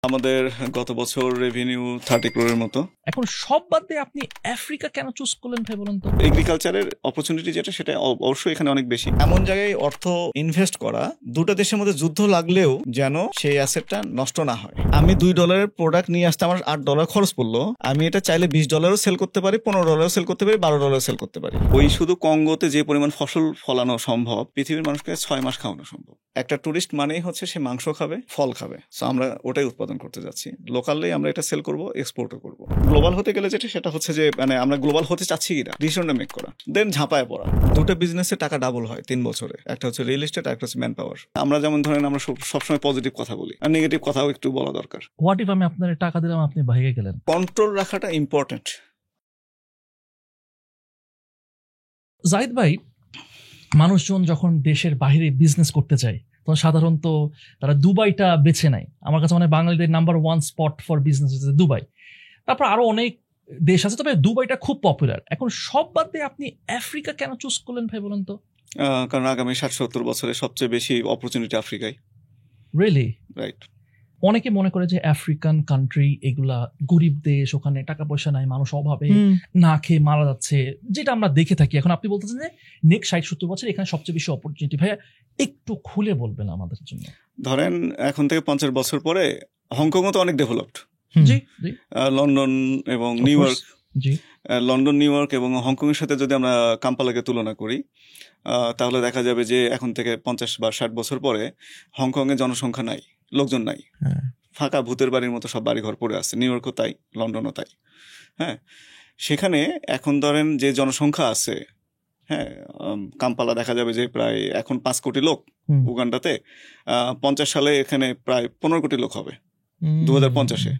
আমাদের গত বছর রেভিনিউ 30 crore মতো। এখন সব বাদ দিয়ে আপনি আফ্রিকা কেন চুজ করলেন ভাই বলুন তো? এগ্রিকালচারের অপরচুনিটি যেটা সেটা অবশ্যই এখানে অনেক বেশি। এমন জায়গায় অর্থ ইনভেস্ট করা, দুটো দেশের মধ্যে যুদ্ধ লাগলেও যেন সেই অ্যাসেটটা নষ্ট না হয়। আমি $2 প্রোডাক্ট নিয়ে আসতে আমার $8 খরচ পড়লো, আমি এটা চাইলে $20 সেল করতে পারি, $15 সেল করতে পারি, $12 সেল করতে পারি। ওই শুধু কঙ্গোতে যে পরিমাণ ফসল ফলানো সম্ভব, পৃথিবীর মানুষকে 6 মাস খাওয়ানো সম্ভব। একটা টুরিস্ট মানেই হচ্ছে সে মাংস খাবে, ফল খাবে, সো আমরা ওটাই উৎপাদন করতে যাচ্ছি। লোকালি আমরা এটা সেল করব, এক্সপোর্টও করব। গ্লোবাল হতে গেলে যেটা সেটা হচ্ছে যে মানে আমরা গ্লোবাল হতে চাচ্ছি কিনা ডিসিশনটা মেক করা, দেন ঝাঁপায় পড়া। দুটো বিজনেসে টাকা ডাবল হয় 3 বছরে, একটা হচ্ছে রিয়েল এস্টেট, একটা হচ্ছে ম্যান পাওয়ার। আমরা যেমন ধরেন আমরা সবসময় পজিটিভ কথা বলি, আর নেগেটিভ কথাও একটু বলা দরকার। হোয়াট ইফ আমি আপনার টাকা দিলাম আপনি বাইরে গেলেন? কন্ট্রোল রাখাটা ইম্পর্টেন্ট। জাহিদ ভাই, মানুষজন যখন দেশের বাইরে বিজনেস করতে চায় তখন সাধারণত তারা দুবাইটা বেছে নেয়। আমার কাছে মানে বাঙালিদের নাম্বার 1 স্পট ফর বিজনেস হচ্ছে দুবাই। তারপর আরো অনেক দেশ আছে, তবে দুবাইটা খুব পপুলার। এখন সব বাদ দিয়ে আপনি আফ্রিকা কেন চুজ করলেন ভাই বলুন তো? কারণ আগামী 60-70 বছরে সবচেয়ে বেশি অপরচুনিটি আফ্রিকায়। রিয়েলি? রাইট। অনেকে মনে করে যে আফ্রিকান কান্ট্রি এগুলা গরিব দেশ, ওখানে টাকা পয়সা নাই, মানুষ অভাবে না খেয়ে মারা যাচ্ছে, যেটা আমরা দেখে থাকি। এখন আপনি বলতেছেন যে নেক্সট 60-70 বছর এখানে সবচেয়ে বেশি অপরচুনিটি। ভাইয়া একটু খুলে বলবেন আমাদের জন্য। ধরেন এখন থেকে 50 বছর পরে হংকংও তো অনেক ডেভেলপড। জি, লন্ডন এবং নিউ ইয়র্ক, জি, লন্ডন, নিউ ইয়র্ক এবং হংকং এর সাথে যদি আমরা কাম্পালাকে তুলনা করি, তাহলে দেখা যাবে যে এখন থেকে 50 বা 60 বছর পরে হংকং এ জনসংখ্যা নাই, লোকজন নাই, ফাঁকা ভূতের বাড়ির মতো সব বাড়িঘর পড়ে আছে। নিউ ইয়র্কও তাই, লন্ডনও তাই। হ্যাঁ, সেখানে এখন ধরেন যে জনসংখ্যা আছে, হ্যাঁ, কাম্পালা দেখা যাবে যে প্রায় এখন 5 কোটি লোক। উগান্ডাতে 50 সালে এখানে প্রায় 15 কোটি লোক হবে 2050-এ।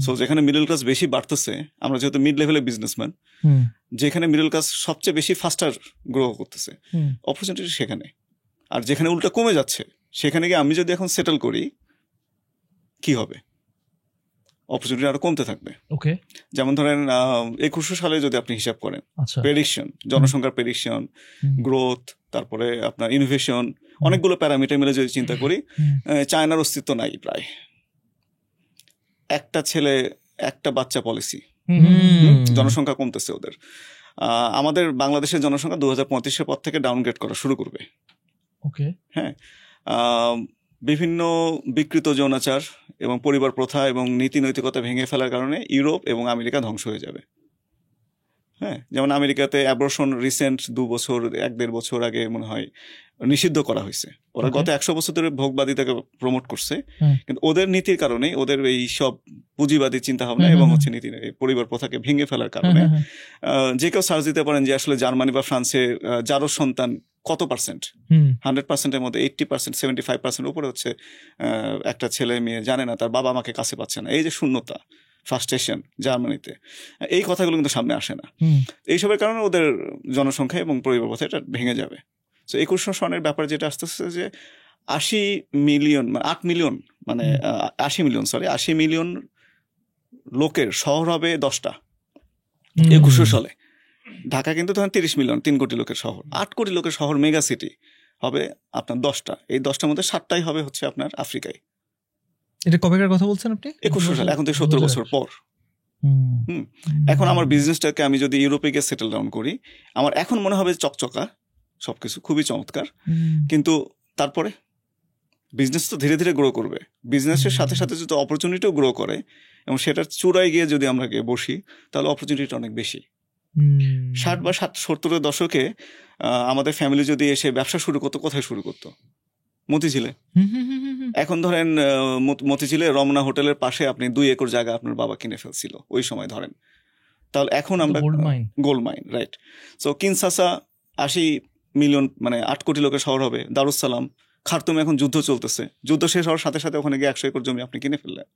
সো যেখানে মিডল ক্লাস বেশি বাড়তেছে, আমরা যেহেতু মিড লেভেলের বিজনেসম্যান, যেখানে মিডল ক্লাস সবচেয়ে বেশি ফাস্টার গ্রো করতেছে, অপরচুনিটি সেখানে। আর যেখানে উল্টা কমে যাচ্ছে, সেখানে গিয়ে আমি যদি এখন সেটেল করি, কি হবে? অপরচুনিটি আরো কমতে থাকবে। ওকে, যেমন ধরেন 2100 সালে যদি আপনি হিসাব করেন, প্রেডিকশন, জনসংখ্যার প্রেডিকশন, গ্রোথ, তারপরে আপনার ইনোভেশন, অনেকগুলো প্যারামিটার মিলে যদি চিন্তা করি, চায়নার অস্তিত্ব নাই প্রায়। একটা ছেলে একটা বাচ্চা পলিসি, জনসংখ্যা কমতেছে ওদের। আমাদের বাংলাদেশের জনসংখ্যা 2035-এর পর থেকে ডাউনগ্রেড করা শুরু করবে। ওকে, হ্যাঁ, বিভিন্ন বিকৃত যৌনাচার এবং পরিবার প্রথা এবং নীতি নৈতিকতা ভেঙে ফেলার কারণে ইউরোপ এবং আমেরিকা ধ্বংস হয়ে যাবে। হ্যাঁ, যেমন আমেরিকাতে অ্যাবর্শন রিসেন্ট 1-1.5 বছর আগে মনে হয় নিষিদ্ধ করা হয়েছে। ওরা গত 100 বছর ধরে ভোগবাদিতাকে প্রমোট করছে, কিন্তু ওদের নীতির কারণে, ওদের এই সব পুঁজিবাদী চিন্তা ভাবনা এবং হচ্ছে নীতি পরিবার প্রথাকে ভেঙে ফেলার কারণে যে কেউ সার্চ দিতে পারেন যে আসলে জার্মানি বা ফ্রান্সে যারও সন্তান কত পার্সেন্ট, 100%-এর মধ্যে 80%, 75% উপরে হচ্ছে একটা ছেলে মেয়ে জানে না তার বাবা মাকে কাছে পাচ্ছে না। এই যে শূন্যতা, ফ্রাস্ট্রেশন জার্মানিতে, এই কথাগুলো কিন্তু সামনে আসে না। এইসবের কারণে ওদের জনসংখ্যা এবং পরিবার প্রথা এটা ভেঙে যাবে। তো 2100 সনের ব্যাপার যেটা আসতেছে যে 80 মিলিয়ন, মানে 8 মিলিয়ন, মানে 80 মিলিয়ন লোকের শহর হবে 10টা 2100 সালে। ঢাকা কিন্তু তখন 30 মিলিয়ন, 3 কোটি লোকের শহর। 8 কোটি লোকের শহর, মেগা সিটি হবে আপনার 10টা। এই 10টার মধ্যে 7টাই হবে হচ্ছে আপনার আফ্রিকায়। এটা কবেকার কথা বলছেন আপনি? 2100 সালে, এখন থেকে 17 বছর পর। এখন আমার বিজনেসটাকে আমি যদি ইউরোপে গিয়ে সেটেল ডাউন করি, আমার এখন মনে হবে চকচকা সবকিছু, খুবই চমৎকার, কিন্তু তারপরে বিজনেস তো ধীরে ধীরে গ্রো করবে। বিজনেসের সাথে সাথে যদি অপরচুনিটিও গ্রো করে এবং সেটার চূড়ায় গিয়ে যদি আমরা গিয়ে বসি, তাহলে অপরচুনিটি অনেক বেশি। 60 বা 70-এর দশকে আমাদের ফ্যামিলি যদি এসে ব্যবসা শুরু করতো, কোথায় শুরু করতো? মতিঝিলে। এখন ধরেন মতিঝিলে রমনা হোটেলের পাশে আপনি 2 একর জায়গা আপনার বাবা কিনে ফেলছিল ওই সময় ধরেন। তাহলে এখন আমরা gold mine, right. So Kinshasa 80 million, মানে 8 কোটি লোকের শহর হবে। দারুসালাম, খার্তুমে এখন যুদ্ধ চলতেছে, যুদ্ধ শেষ হওয়ার সাথে সাথে ওখানে গিয়ে 100 একর জমি আপনি কিনে ফেললেন,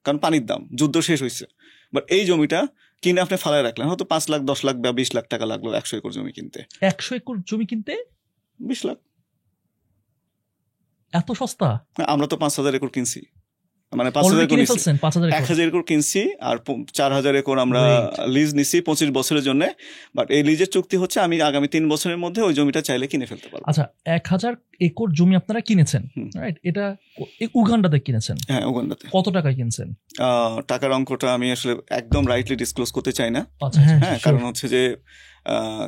কারণ পানির দাম, যুদ্ধ শেষ হয়েছে। বাট এই জমিটা কিনে আপনি ফালায় রাখলেন, হয়তো 5 লাখ 10 লাখ বা 20 লাখ টাকা লাগলো 100 একর জমি কিনতে। 100 একর জমি কিনতে 20 লাখ? এত সস্তা? আমরা তো 5000 একর কিনছি মানে 5,000 অলরেডি একর কিনে নিছি। ফেলছেন 5,000 একর 1,000 একর কিনছি আর 4,000 একর আমরা Great. লিজ নিছি 25 বছরের জন্য। বাট এই লিজের চুক্তি হচ্ছে আমি আগামী 3 বছরের মধ্যে ওই জমিটা চাইলে কিনে ফেলতে পারবো। আচ্ছা 1,000 একর জমি আপনারা কিনেছেন, হুম। রাইট? এটা উগান্ডাতে কিনেছেন, হ্যাঁ, উগান্ডাতে। কত টাকায় কিনছেন? টাকার অঙ্কটা আমি আসলে একদম রাইটলি ডিসক্লোজ করতে চাই না। আচ্ছা হ্যাঁ, হ্যাঁ, sure. কারণ হচ্ছে যে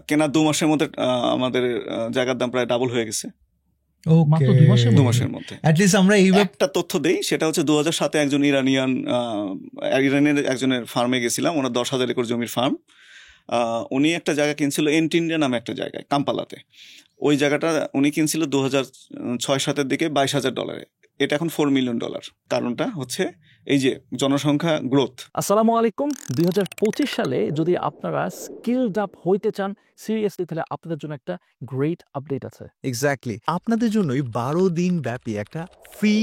কেনার 2 মাসের মধ্যে আমাদের জায়গার দাম প্রায় ডাবল হয়ে গেছে মাত্র 2 মাসের 2 মধ্যে? মাসের মধ্যে। At least আমরা এই একটা তথ্য দেই, সেটা হচ্ছে 2007 একজন ইরানের একজনের ফার্মে গেছিলাম, ওনার 10,000 একর জমির ফার্ম। উনি একটা জায়গা কিনছিল এন্টিন্ডিয়া নামে একটা জায়গায় কাম্পালাতে। ওই জায়গাটা উনি কিনছিল 2006-07 দিকে $22,000। এটা এখন $4 মিলিয়ন। কারণটা হচ্ছে এই যে জনসংখ্যা গ্রোথ। আসসালামু আলাইকুম। 2025 সালে যদি আপনারা স্কিলড আপ হইতে চান সিরিয়াসলি, তাহলে আপনাদের জন্য একটা গ্রেট আপডেট আছে। এক্স্যাক্টলি, আপনাদের জন্যই 12 দিন ব্যাপী একটা ফ্রি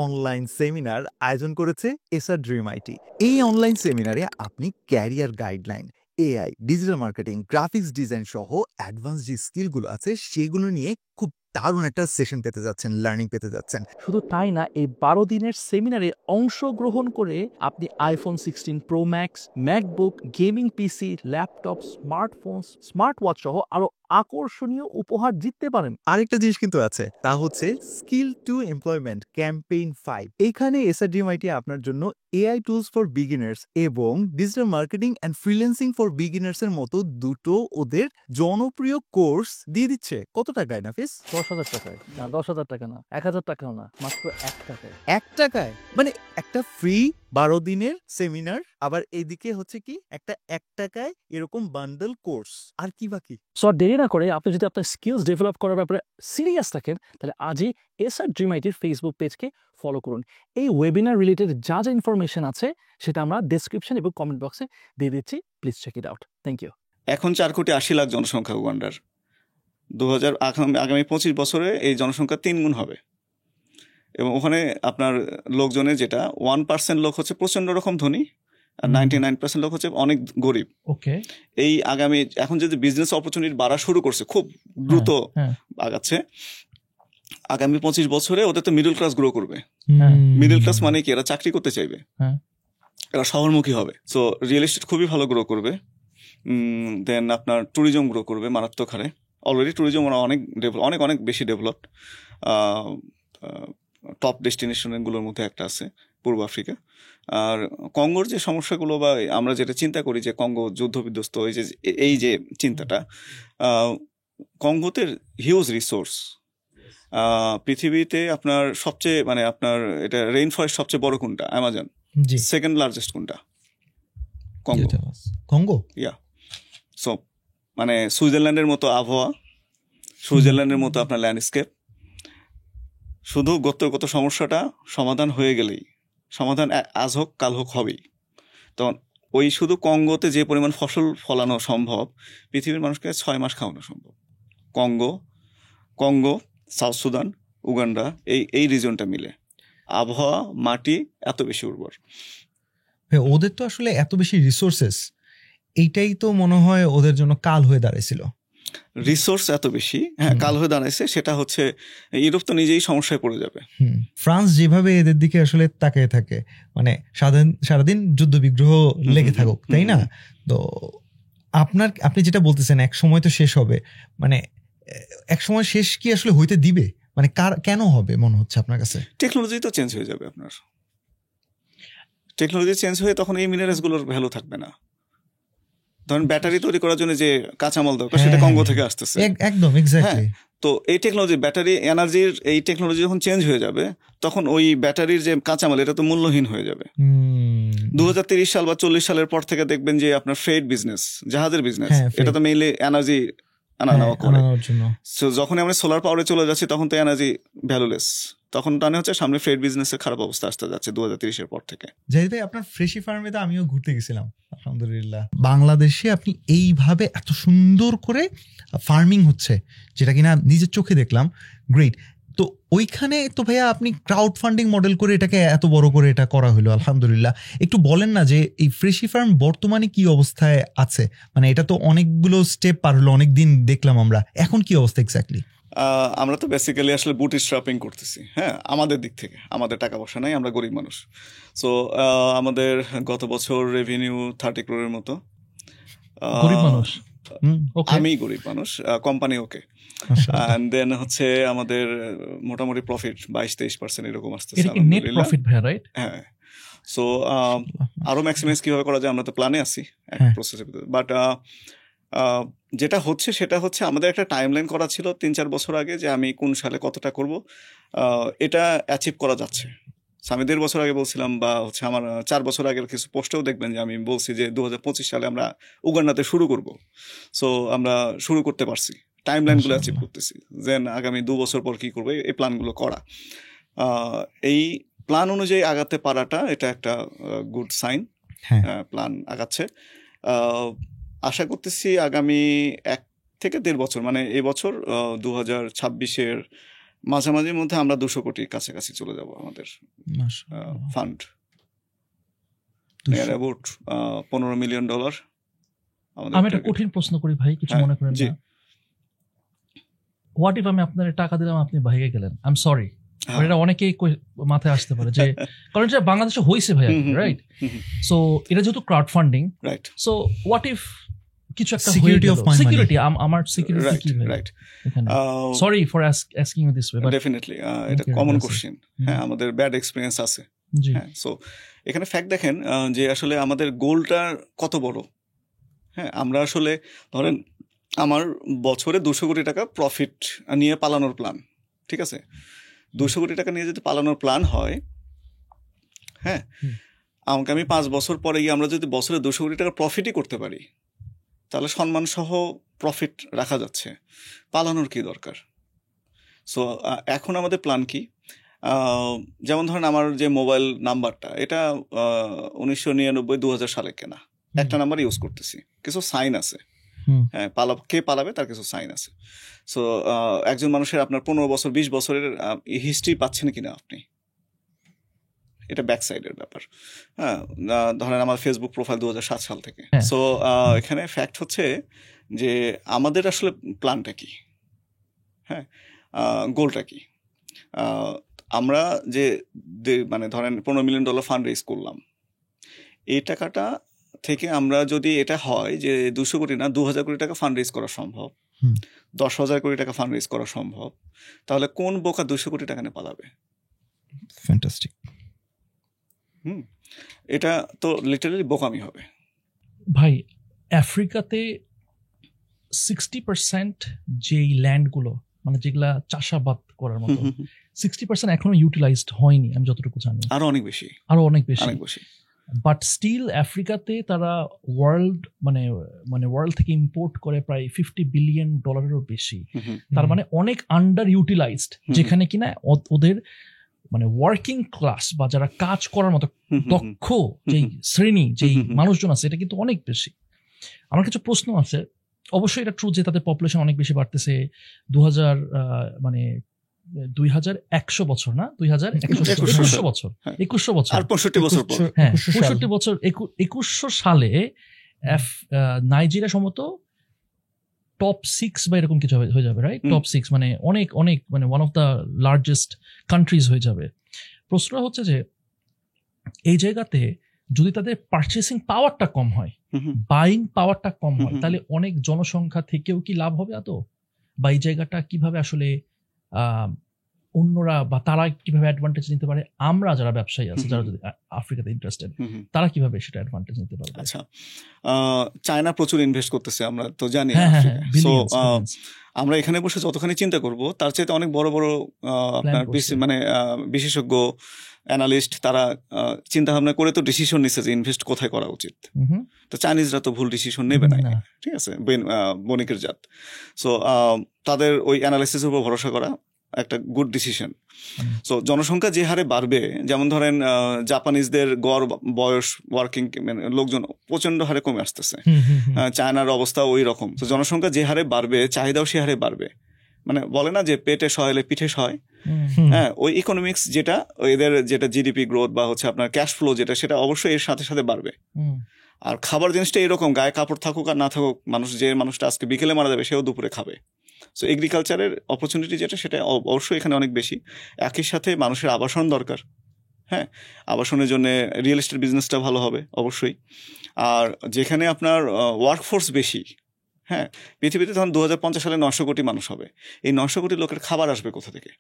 অনলাইন সেমিনার আয়োজন করেছে এসআর ড্রিম আইটি। এই অনলাইন সেমিনারে আপনি career guideline, AI, digital marketing, graphics design সহ অ্যাডভান্স যে স্কিলগুলো আছে সেগুলো নিয়ে খুব দারুণ একটা সেশন পেতে যাচ্ছেন, লার্নিং পেতে যাচ্ছেন। শুধু তাই না, এই 12 দিনের সেমিনারে অংশগ্রহণ করে আপনি iPhone 16 pro max, MacBook, gaming পিসি, ল্যাপটপ, স্মার্টফোন, স্মার্ট ওয়াচ সহ আরো আকর্ষণীয় উপহার জিততে পারেন। আরেকটা জিনিস কিন্তু আছে, তা হচ্ছে স্কিল টু এমপ্লয়মেন্ট ক্যাম্পেইন 5। এখানে এসআরডিএমআইটি আপনার জন্য এআই টুলস ফর বিগিনার্স এবং digital marketing and freelancing for beginners এর মতো দুটো ওদের জনপ্রিয় কোর্স দিয়ে দিচ্ছে। কত টাকায় নাফিস? 10,000 টাকায় না, 10,000 টাকা না, 1,000 টাকাও না, মাত্র 1 টাকায়। 1 টাকায়, মানে একটা ফ্রি 12 দিনের সেমিনার, আবার এদিকে হচ্ছে কি একটা 1 টাকায় এরকম বান্ডেল কোর্স। আর কি বাকি? সো দেরি না করে আপনি যদি আপনার স্কিলস ডেভেলপ করার ব্যাপারে সিরিয়াস থাকেন, তাহলে আজই এসআর ড্রিম আইটির ফেসবুক পেজকে ফলো করুন। এই ওয়েবিনার রিলেটেড যা যা ইনফরমেশন আছে সেটা আমরা ডেসক্রিপশন এবং কমেন্ট বক্সে দিয়ে দিচ্ছি, please check it out. Thank you. এখন 4,80,00,000 জনসংখ্যা উগান্ডার। আগামী 25 বছরে এই জনসংখ্যা 3 গুণ হবে। এবং ওখানে আপনার লোকজনের যেটা 1% লোক হচ্ছে প্রচন্ড রকম ধনী, আর 99% লোক হচ্ছে অনেক গরিব। ওকে। এই এখন যদি বিজনেস অপরচুনিটি বাড়া শুরু করছে, খুব দ্রুত আগাচ্ছে, আগামী 25 বছরে ওদের তো মিডল ক্লাস গ্রো করবে। মিডল ক্লাস মানে কি? এরা চাকরি করতে চাইবে, এরা শহরমুখী হবে। সো রিয়েল এস্টেট খুবই ভালো গ্রো করবে। দেন আপনার ট্যুরিজম গ্রো করবে মারাত্মক হারে। অলরেডি ট্যুরিজম ওরা অনেক অনেক বেশি ডেভেলপড। টপ ডেস্টিনেশনগুলোর মধ্যে একটা আছে পূর্ব আফ্রিকা। আর কঙ্গোর যে সমস্যাগুলো বা আমরা যেটা চিন্তা করি যে কঙ্গো যুদ্ধবিধ্বস্ত, এই যে চিন্তাটা, কঙ্গোতে হিউজ রিসোর্স। পৃথিবীতে আপনার সবচেয়ে মানে আপনার এটা রেইন ফরেস্ট সবচেয়ে বড় কোনটা? অ্যামাজন। সেকেন্ড লার্জেস্ট কোনটা? কঙ্গো। ইয়া। সো মানে সুইজারল্যান্ডের মতো আবহাওয়া, সুইজারল্যান্ডের মতো আপনার ল্যান্ডস্কেপ। শুধু গত সমস্যাটা সমাধান হয়ে গেলেই, সমাধান আজ হোক কাল হোক হবেই। তখন ওই শুধু কঙ্গোতে যে পরিমাণ ফসল ফলানো সম্ভব, পৃথিবীর মানুষকে 6 মাস খাওয়ানো সম্ভব। কঙ্গো, সাউথ সুদান, উগান্ডা, এই রিজনটা মিলে আবহাওয়া, মাটি এত বেশি উর্বর। ওদের তো আসলে এত বেশি রিসোর্সেস, এইটাই তো মনে হয় ওদের জন্য কাল হয়ে দাঁড়াইছিল। রিসোর্স এত বেশি, হ্যাঁ, কাল হয়ে দাঁড়াইছে। সেটা হচ্ছে ইউরোপ তো নিজেই সমস্যায় পড়ে যাবে। ফ্রান্স যেভাবে এদের দিকে আসলে তাকিয়ে থাকে, মানে সারাদিন যুদ্ধ বিগ্রহ লেগে থাকুক, তাই না? তো আপনি যেটা বলতেছেন এক সময় তো শেষ হবে, মানে এক সময় শেষ কি আসলে হইতে দিবে? মানে কেন হবে মনে হচ্ছে আপনার কাছে? টেকনোলজি তো চেঞ্জ হয়ে যাবে। আপনার টেকনোলজি চেঞ্জ হয়ে তখন এই মিনারেলসগুলোর ভ্যালু থাকবে না। ধরেন ব্যাটারি তৈরি করার জন্য যে কাঁচামাল দরকার সেটা কঙ্গো থেকে আসতেছে। একদম এক্স্যাক্টলি। তো এই টেকনোলজি, ব্যাটারি এনার্জির এই টেকনোলজি যখন চেঞ্জ হয়ে যাবে, তখন ওই ব্যাটারির যে কাঁচামাল এটা তো মূল্যহীন হয়ে যাবে। 2030 সাল বা 40 সালের পর থেকে দেখবেন যে আপনার ফ্রেড বিজনেস, জাহাজের বিজনেস, এটা তো মেইনলি এনার্জি আনা করে। যখন আমরা সোলার পাওয়ারে চলে যাচ্ছি তখন তো এনার্জি ভ্যালুলেস। তখন টানে হচ্ছে সামনে ফ্রেড বিজনেসের খারাপ অবস্থা আসতে যাচ্ছে 2030-এর পর থেকে। জাহিদ ভাই, আপনার ফ্রেশি ফার্মে তো আমিও ঘুরতে গেছিলাম, আলহামদুলিল্লাহ। বাংলাদেশে আপনি এইভাবে এত সুন্দর করে ফার্মিং হচ্ছে, যেটা কিনা নিজের চোখে দেখলাম, গ্রেট। তো ওইখানে তো ভাইয়া আপনি ক্রাউড ফান্ডিং মডেল করে এটাকে এত বড় করে এটা করা হলো, আলহামদুলিল্লাহ। একটু বলেন না যে এই ফ্রেশি ফার্ম বর্তমানে কি অবস্থায় আছে? মানে এটা তো অনেকগুলো স্টেপ পার হলো, অনেক দিন দেখলাম আমরা, এখন কি অবস্থা এক্স্যাক্টলি? আমরা তো বেসিক্যালি আসলে বুট স্ট্র্যাপিং করতেছি, হ্যাঁ, আমাদের দিক থেকে। আমাদের টাকা পয়সা নাই, আমরা গরিব মানুষ। সো আমাদের গত বছর রেভিনিউ 30 crore মতো। গরিব মানুষ, ওকে, আমি গরিব মানুষ, কোম্পানি ওকে। অ্যান্ড দেন হচ্ছে আমাদের মোটামুটি প্রফিট 22-23% এরকম আসতেছে। এটা কি নেট প্রফিট ভাই, রাইট? হ্যাঁ। সো আরো ম্যাক্সিমাইজ কিভাবে করা যায় আমরা তো প্ল্যানে আছি এক প্রসেসের ভিতরে। বাট যেটা হচ্ছে সেটা হচ্ছে আমাদের একটা টাইমলাইন করা ছিল 3-4 বছর আগে, যে আমি কোন সালে কতটা করব, এটা অ্যাচিভ করা যাচ্ছে। আমি 1.5 বছর আগে বলছিলাম, বা হচ্ছে আমার 4 বছর আগের কিছু পোস্টেও দেখবেন যে আমি বলছি যে 2025 সালে আমরা উগান্ডাতে শুরু করব। সো আমরা শুরু করতে পারছি, টাইমলাইনগুলো অ্যাচিভ করতেছি। দেন আগামী 2 বছর পর কী করবো, এই প্ল্যানগুলো করা। এই প্ল্যান অনুযায়ী আগাতে পারাটা এটা একটা গুড সাইন। প্ল্যান আগাচ্ছে। আশা করতেছি আগামী 1 থেকে 1.5 বছর, মানে এই বছর 2026-এর মাঝামাঝির মধ্যে আমরা 200 কোটির কাছাকাছি চলে যাব। আমাদের ফান্ড নিয়ার অ্যাবাউট $15 million। আমি একটা কঠিন প্রশ্ন করি ভাই, কিছু মনে করেন না? হোয়াট ইফ আমি আপনার টাকা দিলাম, আপনি বাইরে গেলেন? আই এম সরি, এটা অনেকেই মাথায় আসতে পারে যে, কারণ এটা বাংলাদেশে হয়েছে ভাই, রাইট? সো এটা যেহেতু crowd funding, right? So what if কিছু একটা সিকিউরিটি অফ সিকিউরিটি, আমার সিকিউরিটি কি ভাই? Right. Sorry for asking you this way, but definitely এটা কমন কোশ্চেন। হ্যাঁ, আমাদের ব্যাড এক্সপিরিয়েন্স আছে। হ্যাঁ, সো এখানে ফ্যাক্ট দেখেন যে আসলে আমাদের গোলটা কত বড়। হ্যাঁ, আমরা আসলে ধরেন আমার বছরে 200 কোটি টাকা প্রফিট নিয়ে পালানোর প্ল্যান, ঠিক আছে? 200 কোটি টাকা নিয়ে যদি পালানোর প্ল্যান হয়, হ্যাঁ, আমাকে আমি 5 বছর পরে গিয়ে আমরা যদি বছরে 200 কোটি টাকা প্রফিটই করতে পারি, তাহলে সম্মান সহ প্রফিট রাখা যাচ্ছে, পালানোর কি দরকার? সো এখন আমাদের প্ল্যান কি? যেমন ধরেন আমার যে মোবাইল নাম্বারটা, এটা 1999-2000 সালে কেনা একটা নাম্বার ইউজ করতেছি, কিছু সাইন আছে। হ্যাঁ, কে পালাবে তার কিছু সাইন আছে। সো একজন মানুষের আপনার 15 বছর 20 বছরের হিস্ট্রি পাচ্ছেন কিনা আপনি, এটা ব্যাক সাইডের ব্যাপার। হ্যাঁ, ধরেন আমার ফেসবুক প্রোফাইল 2007 সাল থেকে। সো এখানে ফ্যাক্ট হচ্ছে যে আমাদের আসলে প্ল্যানটা কি, হ্যাঁ, গোলটা কি। আমরা যে মানে ধরেন $15 million ফান্ড রেজ করলাম, এই টাকাটা থেকে আমরা যদি এটা হয় যে 200 কোটি না 2000 কোটি টাকা ফান্ড রেজ করা সম্ভব, 10,000 কোটি টাকা ফান্ড রেজ করা সম্ভব, তাহলে কোন বোকা 200 কোটি টাকা নিয়ে পালাবে? ফ্যান্টাস্টিক। এটা তো লিটারালি বোকামি হবে ভাই। আফ্রিকাতে 60% যেই ল্যান্ডগুলো, মানে যেগুলা চাষাবাদ করার মতো, 60% এখনো ইউটিলাইজড হয়নি আমি যতটুকু জানি। আরো অনেক বেশি। বাট স্টিল আফ্রিকাতে তারা ওয়ার্ল্ড মানে ওয়ার্ল্ড থেকে ইম্পোর্ট করে প্রায় $50 billion বেশি। তার মানে অনেক আন্ডার ইউটিলাইজড, যেখানে কিনা ওদের মানে ওয়ার্কিং ক্লাস বা যারা কাজ করার মতো দক্ষ যেই শ্রেণী, যেই মানুষজন আছে, এটা কিন্তু অনেক বেশি। আমার কিছু প্রশ্ন আছে। অবশ্যই এটা ট্রু যে তাদের পপুলেশন অনেক বেশি বাড়তেছে। 2100 বছর না, 2100 বছর, 2100 বছর, আর 65 বছর পর, হ্যাঁ 65 বছর, 2100 সালে নাইজেরিয়া সম্ভবত টপ 6 বা এরকম কিছু হয়ে যাবে, রাইট? টপ 6 মানে অনেক অনেক মানে one of the largest countries হয়ে যাবে। প্রশ্ন হচ্ছে যে এই জায়গাতে যদি তাদের পারচেসিং পাওয়ারটা কম হয়, বাইং পাওয়ারটা কম হয়, তাহলে অনেক জনসংখ্যা থেকেও কি লাভ হবে আদৌ? বা এই জায়গাটা কিভাবে আসলে অন্যরা বা তারা কিভাবে অ্যাডভান্টেজ নিতে পারে? আমরা যারা ব্যবসায়ী আছে, যারা যদি আফ্রিকাতে ইন্টারেস্টেড, তারা কিভাবে সেটা অ্যাডভান্টেজ নিতে পারবে? আচ্ছা, চায়না প্রচুর ইনভেস্ট করতেছে, আমরা তো জানি। সো আমরা এখানে বসে যতখানি চিন্তা করব, তার চাইতে অনেক বড় বড় আপনার মানে বিশেষজ্ঞ অ্যানালিস্ট তারা চিন্তা ভাবনা করে তো ডিসিশন নিচ্ছে যে ইনভেস্ট কোথায় করা উচিত। তো চাইনিজরা তো ভুল ডিসিশন নেবে না, ঠিক আছে, বণিকের জাত। সো তাদের ওই অ্যানালিসিসের উপর ভরসা করা একটা গুড ডিসিশন। সো জনসংখ্যা যে হারে বাড়বে, যেমন ধরেন জাপানিজদের গড় বয়স ওয়ার্কিং লোকজন প্রচন্ড হারে কমে আসতেছে, চায়নার অবস্থা ওই রকম। তো জনসংখ্যা যে হারে বাড়বে, চাহিদাও সে হারে বাড়বে। মানে বলে না যে পেটে সহায়লে পিঠে সহায়, হ্যাঁ, ওই ইকোনমিক্স যেটা এদের যেটা জিডিপি গ্রোথ বা হচ্ছে আপনার ক্যাশ ফ্লো যেটা, সেটা অবশ্যই এর সাথে সাথে বাড়বে। আর খাবার জিনিসটা এরকম, গায়ে কাপড় থাকুক আর না থাকুক, যে মানুষটা আজকে বিকেলে মারা যাবে সেও দুপুরে খাবে। সো এগ্রিকালচারের অপরচুনিটি যেটা সেটা অবশ্যই এখানে অনেক বেশি। একই সাথে মানুষের আবাসন দরকার, হ্যাঁ, আবাসনের জন্য রিয়েল এস্টেট বিজনেসটা ভালো হবে অবশ্যই। আর যেখানে আপনার ওয়ার্কফোর্স বেশি, হ্যাঁ, পৃথিবীতে তখন 2050 সালে 900 কোটি মানুষ হবে। এই 900 কোটি লোকের খাবার আসবে কোথা থেকে?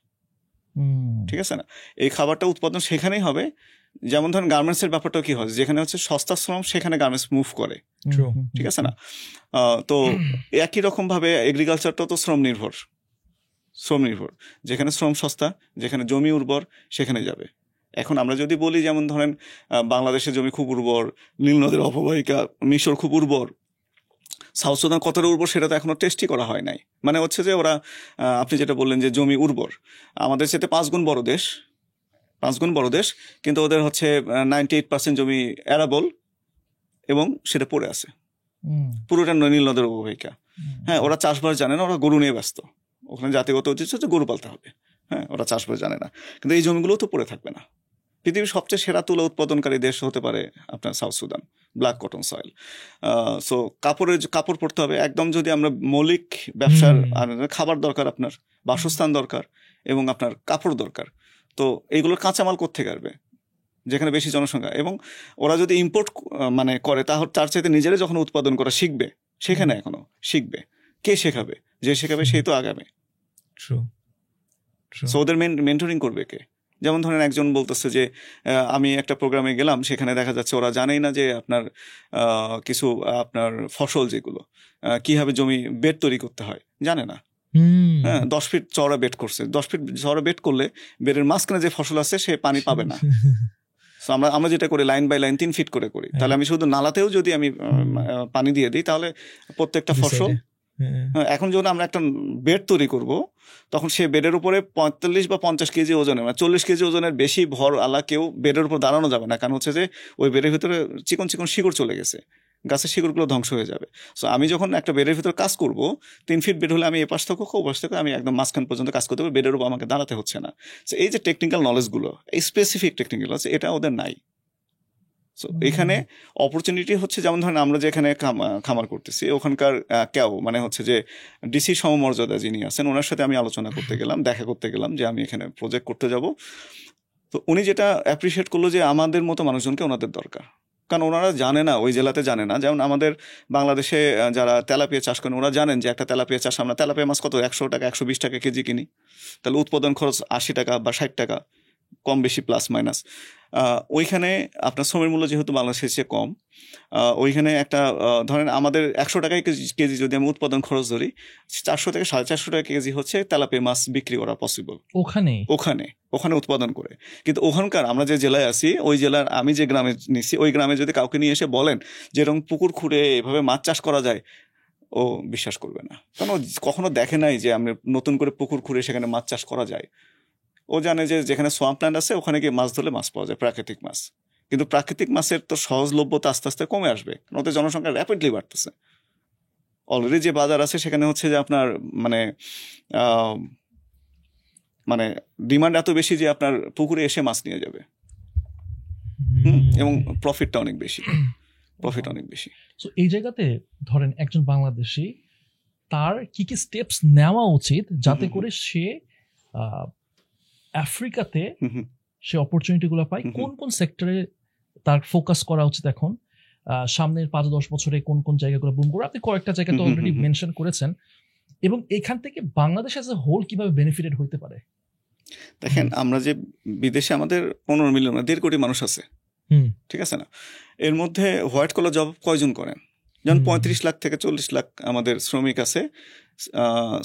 ঠিক আছে না? এই খাবারটা উৎপাদন সেখানেই হবে। যেমন ধরেন গার্মেন্টসের ব্যাপারটাও কি হয়, যেখানে হচ্ছে সস্তা শ্রম সেখানে গার্মেন্টস মুভ করে, ঠিক আছে না? তো একই রকম ভাবে এগ্রিকালচারটাও তো শ্রম নির্ভর। যেখানে শ্রম সস্তা, যেখানে জমি উর্বর, সেখানে যাবে। এখন আমরা যদি বলি যেমন ধরেন বাংলাদেশের জমি খুব উর্বর, নীল নদের অববাহিকা, মিশর খুব উর্বর, সাউথ সুদান কতটা উর্বর সেটা তো এখনো টেস্টই করা হয় নাই। মানে হচ্ছে যে ওরা, আপনি যেটা বললেন যে জমি উর্বর, আমাদের সাথে 5 গুণ বড় দেশ, কিন্তু ওদের হচ্ছে 98% জমি অ্যারাবল এবং সেটা পড়ে আছে পুরোটা নীল নদের অববাহিকা। হ্যাঁ, ওরা চাষবাস জানে না, ওরা গরু নিয়ে ব্যস্ত। ওখানে জাতিগত ঐতিহ্য হচ্ছে গরু পালতে হবে, হ্যাঁ, ওরা চাষবাস জানে না। কিন্তু এই জমিগুলো তো পড়ে থাকবে না। পৃথিবীর সবচেয়ে সেরা তুলা উৎপাদনকারী দেশ হতে পারে আপনার south Sudan, black cotton soil. So কাপড় পরতে হবে একদম। যদি আমরা মৌলিক ব্যবসার, খাবার দরকার, আপনার বাসস্থান দরকার এবং আপনার কাপড় দরকার, তো এইগুলোর কাঁচামাল কোত্থেকে আসবে যেখানে বেশি জনসংখ্যা? এবং ওরা যদি ইম্পোর্ট মানে করে, তার চাইতে নিজেরাই যখন উৎপাদন করা শিখবে, সেখানে এখনো শিখবে কে শেখাবে? যে শেখাবে সেই তো আগাবে। সো ওদের মেন্টরিং করবে কে? যেমন ধরেন একজন বলতেছে যে আমি একটা প্রোগ্রামে গেলাম, সেখানে দেখা যাচ্ছে ওরা জানেই না যে আপনার কিছু আপনার ফসল যেগুলো কিভাবে জমি বেড তৈরি করতে হয় জানে না। হ্যাঁ, 10 ফিট চওড়া বেড করছে। 10 ফিট চওড়া বেড করলে বেডের মাঝখানে যে ফসল আছে সে পানি পাবে না। সো আমরা যেটা করি লাইন বাই লাইন 3 ফিট করে করি। তাহলে আমি শুধু নালাতেও যদি আমি পানি দিয়ে দিই, তাহলে প্রত্যেকটা ফসল, এখন যখন আমরা একটা বেড তৈরি করব, তখন সে বেডের উপরে 45 বা 50 কেজি ওজনের, মানে 40 কেজি ওজনের বেশি ভর আলা কেউ বেডের উপর দাঁড়ানো যাবে না। কারণ হচ্ছে যে ওই বেডের ভিতরে চিকন চিকন শিকড় চলে গেছে, গাছের শিকড়গুলো ধ্বংস হয়ে যাবে। সো আমি যখন একটা বেডের ভিতরে কাজ করব, 3 ফিট বেড হলে আমি এপাশ থেকে ওপাশ থেকে আমি একদম মাঝখান পর্যন্ত কাজ করতে পারবো, বেডের উপর আমাকে দাঁড়াতে হচ্ছে না। সো এই যে টেকনিক্যাল নলেজগুলো, এই স্পেসিফিক টেকনিক্যাল আছে, এটা ওদের নাই। সো এখানে অপরচুনিটি হচ্ছে, যেমন ধরেন আমরা যেখানে খামার করতেছি, ওখানকার কেউ মানে হচ্ছে যে ডিসি সমমর্যাদা যিনি আছেন, ওনার সাথে আমি আলোচনা করতে গেলাম, দেখা করতে গেলাম যে আমি এখানে প্রজেক্ট করতে যাব। তো উনি যেটা অ্যাপ্রিসিয়েট করলো যে আমাদের মতো মানুষজনকে ওনাদের দরকার, কারণ ওনারা জানে না, ওই জেলাতে জানে না। যেমন আমাদের বাংলাদেশে যারা তেলাপিয়া চাষ করেন, ওরা জানেন যে একটা তেলাপিয়া চাষ, আমরা তেলাপিয়া মাছ কত 100 টাকা 120 টাকা কেজি কিনি, তাহলে উৎপাদন খরচ 80 টাকা বা 60 টাকা, কম বেশি প্লাস মাইনাস। ওইখানে আপনার শ্রমের মূল্য যেহেতু বাংলাদেশের চেয়ে কম, ওইখানে একটা ধরেন আমাদের 100 টাকায় কেজি যদি আমি উৎপাদন খরচ ধরি, 400 থেকে 450 টাকা কেজি হচ্ছে তেলাপিয়া মাছ বিক্রি করা পসিবল ওখানে উৎপাদন করে। কিন্তু ওখানকার আমরা যে জেলায় আছি, ওই জেলার আমি যে গ্রামে নিছি, ওই গ্রামে যদি কাউকে নিয়ে এসে বলেন যে এরকম পুকুর খুঁড়ে এভাবে মাছ চাষ করা যায়, ও বিশ্বাস করবে না, কারণ ও কখনো দেখে নাই যে আমি নতুন করে পুকুর খুঁড়ে সেখানে মাছ চাষ করা যায়। ও জানে যে যেখানে সোয়াম্পল্যান্ড আছে ওখানে গিয়ে মাছ ধরলে মাছ পাওয়া যায়, প্রাকৃতিক মাছ। কিন্তু প্রাকৃতিক মাছের তো সহজলভ্যতা আস্তে আস্তে কমে আসবে, কারণ ওদের জনসংখ্যা র্যাপিডলি বাড়তেছে। অলরেডি যে বাজার আছে সেখানে হচ্ছে যে আপনার মানে ডিমান্ড এত বেশি যে আপনার পুকুরে এসে মাছ নিয়ে যাবে, এবং প্রফিট অনেক বেশি। সো এই জায়গাতে ধরেন একজন বাংলাদেশী, তার কি কি স্টেপস নেওয়া উচিত যাতে করে সে আফ্রিকাতে সে অপরচুনিটিগুলো পায়? কোন কোন সেক্টরে তার ফোকাস করা উচিত এখন, সামনের 5-10 বছরে কোন কোন জায়গাগুলো বুম করবে? আপনি কয়েকটা জায়গা তো অলরেডি মেনশন করেছেন, এবং এখান থেকে বাংলাদেশ অ্যাজ এ হোল কিভাবে বেনিফিটেড হইতে পারে? দেখেন, আমরা যে বিদেশে আমাদের 15 মিলিয়ন 1.5 কোটি মানুষ আছে, ঠিক আছে না? এর মধ্যে হোয়াইট কলার জব কয়জন করেন? যেমন 35 লাখ থেকে 40 লাখ আমাদের শ্রমিক আছে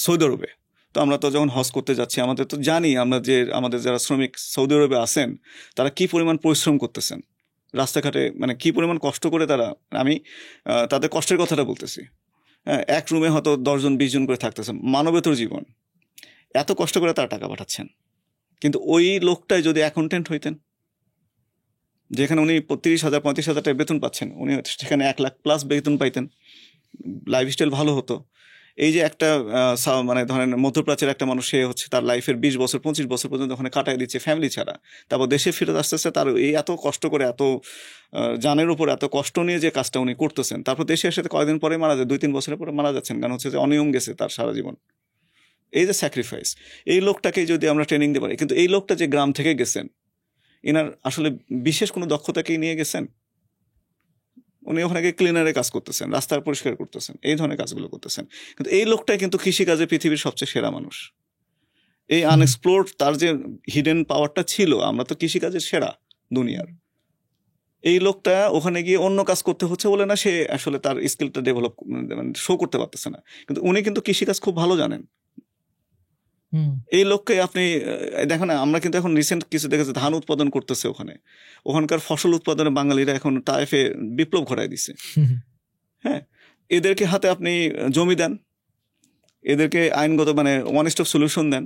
সৌদি আরবে। তো আমরা তো যখন হজ করতে যাচ্ছি, আমাদের তো জানি আমরা যে আমাদের যারা শ্রমিক সৌদি আরবে আছেন, তারা কি পরিমাণ পরিশ্রম করতেছেন রাস্তাঘাটে, মানে কি পরিমাণ কষ্ট করে তারা, আমি তাদের কষ্টের কথাটা বলতেছি। এক রুমে হয়তো 10 জন 20 জন করে থাকতেছেন, মানবেতর জীবন, এত কষ্ট করে তারা টাকা পাঠাচ্ছেন। কিন্তু ওই লোকটাই যদি অ্যাকাউন্টেন্ট হইতেন, যেখানে উনি 30,000 35,000 টাকা বেতন পাচ্ছেন, উনি সেখানে 1 লাখ প্লাস বেতন পাইতেন, লাইফস্টাইল ভালো হতো। এই যে একটা মানে ধরেন মধ্যপ্রাচ্যের একটা মানুষ, সে হচ্ছে তার লাইফের 20 বছর 25 বছর পর্যন্ত ওখানে কাটাই দিচ্ছে ফ্যামিলি ছাড়া, তারপর দেশে ফিরে আসতে আসতে তার এই এত কষ্ট করে, এত জানের উপর এত কষ্ট নিয়ে যে কাজটা উনি করতেছেন, তারপর দেশে এসে কয়েকদিন পরে মারা যায়, 2-3 বছরের পরে মারা যাচ্ছেন, কারণ হচ্ছে যে অনিয়ম গেছে তার সারা জীবন। এই যে স্যাক্রিফাইস, এই লোকটাকে যদি আমরা ট্রেনিং দিতে পারি, কিন্তু এই লোকটা যে গ্রাম থেকে গেছেন, এনার আসলে বিশেষ কোনো দক্ষতাকেই নিয়ে গেছেন? উনি ওখানে গিয়ে ক্লিনারে কাজ করতেছেন, রাস্তার পরিষ্কার করতেছেন, এই ধরনের কাজগুলো করতেছেন। কিন্তু এই লোকটাই কিন্তু কৃষিকাজে পৃথিবীর সবচেয়ে সেরা মানুষ। এই আনএক্সপ্লোর্ড তার যে হিডেন পাওয়ারটা ছিল, আমরা তো কৃষিকাজের সেরা দুনিয়ার। এই লোকটা ওখানে গিয়ে অন্য কাজ করতে হচ্ছে বলে না সে আসলে তার স্কিলটা ডেভেলপ মানে শো করতে পারতেছে না, কিন্তু উনি কিন্তু কৃষিকাজ খুব ভালো জানেন। এই লোককে আপনি দেখেন, আমরা কিন্তু এখন রিসেন্ট কিছু দেখেছি ধান উৎপাদন করতেছে ওখানে, ওখানকার ফসল উৎপাদনে বাঙালিরা এখন তায়েফে বিপ্লব ঘটায় দিছে। হ্যাঁ, এদেরকে হাতে আপনি জমি দেন, এদেরকে আইনগত মানে ওয়ান স্টপ সলিউশন দেন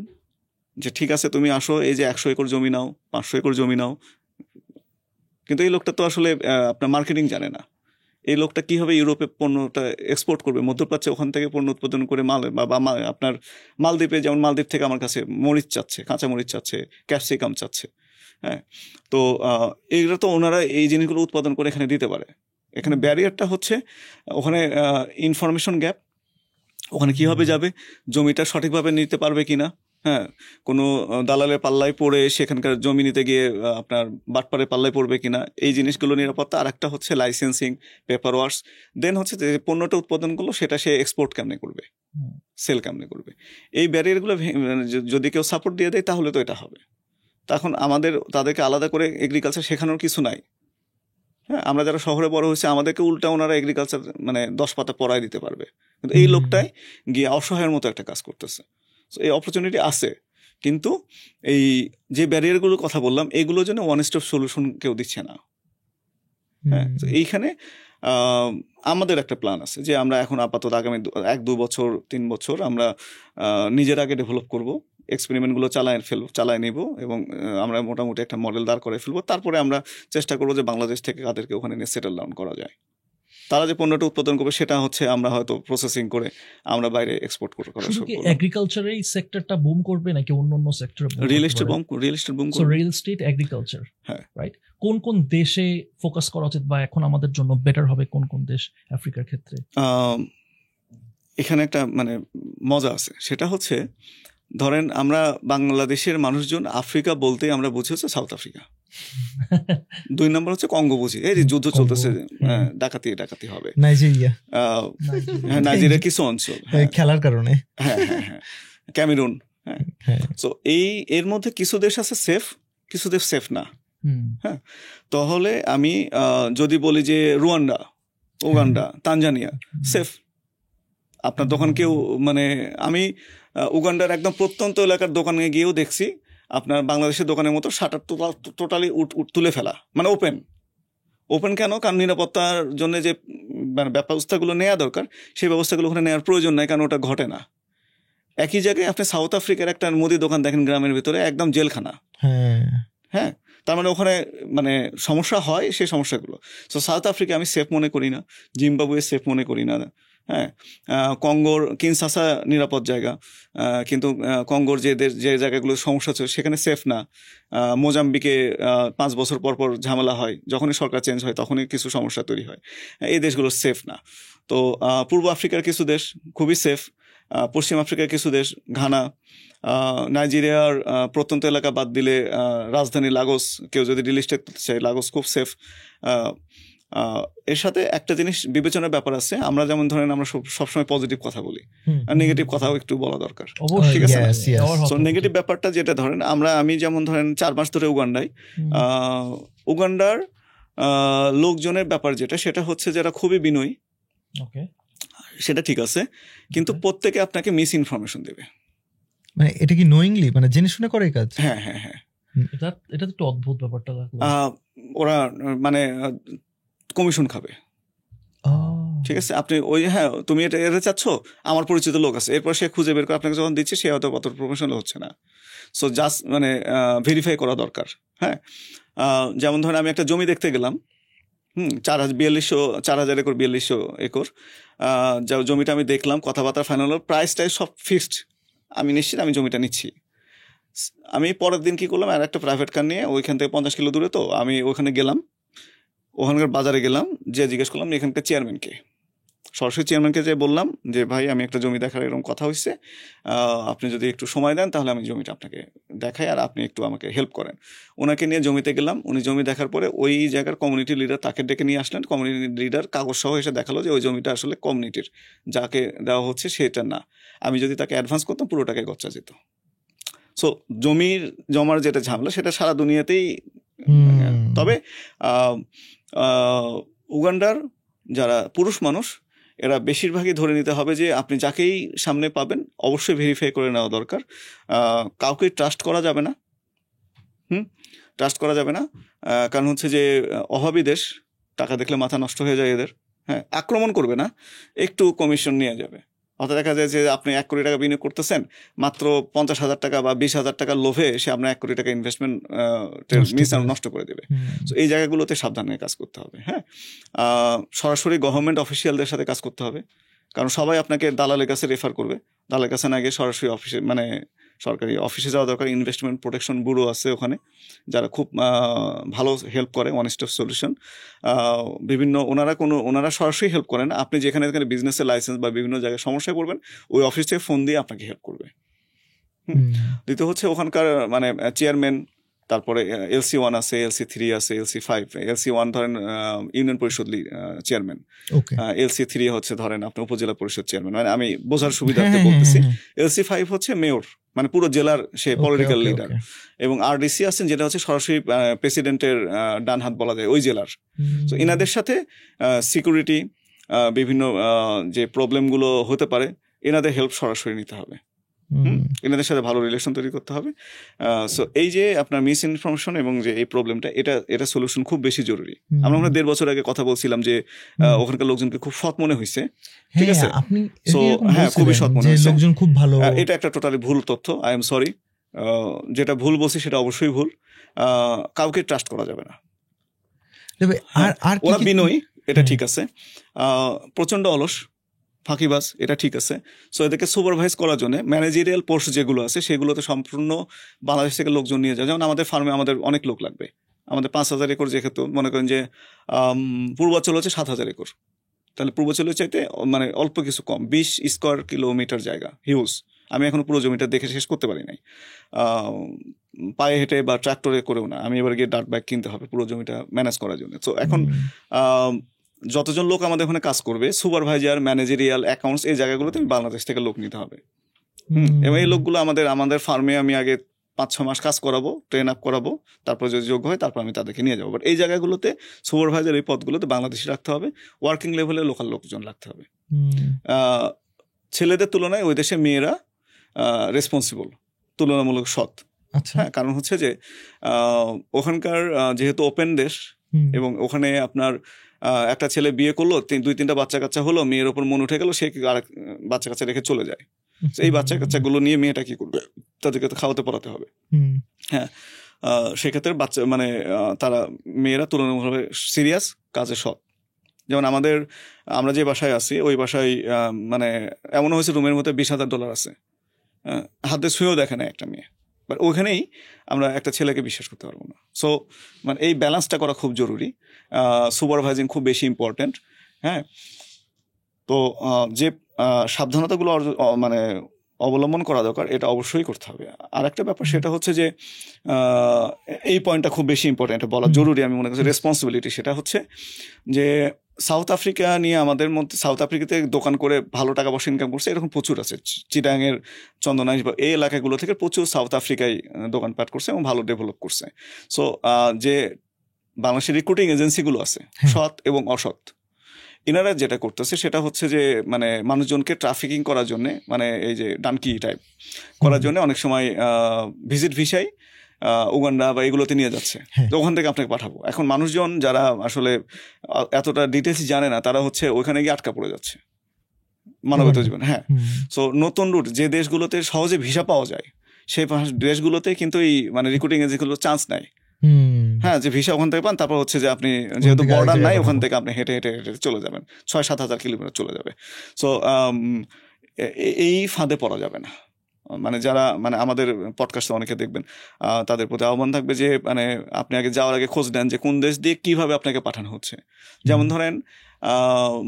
যে ঠিক আছে তুমি আসো, এই যে 100 একর জমি নাও, 500 একর জমি নাও। কিন্তু এই লোকটা তো আসলে আপনার মার্কেটিং জানে না। এই লোকটা কিভাবে ইউরোপে পণ্যটা এক্সপোর্ট করবে, মধ্যপ্রাচ্যে ওখান থেকে পণ্য উৎপাদন করে মাল বা আপনার মালদ্বীপে, যেমন মালদ্বীপ থেকে আমার কাছে মরিচ চাচ্ছে, কাঁচা মরিচ চাচ্ছে, ক্যাপসিকাম চাচ্ছে। হ্যাঁ, তো এইগুলো তো ওনারা এই জিনিসগুলো উৎপাদন করে এখানে দিতে পারে। এখানে ব্যারিয়ারটা হচ্ছে ওখানে ইনফরমেশন গ্যাপ। ওখানে কিভাবে যাবে, জমিটা সঠিকভাবে নিতে পারবে কিনা, হ্যাঁ, কোনো দালালের পাল্লায় পড়ে সেখানকার জমি নিতে গিয়ে আপনার বাটপারে পাল্লায় পড়বে কিনা, এই জিনিসগুলো নিরাপত্তা। আর একটা হচ্ছে লাইসেন্সিং, পেপার ওয়ার্কস। দেন হচ্ছে যে পণ্যটা উৎপাদনগুলো সেটা সে এক্সপোর্ট কেমনে করবে, সেল কেমনে করবে। এই ব্যারিয়ারগুলো যদি কেউ সাপোর্ট দিয়ে দেয় তাহলে তো এটা হবে। তখন তাদেরকে আলাদা করে এগ্রিকালচার শেখানোর কিছু নাই। হ্যাঁ, আমরা যারা শহরে বড় হয়েছে আমাদেরকে উল্টা ওনারা এগ্রিকালচার মানে 10 পাতা পড়ায় দিতে পারবে, কিন্তু এই লোকটাই গিয়ে অসহায়ের মতো একটা কাজ করতেছে। এই অপরচুনিটি আছে, কিন্তু এই যে ব্যারিয়ারগুলোর কথা বললাম এগুলোর জন্য ওয়ান স্টপ সলিউশন কেউ দিচ্ছে না। হ্যাঁ, এইখানে আমাদের একটা প্ল্যান আছে যে আমরা এখন আপাতত আগামী 1-2 বছর 3 বছর আমরা নিজের আগে ডেভেলপ করব, এক্সপেরিমেন্টগুলো চালায় নিব এবং আমরা মোটামুটি একটা মডেল দাঁড় করে ফেলবো। তারপরে আমরা চেষ্টা করবো যে বাংলাদেশ থেকে কাদেরকে ওখানে নিয়ে সেটেল ডাউন করা যায়। তারা যে পণ্যটা উৎপাদন করবে সেটা হচ্ছে আমরা হয়তো প্রসেসিং করে আমরা বাইরে এক্সপোর্ট করা শুরু করব। এগ্রিকালচারের এই সেক্টরটা বুম করবে নাকি অন্য সেক্টরে? রিয়েল এস্টেট বুম করবে। রিয়েল এস্টেট, এগ্রিকালচার, হ্যাঁ, রাইট। কোন কোন দেশে ফোকাস করা উচিত বা এখন আমাদের জন্য বেটার হবে কোন কোন দেশ আফ্রিকার ক্ষেত্রে? এখানে একটা মানে মজা আছে, সেটা হচ্ছে ধরেন আমরা বাংলাদেশের মানুষজন আফ্রিকা বলতে আমরা বুঝি হচ্ছে সাউথ আফ্রিকা। 2 নম্বর হচ্ছে কঙ্গো বুঝি, এই যে যুদ্ধ চলতেছে, ডাকাতি হবে। নাইজেরিয়া কিছু অঞ্চল খেলার কারণে, হ্যাঁ, ক্যামেরুন। হ্যাঁ, তো এর মধ্যে কিছু দেশ আছে সেফ, কিছু দেশ সেফ না। হ্যাঁ, তাহলে আমি যদি বলি যে রুয়ান্ডা, উগান্ডা, তানজানিয়া সেফ। আপনার দোকান কেউ মানে আমি উগান্ডার একদম প্রত্যন্ত এলাকার দোকানে গিয়েও দেখছি আপনার বাংলাদেশের দোকানের মতো শাটার টোটালি তুলে ফেলা, মানে ওপেন কেন? কারণ নিরাপত্তার জন্য যে মানে ব্যবস্থাগুলো নেওয়া দরকার সেই ব্যবস্থাগুলো ওখানে নেওয়ার প্রয়োজন নাই, কারণ ওটা ঘটে না। একই জায়গায় আপনি সাউথ আফ্রিকার একটা মুদি দোকান দেখেন গ্রামের ভিতরে, একদম জেলখানা। হ্যাঁ, তার মানে ওখানে মানে সমস্যা হয় সেই সমস্যাগুলো। সো সাউথ আফ্রিকা আমি সেফ মনে করি না, জিম্বাবুয়ে সেফ মনে করি না। হ্যাঁ, কঙ্গোর কিনশাসা নিরাপদ জায়গা, কিন্তু কঙ্গোর যে জায়গাগুলো সমস্যা হচ্ছে সেখানে সেফ না। মোজাম্বিকে 5 বছর পর ঝামেলা হয়, যখনই সরকার চেঞ্জ হয় তখনই কিছু সমস্যা তৈরি হয়। এই দেশগুলো সেফ না। তো পূর্ব আফ্রিকার কিছু দেশ খুবই সেফ, পশ্চিম আফ্রিকার কিছু দেশ, ঘানা, নাইজেরিয়ার প্রত্যন্ত এলাকা বাদ দিলে রাজধানী লাগোস, কেউ যদি রিয়েল এস্টেট করতে চায় লাগোস খুব সেফ। এর সাথে একটা জিনিস বিবেচনার ব্যাপার আছে, আমরা যেমন ধরেন আমরা সবসময় পজিটিভ কথা বলি, আর নেগেটিভ কথাও একটু বলা দরকার। ঠিক আছে, নেগেটিভ ব্যাপারটা যেটা ধরেন আমি যেমন ধরেন 4 মাস ধরে উগান্ডার লোকজনের ব্যাপার সেটা হচ্ছে যারা খুবই বিনয়ী, সেটা ঠিক আছে, কিন্তু প্রত্যেকে আপনাকে মিস ইনফরমেশন দেবে। মানে এটা কি নোয়িংলি মানে জেনে শুনে করে কাজ? হ্যাঁ, এটা তো একটু অদ্ভুত ব্যাপারটা। ওরা মানে কমিশন খাবে। ঠিক আছে, আপনি ওই হ্যাঁ তুমি এটা চাচ্ছ, আমার পরিচিত লোক আছে, এরপর সে খুঁজে বের করে আপনাকে যখন দিচ্ছে সে হয়তো অত প্রফেশনাল হচ্ছে না। সো জাস্ট মানে ভেরিফাই করা দরকার। হ্যাঁ, যেমন ধরেন আমি একটা জমি দেখতে গেলাম, 4,000 একর 4200 একর জমিটা আমি দেখলাম, কথাবার্তা ফাইনাল, প্রাইসটাই সব ফিক্সড, আমি নিশ্চিত আমি জমিটা নিচ্ছি। আমি পরের দিন কি করলাম, আর একটা প্রাইভেট কার নিয়ে ওইখান থেকে 50 কিলো দূরে, তো আমি ওখানে গেলাম, ওখানকার বাজারে গেলাম, যে জিজ্ঞেস করলাম এখানকার চেয়ারম্যানকে, সরাসরি চেয়ারম্যানকে যে বললাম যে ভাই আমি একটা জমি দেখার এরকম কথা হয়েছে, আপনি যদি একটু সময় দেন তাহলে আমি জমিটা আপনাকে দেখাই আর আপনি একটু আমাকে হেল্প করেন। ওনাকে নিয়ে জমিতে গেলাম, উনি জমি দেখার পরে ওই জায়গার কমিউনিটি লিডার তাকে ডেকে নিয়ে আসলেন। কমিউনিটি লিডার কাগজ সহ এসে দেখালো যে ওই জমিটা আসলে কমিউনিটির, যাকে দেওয়া হচ্ছে সেটা না। আমি যদি তাকে অ্যাডভান্স করতাম পুরো টাকায় গচ্চা যেত। সো জমার যেটা ঝামেলা সেটা সারা দুনিয়াতেই। তবে উগান্ডার যারা পুরুষ মানুষ এরা বেশিরভাগই ধরে নিতে হবে যে আপনি যাকেই সামনে পাবেন অবশ্যই ভেরিফাই করে নেওয়া দরকার। কাউকে ট্রাস্ট করা যাবে না, ট্রাস্ট করা যাবে না। কারণ হচ্ছে যে অভাবী দেশ, টাকা দেখলে মাথা নষ্ট হয়ে যায় এদের। হ্যাঁ, আক্রমণ করবে না, একটু কমিশন নিয়ে যাবে। অর্থাৎ দেখা যায় যে আপনি 1 কোটি টাকা বিনিয়োগ করতেছেন, মাত্র 50,000 টাকা বা 20,000 টাকার লোভে সে আপনার 1 কোটি টাকা ইনভেস্টমেন্ট নষ্ট করে দেবে। তো এই জায়গাগুলোতে সাবধানে কাজ করতে হবে। হ্যাঁ, সরাসরি গভর্নমেন্ট অফিসিয়ালদের সাথে কাজ করতে হবে, কারণ সবাই আপনাকে দালালের কাছে রেফার করবে। দালালের কাছে না গিয়ে সরাসরি অফিসে, মানে সরকারি অফিসে যাওয়া দরকার। ইনভেস্টমেন্ট প্রোটেকশন ব্যুরো আছে ওখানে, যারা খুব ভালো হেল্প করে, ওয়ান স্টপ সলিউশন। ওনারা সরাসরি হেল্প করেন। আপনি যেখানে বিজনেসের লাইসেন্স বা বিভিন্ন জায়গায় সমস্যায় পড়বেন, ওই অফিস থেকে ফোন দিয়ে আপনাকে হেল্প করবে। দ্বিতীয় হচ্ছে ওখানকার মানে চেয়ারম্যান, তারপরে LC1 আছে, LC3 আছে, LC5। LC1 ধরেন ইউনিয়ন পরিষদ চেয়ারম্যান, LC3 হচ্ছে ধরেন আপনার উপজেলা পরিষদ চেয়ারম্যান, মানে আমি বোঝার সুবিধার্থে বলতেছি। LC5 হচ্ছে মেয়র, মানে পুরো জেলার সে পলিটিক্যাল লিডার। এবং RDC আছেন, যেটা হচ্ছে সরাসরি প্রেসিডেন্টের ডান হাত বলা যায় ওই জেলার। তো এনাদের সাথে সিকিউরিটি, বিভিন্ন যে প্রবলেমগুলো হতে পারে, এনাদের হেল্প সরাসরি নিতে হবে। এনাদের সাথে ভালো রিলেশন তৈরি করতে হবে। সো এই যে আপনার মিস ইনফরমেশন এবং যে এই প্রবলেমটা, এটা সলিউশন খুব বেশি জরুরি। আমরা 1.5 বছর আগে কথা বলছিলাম যে ওখানকার লোকজনকে খুব সৎ মনে হয়েছে, ঠিক আছে? সো হ্যাঁ, খুবই সৎ মনে হয়েছে, লোকজন খুব ভালো। এটা একটা টোটালি ভুল তথ্য, আই এম সরি। যেটা ভুল বলছি সেটা অবশ্যই ভুল। কাউকে ট্রাস্ট করা যাবে না। ওরা বিনয়ী, এটা ঠিক আছে, প্রচন্ড অলস, ফাঁকিবাজ, এটা ঠিক আছে। সো এদেরকে সুপারভাইজ করার জন্য ম্যানেজারিয়াল পোস্ট যেগুলো আছে সেগুলোতে সম্পূর্ণ বাংলাদেশ থেকে লোকজন নিয়ে যায়। যেমন আমাদের ফার্মে আমাদের অনেক লোক লাগবে। আমাদের 5,000 একর, যেহেতু মনে করেন যে পূর্বাঞ্চল হচ্ছে 7,000 একর, তাহলে পূর্বাঞ্চলের চাইতে মানে অল্প কিছু কম, 20 স্কোয়ার কিলোমিটার জায়গা, হিউজ। আমি এখনো পুরো জমিটা দেখে শেষ করতে পারি নাই, পায়ে হেঁটে বা ট্রাক্টরে করেও না। আমি এবার গিয়ে ডার্ট বাইক কিনতে হবে পুরো জমিটা ম্যানেজ করার জন্য। তো এখন যতজন লোক আমাদের ওখানে কাজ করবে, সুপারভাইজার, ম্যানেজারিয়াল, অ্যাকাউন্টস, এই জায়গাগুলোতে বাংলাদেশ থেকে লোক নিতে হবে। এবং এই লোকগুলো আমাদের ফার্মে আমি আগে 5-6 মাস কাজ করাবো, ট্রেন আপ করাবো, তারপর যদি যোগ্য হয় তারপর আমি তাদেরকে নিয়ে যাবো। বাট এই জায়গাগুলোতে সুপারভাইজার, এই পদগুলোতে বাংলাদেশি রাখতে হবে, ওয়ার্কিং লেভেলে লোকাল লোকজন রাখতে হবে। ছেলেদের তুলনায় ওই দেশে মেয়েরা রেসপন্সিবল, তুলনামূলক সৎ। হ্যাঁ, কারণ হচ্ছে যে ওখানকার যেহেতু ওপেন দেশ, এবং ওখানে আপনার একটা ছেলে বিয়ে করলো, 2-3টা বাচ্চা কাচ্চা হলো, মেয়ের ওপর মন উঠে গেল, সে আরেক বাচ্চা কাচ্চা রেখে চলে যায়। এই বাচ্চা কাচ্চাগুলো নিয়ে মেয়েটা কি করবে? তাদেরকে তো খাওয়াতে পড়াতে হবে। হ্যাঁ, সেক্ষেত্রে তারা মেয়েরা তুলনামূলকভাবে সিরিয়াস, কাজে সৎ। যেমন আমরা যে বাসায় আছি, ওই বাসায় মানে এমন হয়েছে রুমের মধ্যে $20,000 আছে, হাতে ছুঁয়েও দেখে না একটা মেয়ে। বাট ওখানেই আমরা একটা ছেলেকে বিশ্বাস করতে পারবো না। সো মানে এই ব্যালেন্সটা করা খুব জরুরি। সুপারভাইজিং খুব বেশি ইম্পর্টেন্ট। হ্যাঁ, তো যে সাবধানতাগুলো মানে অবলম্বন করা দরকার, এটা অবশ্যই করতে হবে। আর একটা ব্যাপার সেটা হচ্ছে যে এই পয়েন্টটা খুব বেশি ইম্পর্টেন্ট, বলা জরুরি আমি মনে করছি, রেসপন্সিবিলিটি। সেটা হচ্ছে যে সাউথ আফ্রিকা নিয়ে আমাদের মধ্যে, সাউথ আফ্রিকাতে দোকান করে ভালো টাকা পয়সা ইনকাম করছে এরকম প্রচুর আছে। চিটাগাংয়ের চন্দনাইশ বা এই এলাকাগুলো থেকে প্রচুর সাউথ আফ্রিকায় দোকানপাট করছে এবং ভালো ডেভেলপ করছে। সো যে বাংলাদেশের রিক্রুটিং এজেন্সিগুলো আছে, সৎ এবং অসৎ, এনারা যেটা করতেছে সেটা হচ্ছে যে মানে মানুষজনকে ট্রাফিকিং করার জন্য, মানে এই যে ডানকি টাইপ করার জন্য অনেক সময় ভিজিট ভিসায় উগান্ডা বা এগুলোতে নিয়ে যাচ্ছে, ওখান থেকে আপনাকে পাঠাবো। এখন মানুষজন যারা আসলে এতটা ডিটেলস জানে না, তারা হচ্ছে ওইখানে গিয়ে আটকা পড়ে যাচ্ছে মানবতা জীবন। হ্যাঁ, সো নতুন রুট যে দেশগুলোতে সহজে ভিসা পাওয়া যায়, সেই দেশগুলোতে কিন্তু এই মানে রিক্রুটিং এজেন্সিগুলোর চান্স নাই। হ্যাঁ, যে ভিসা ওখান থেকে পান, তারপর হচ্ছে যে আপনি যেহেতু বর্ডার নাই, ওখান থেকে আপনি হেঁটে হেঁটে হেঁটে চলে যাবেন, 6-7 হাজার কিলোমিটার চলে যাবে। সো এই ফাঁদে পড়া যাবে না। মানে যারা মানে আমাদের পডকাস্টে অনেকে দেখবেন, তাদের প্রতি আহ্বান থাকবে যে মানে আপনি আগে যাওয়ার আগে খোঁজ নেন যে কোন দেশ দিয়ে কিভাবে আপনাকে পাঠানো হচ্ছে। যেমন ধরেন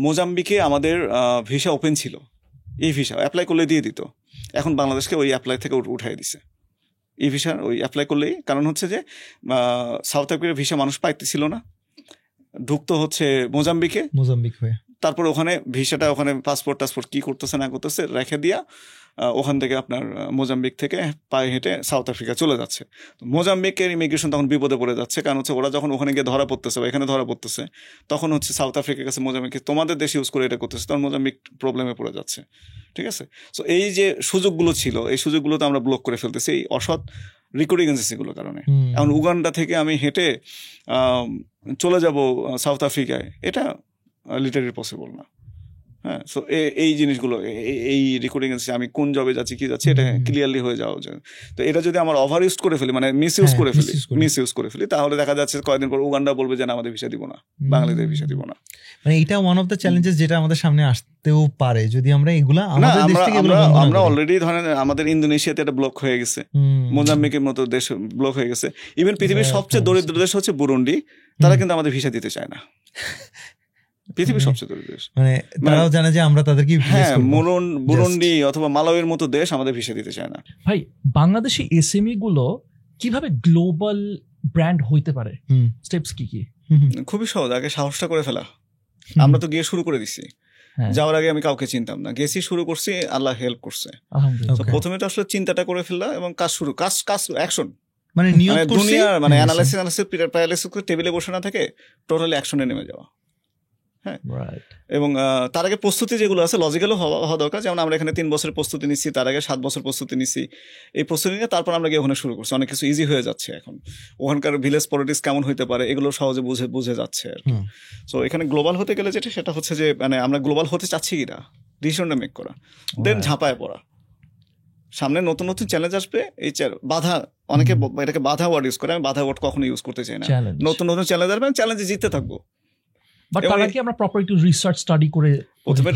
মোজাম্বিকে আমাদের ভিসা ওপেন ছিল, এই ভিসা অ্যাপ্লাই করলে দিয়ে দিত, এখন বাংলাদেশকে ওই অ্যাপ্লাই থেকে উঠাই দিছে। এই ভিসা ওই অ্যাপ্লাই করলেই, কারণ হচ্ছে যে সাউথ আফ্রিকার ভিসা মানুষ পাইতেছিল না, ঢুকতো হচ্ছে মোজাম্বিক হয়ে, তারপর ওখানে ভিসাটা, ওখানে পাসপোর্ট কি করতেছে না করতেছে রেখে দিয়া ওখান থেকে আপনার মোজাম্বিক থেকে পায়ে হেঁটে সাউথ আফ্রিকা চলে যাচ্ছে। মোজাম্বিকের ইমিগ্রেশন তখন বিপদে পড়ে যাচ্ছে, কারণ হচ্ছে ওরা যখন ওখানে গিয়ে ধরা পড়তেছে বা এখানে ধরা পড়তেছে, তখন হচ্ছে সাউথ আফ্রিকার কাছে মোজাম্বিক তোমাদের দেশে ইউজ করে এটা করতেছে, তখন মোজাম্বিক প্রবলেমে পড়ে যাচ্ছে। ঠিক আছে, সো এই যে সুযোগগুলো ছিল, এই সুযোগগুলো তো আমরা ব্লক করে ফেলতেছি এই অসৎ রিক্রুটিং এজেন্সিগুলোর কারণে। এখন উগান্ডা থেকে আমি হেঁটে চলে যাব সাউথ আফ্রিকায়, এটা লিটারেলি পসিবল না। হ্যাঁ, সো এই জিনিসগুলো, এই রেকর্ডিং এজেন্সি আমি কোন জবে যাচ্ছি কি যাচ্ছি এটা ক্লিয়ারলি হয়ে যাওয়া উচিত। তো এটা যদি আমরা ওভার ইউজ করে ফেলি, মানে মিস ইউজ করে ফেলি, তাহলে দেখা যাচ্ছে কয়েকদিন পর উগান্ডা বলবে যে আমাদের ভিসা দিব না, বাংলাদেশ ভিসা দিব না। মানে এটা ওয়ান অফ দ্য চ্যালেঞ্জেস যেটা আমাদের সামনে আসতেও পারে যদি আমরা এগুলা আমাদের দেশ থেকে আমরা অলরেডি ধরেন আমাদের ইন্দোনেশিয়াতে এটা ব্লক হয়ে গেছে, মোজাম্বিকের মতো দেশ ব্লক হয়ে গেছে, ইভেন পৃথিবীর সবচেয়ে দরিদ্র দেশ হচ্ছে বুরুন্ডি, তারা কিন্তু আমাদের ভিসা দিতে চায় না। পৃথিবীর সবচেয়ে দরিদ্র দেশ, মানে তারাও জানে যে আমরা তাদেরকে, হ্যাঁ, বুরুন্ডি অথবা মালাউইয়ের মতো দেশ আমাদের ভিসা দিতে চায় না। ভাই, বাংলাদেশি এসএমই গুলো কিভাবে গ্লোবাল ব্র্যান্ড হইতে পারে, স্টেপস কি কি? খুবই সহজ, আগে সাহসটা করে ফেলা। আমরা তো গিয়ে শুরু করে দিছি, যাওয়ার আগে আমি কাউকে চিনতাম না, গেছি, শুরু করছি, আল্লাহ হেল্প করছে। প্রথমে তো আসলে চিন্তাটা করে ফেললা এবং কাজ অ্যাকশন, মানে দুনিয়ার মানে অ্যানালাইসিস প্যারালাইসিস করে টেবিলে বসে না থাকে, টোটালি অ্যাকশনে নেমে যাওয়া। হ্যাঁ, এবং তার আগে প্রস্তুতি যেগুলো আছে লজিক্যালও হওয়া দরকার। যেমন আমরা এখানে 3 বছরের প্রস্তুতি নিচ্ছি, তার আগে 7 বছর প্রস্তুতি নিচ্ছি। এই প্রস্তুতি নিয়ে তারপর আমরা গিয়ে ওখানে শুরু করছি, অনেক কিছু ইজি হয়ে যাচ্ছে এখন। ওখানকার ভিলেজ পলিটিক্স কেমন হইতে পারে এগুলো সহজে বুঝে যাচ্ছে আর কি। সো এখানে গ্লোবাল হতে গেলে যেটা, সেটা হচ্ছে যে মানে আমরা গ্লোবাল হতে চাচ্ছি কিনা, ডিসিশনটা মেক করা, দেন ঝাঁপায় পড়া। সামনে নতুন নতুন চ্যালেঞ্জ আসবে, এই বাধা, অনেকে এটাকে বাধা ওয়ার্ড ইউজ করে, আমি বাধা ওয়ার্ড কখনো ইউজ করতে চাই না। নতুন নতুন চ্যালেঞ্জ আসবে, চ্যালেঞ্জে জিততে থাকবো। বাট তার আগে আমরা প্রপার একটু রিসার্চ স্টাডি করে,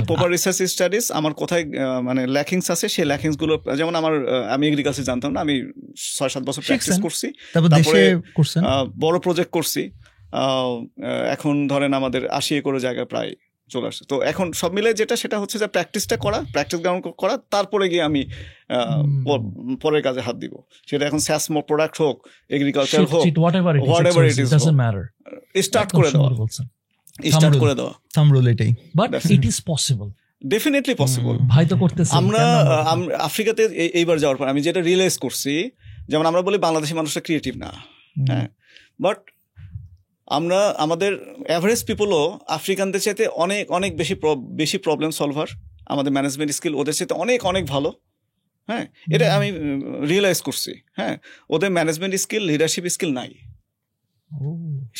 প্রপার রিসার্চ স্টাডিজ আমার কোথায় মানে ল্যাকিংস আছে, সেই ল্যাকিংস গুলো, যেমন আমি এগ্রিকালচার জানতাম না, আমি 6-7 বছর প্র্যাকটিস করছি, তারপরে বড় প্রজেক্ট করছি। এখন ধরেন আমাদের 80 একর জায়গা প্রায় চলে আসছে। তো এখন সব মিলে যেটা, সেটা হচ্ছে যে প্র্যাকটিস গ্রাউন্ড করা, তারপরে গিয়ে আমি পরের কাজে হাত দিব। সেটা এখন স্যাস প্রোডাক্ট হোক, এগ্রিকালচার হোক, হোয়াটএভার ইট ইজ, স্টার্ট করে দেওয়া। But it is possible, definitely possible. ভাই তো করতেছে। আমরা আফ্রিকাতে এইবার যাওয়ার পর আমি যেটা রিয়েলাইজ করছি, যেমন আমরা বলি বাংলাদেশি মানুষরা ক্রিয়েটিভ না, হ্যাঁ, বাট আমরা আমাদের অ্যাভারেজ পিপলও আফ্রিকানদের চাইতে অনেক অনেক বেশি প্রবলেম সলভার। আমাদের ম্যানেজমেন্ট স্কিল ওদের চাইতে অনেক অনেক ভালো। হ্যাঁ, এটা আমি রিয়েলাইজ করছি। হ্যাঁ, ওদের ম্যানেজমেন্ট স্কিল, লিডারশিপ স্কিল নাই,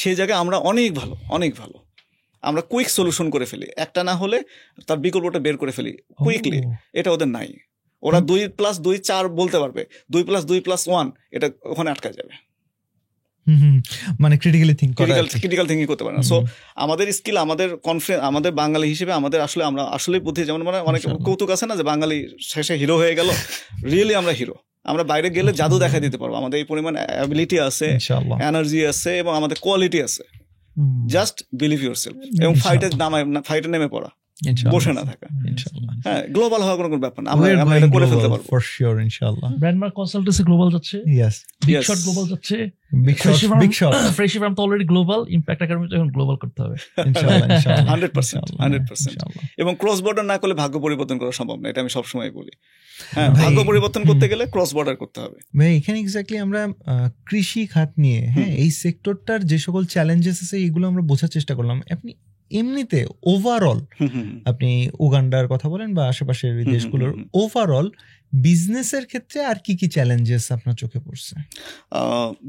সেই জায়গায় আমরা অনেক ভালো। আমরা কুইক সলিউশন করে ফেলি, একটা না হলে তার বিকল্পটা বের করে ফেলি কুইকলি, এটা ওদের নাই। ওরা 2+2 4 বলতে পারবে, 2+2+1 এটা ওখানে আটকা যাবে, মানে ক্রিটিক্যাল থিঙ্কিং করতে পারে না। সো আমাদের স্কিল, আমাদের কনফিডেন্স, আমাদের বাঙালি হিসেবে আমাদের আসলে, আমরা আসলে বুদ্ধি, যেমন মানে অনেক কৌতুক আছে না যে বাঙালি শেষে হিরো হয়ে গেল, রিয়েলি আমরা হিরো। আমরা বাইরে গেলে জাদু দেখা দিতে পারবো, আমাদের এই পরিমাণ অ্যাবিলিটি আছে, এনার্জি আছে এবং আমাদের কোয়ালিটি আছে। জাস্ট বিলিভ ইউরসেলফ এবং ফাইটে নেমে পড়া, বসে না থাকা। হ্যাঁ, গ্লোবাল হওয়ার কোনো ব্যাপার না, আমরা এটা করে ফেলতে পারবো ফর শিওর ইনশাআল্লাহ। ব্র্যান্ডমার্ক কনসালটেন্সি গ্লোবাল যাচ্ছে, ইয়েস, বিগ শট গ্লোবাল যাচ্ছে, ফ্রেশি ফার্ম তো অলরেডি গ্লোবাল, ইমপ্যাক্ট একাডেমি তো এখন গ্লোবাল করতে হবে ইনশাআল্লাহ। 100%। এবং ক্রস বর্ডার না করলে ভাগ্য পরিবর্তন করা সম্ভব না, এটা আমি সবসময় বলি। হ্যাঁ, ভাগ্য পরিবর্তন করতে গেলে ক্রস বর্ডার করতে হবে। এখানে এক্স্যাক্টলি আমরা কৃষি খাত নিয়ে, হ্যাঁ, এই সেক্টরটার যে সকল চ্যালেঞ্জেস আছে এগুলো আমরা বোঝার চেষ্টা করলাম। আপনি এমনিতে ওভারঅল, আপনি উগান্ডার কথা বলেন বা আশেপাশের দেশগুলোর ওভারঅল বিজনেসের ক্ষেত্রে আর কি কি চ্যালেঞ্জেস আপনার চোখে পড়ছে?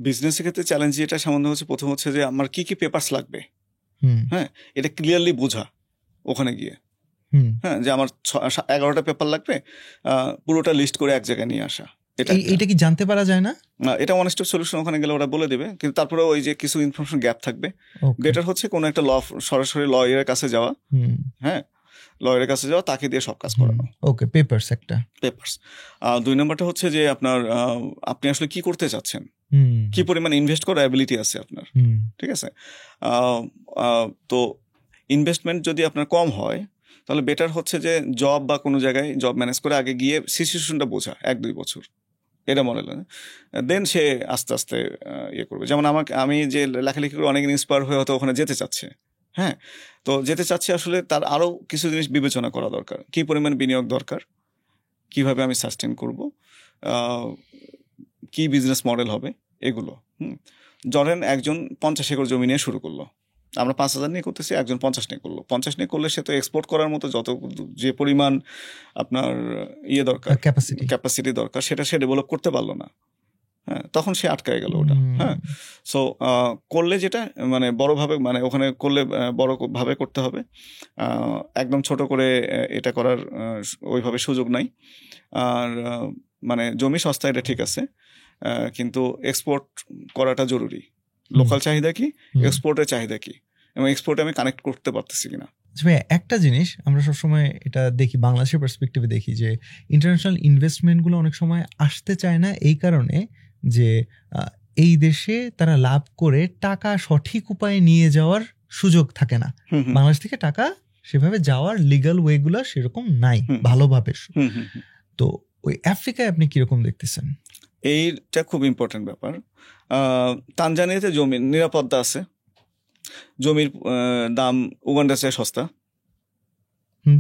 বিজনেসের ক্ষেত্রে চ্যালেঞ্জ যেটা সামান্য হচ্ছে, প্রথম হচ্ছে যে আমার কি কি পেপারস লাগবে, হ্যাঁ, এটা ক্লিয়ারলি বোঝা ওখানে গিয়ে। হ্যাঁ, যে আমার 11টা পেপার লাগবে, পুরোটা লিস্ট করে এক জায়গায় নিয়ে আসা। এটা কি জানতে পারা যায় না? এটা ওয়ান স্টেপ সলিউশন, ওখানে গেলে ওরা বলে দেবে, কিন্তু তারপরে ওই যে কিছু ইনফরমেশন গ্যাপ থাকবে। বেটার হচ্ছে কোনো একটা সরাসরি লয়ারের কাছে যাওয়া, হ্যাঁ, লয়ারের কাছে যাওয়া, তাকে দিয়ে সব কাজ করানো। ওকে, পেপারস 2 নম্বরটা হচ্ছে যে আপনি আসলে কি করতে চাচ্ছেন, কি পরিমাণ ইনভেস্ট করার অ্যাবিলিটি আছে আপনার, ঠিক আছে? তো ইনভেস্টমেন্ট যদি আপনার কম হয় তাহলে বেটার হচ্ছে যে জব বা কোনো জায়গায় জব ম্যানেজ করে আগে গিয়ে সিচুয়েশনটা বোঝা 1-2 বছর, এটা মডেল। দেন সে আস্তে আস্তে ইয়ে করবে। যেমন আমি যে লেখালেখি করে অনেক ইন্সপায়ার হয়ে হয়তো ওখানে যেতে চাচ্ছে, হ্যাঁ, তো যেতে চাচ্ছে, আসলে তার আরও কিছু জিনিস বিবেচনা করা দরকার। কী পরিমাণ বিনিয়োগ দরকার, কিভাবে আমি সাস্টেন করব, কি বিজনেস মডেল হবে, এগুলো। ধরেন একজন 50 একর জমি নিয়ে শুরু করলো, আমরা 5,000 নিয়ে করতেছি, একজন 50 নিয়ে করলো। 50 নিয়ে করলে সে তো এক্সপোর্ট করার মতো যে পরিমাণ আপনার ইয়ে দরকার, ক্যাপাসিটি দরকার, সেটা সে ডেভেলপ করতে পারলো না। হ্যাঁ, তখন সে আটকায় গেল ওটা। হ্যাঁ, সো করলে যেটা মানে বড়ভাবে, মানে ওখানে করলে বড়ভাবে করতে হবে, একদম ছোট করে এটা করার ওইভাবে সুযোগ নাই। আর মানে জমি সস্তা, এটা ঠিক আছে, কিন্তু এক্সপোর্ট করাটা জরুরি। লোকাল চাহিদা কি, এক্সপোর্টের চাহিদা কি, এবং এক্সপোর্টে আমি কানেক্ট করতে পারতেছি কিনা। একটা জিনিস আমরা সবসময় এটা দেখি, বাংলাদেশের পার্সপেক্টিভে দেখি যে ইন্টারন্যাশনাল ইনভেস্টমেন্টগুলো অনেক সময় আসতে চায় না, এই কারণে যে এই দেশে তারা লাভ করে টাকা সঠিক উপায়ে নিয়ে যাওয়ার সুযোগ থাকে না। বাংলাদেশ থেকে টাকা সেভাবে যাওয়ার লিগ্যাল ওয়েগুলো সেরকম নাই ভালোভাবে। তো ওই আফ্রিকায় আপনি কিরকম দেখতেছেন? এইটা খুব ইম্পর্টেন্ট ব্যাপার। তানজানিয়াতে জমির নিরাপত্তা আছে, জমির দাম উগান্ডার চেয়ে সস্তা।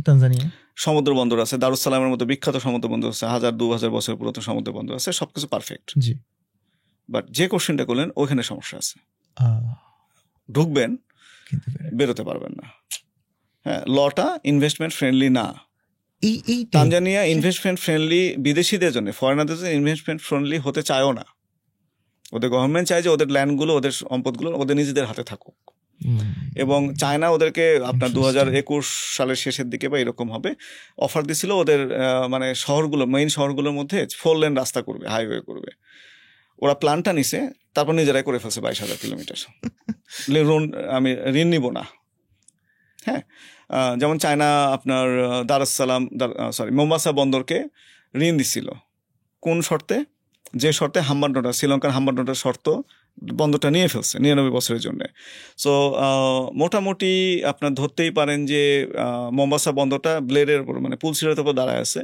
তানজানিয়া সমুদ্র বন্দর আছে, দারুসালামের মতো বিখ্যাত সমুদ্র বন্দর আছে, 1000-2000 বছর পুরাতন সমুদ্র বন্দর আছে, সবকিছু পারফেক্ট। জি, বাট যে কোশ্চেনটা করলেন ওখানে সমস্যা আছে। ঢুকবেন কিন্তু বেরোতে পারবেন না। হ্যাঁ, লটা ইনভেস্টমেন্ট ফ্রেন্ডলি না। তানজানিয়া ইনভেস্টমেন্ট ফ্রেন্ডলি বিদেশিদের জন্য, ফরেনারদের জন্য ইনভেস্টমেন্ট ফ্রেন্ডলি হতে চায়ও না। ওদের গভর্নমেন্ট চায় যে ওদের ল্যান্ডগুলো, ওদের সম্পদগুলো ওদের নিজেদের হাতে থাকুক। এবং চায়না ওদেরকে আপনার 2021 সালের শেষের দিকে বা এরকম হবে অফার দিছিল, ওদের মানে শহরগুলো, মেইন শহরগুলোর মধ্যে 4 লেন রাস্তা করবে, হাইওয়ে করবে। ওরা প্ল্যানটা নিছে, তারপর নিজেরাই করে ফেলছে 22,000 কিলোমিটার। আমি ঋণ নিব না। হ্যাঁ, যেমন চায়না আপনার মোম্বাসা বন্দরকে ঋণ দিছিল, কোন শর্তে? যে শর্তে হাম্বানটোটা, শ্রীলঙ্কার হাম্বানটোটার শর্ত বন্দরটা নিয়ে ফেলছে 99 বছরের জন্য। সো মোটামুটি আপনার ধরতেই পারেন যে মোম্বাসা বন্দরটা ব্লেডের উপর, মানে পুল সিরাতের উপর দাঁড়ায় আছে।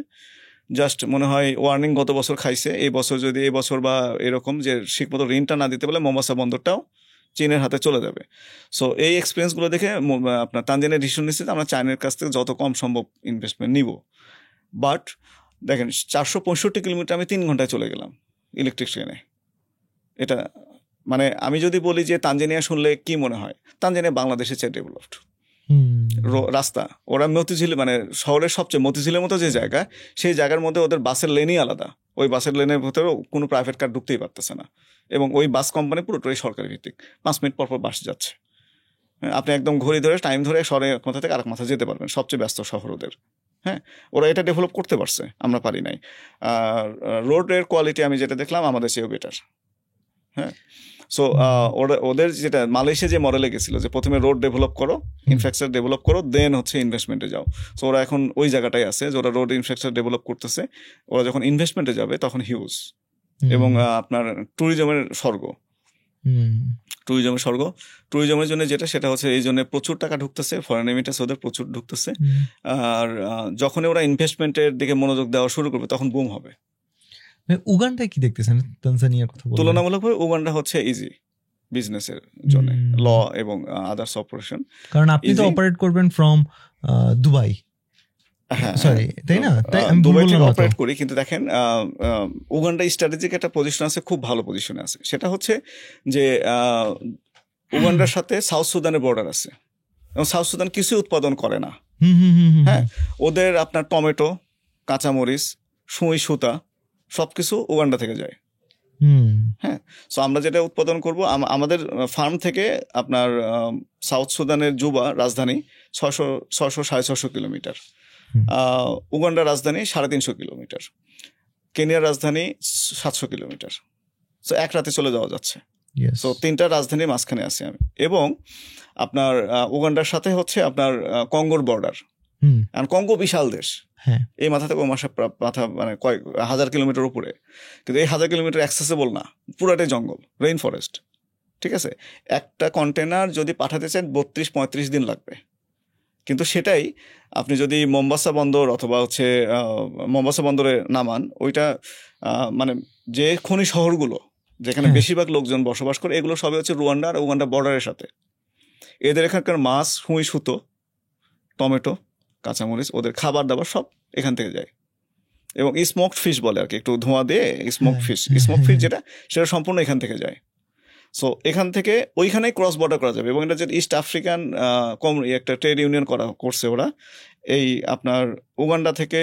জাস্ট মনে হয় ওয়ার্নিং গত বছর খাইছে, এই বছর যদি এই বছর বা এরকম যে ঠিকমতো ঋণটা না দিতে পারলে মোম্বাসা বন্দরটাও চীনের হাতে চলে যাবে। সো এই এক্সপিরিয়েন্সগুলো দেখে আপনার তানজানিয়া ডিসিশন নিচ্ছে যে আমরা চায়নার কাছ থেকে যত কম সম্ভব ইনভেস্টমেন্ট নিব। বাট দেখেন 465 কিলোমিটার আমি 3 ঘন্টায় চলে গেলাম ইলেকট্রিক ট্রেনে। এটা মানে আমি যদি বলি যে তানজানিয়া শুনলে কি মনে হয়, তানজানিয়া বাংলাদেশের চেয়ে ডেভেলপড রাস্তা। ওরা মতিঝিল, মানে শহরের সবচেয়ে মতিঝিলের মতো যে জায়গা, সেই জায়গার মধ্যে ওদের বাসের লেনই আলাদা। ওই বাসের লেনের ভেতরেও কোনো প্রাইভেট কার ঢুকতেই পারতেছে না, এবং ওই বাস কোম্পানি পুরোটাই সরকারি ভিত্তিক। 5 মিনিট পর বাস যাচ্ছে, আপনি একদম ঘড়ি ধরে টাইম ধরে শহরে এক মাথা থেকে আরেক মাথা যেতে পারবেন, সবচেয়ে ব্যস্ত শহর ওদের। হ্যাঁ, ওরা এটা ডেভেলপ করতে পারছে, আমরা পারি নাই। আর রোডের কোয়ালিটি আমি যেটা দেখলাম আমাদের চেয়েও বেটার। হ্যাঁ, সো ওদের যেটা মালয়েশিয়া যে মডেলে গেছিল যে প্রথমে রোড ডেভেলপ করো, ইনফ্রাস্ট্রাকচার ডেভেলপ করো, দেন হচ্ছে ইনভেস্টমেন্টে যাও। সো ওরা এখন ওই জায়গাটাই আছে যে ওরা রোড ইনফ্রাস্ট্রাকচার ডেভেলপ করতেছে। ওরা যখন ইনভেস্টমেন্টে যাবে তখন হিউজ, এবং আপনার ট্যুরিজমের স্বর্গ। ট্যুরিজমের জন্য যেটা, সেটা হচ্ছে এই জন্য প্রচুর টাকা ঢুকতেছে, ফরেন রেমিটেন্স ওদের প্রচুর ঢুকতেছে। আর যখন ওরা ইনভেস্টমেন্টের দিকে মনোযোগ দেওয়া শুরু করবে তখন বুম হবে। উগান্ডায় কি দেখতেছেন? তানজানিয়ার কথা বললেন। তুলনামূলকভাবে উগান্ডা হচ্ছে ইজি বিজনেসের জন্য, ল এবং আদার্স অপারেশন। কারণ আপনি তো অপারেট করবেন ফ্রম দুবাই। হ্যাঁ, সরি, তাই না? তাই আমি দুবাই থেকে অপারেট করি, কিন্তু দেখেন উগান্ডা স্ট্র্যাটেজিক একটা পজিশন আছে, খুব ভালো পজিশনে আছে। সেটা হচ্ছে যে উগান্ডার সাথে সাউথ সুদানের বর্ডার আছে, এবং সাউথ সুদান কিছু উৎপাদন করে না। হ্যাঁ, ওদের আপনার টমেটো, কাঁচামরিচ, সুই, সুতা সবকিছু উগান্ডা থেকে যায়। হ্যাঁ, সো আমরা যেটা উৎপাদন করব, আমাদের ফার্ম থেকে আপনার সাউথ সুদানের জুবা রাজধানী 600-650 কিলোমিটার, উগান্ডার রাজধানী 350 কিলোমিটার, কেনিয়ার রাজধানী 700 কিলোমিটার। সো এক রাতে চলে যাওয়া যাচ্ছে। সো 3টা রাজধানীর মাঝখানে আছি আমি। এবং আপনার উগান্ডার সাথে হচ্ছে আপনার কঙ্গোর বর্ডার। কঙ্গো বিশাল দেশ, এই মাথা থেকে ও মাথা মানে কয়েক 1000 কিলোমিটার উপরে, কিন্তু এই 1000 কিলোমিটার অ্যাক্সেসেবল না, পুরাটাই জঙ্গল, রেইন ফরেস্ট। ঠিক আছে, একটা কন্টেনার যদি পাঠাতে চান 32-35 দিন লাগবে কিন্তু সেটাই আপনি যদি মোম্বাসা বন্দর অথবা হচ্ছে মোম্বাসা বন্দরে নামান, ওইটা মানে যে খনি শহরগুলো যেখানে হ্যাঁ। বেশিরভাগ লোকজন বসবাস করে, এগুলো সবই হচ্ছে রুয়ান্ডা আর উগান্ডা বর্ডারের সাথে। এদের এখানকার মাছ, হুঁই, সুতো, টমেটো, কাঁচামরিচ, ওদের খাবার দাবার সব এখান থেকে যায়। এবং স্মোকড ফিশ বলে আর কি, একটু ধোঁয়া দিয়ে স্মোকড ফিশ, স্মোক ফিশ যেটা, সেটা সম্পূর্ণ এখান থেকে যায়। সো এখান থেকে ওইখানেই ক্রস বর্ডার করা যাবে। এবং এটা যে ইস্ট আফ্রিকান একটা ট্রেড ইউনিয়ন করছে ওরা, এই আপনার উগান্ডা থেকে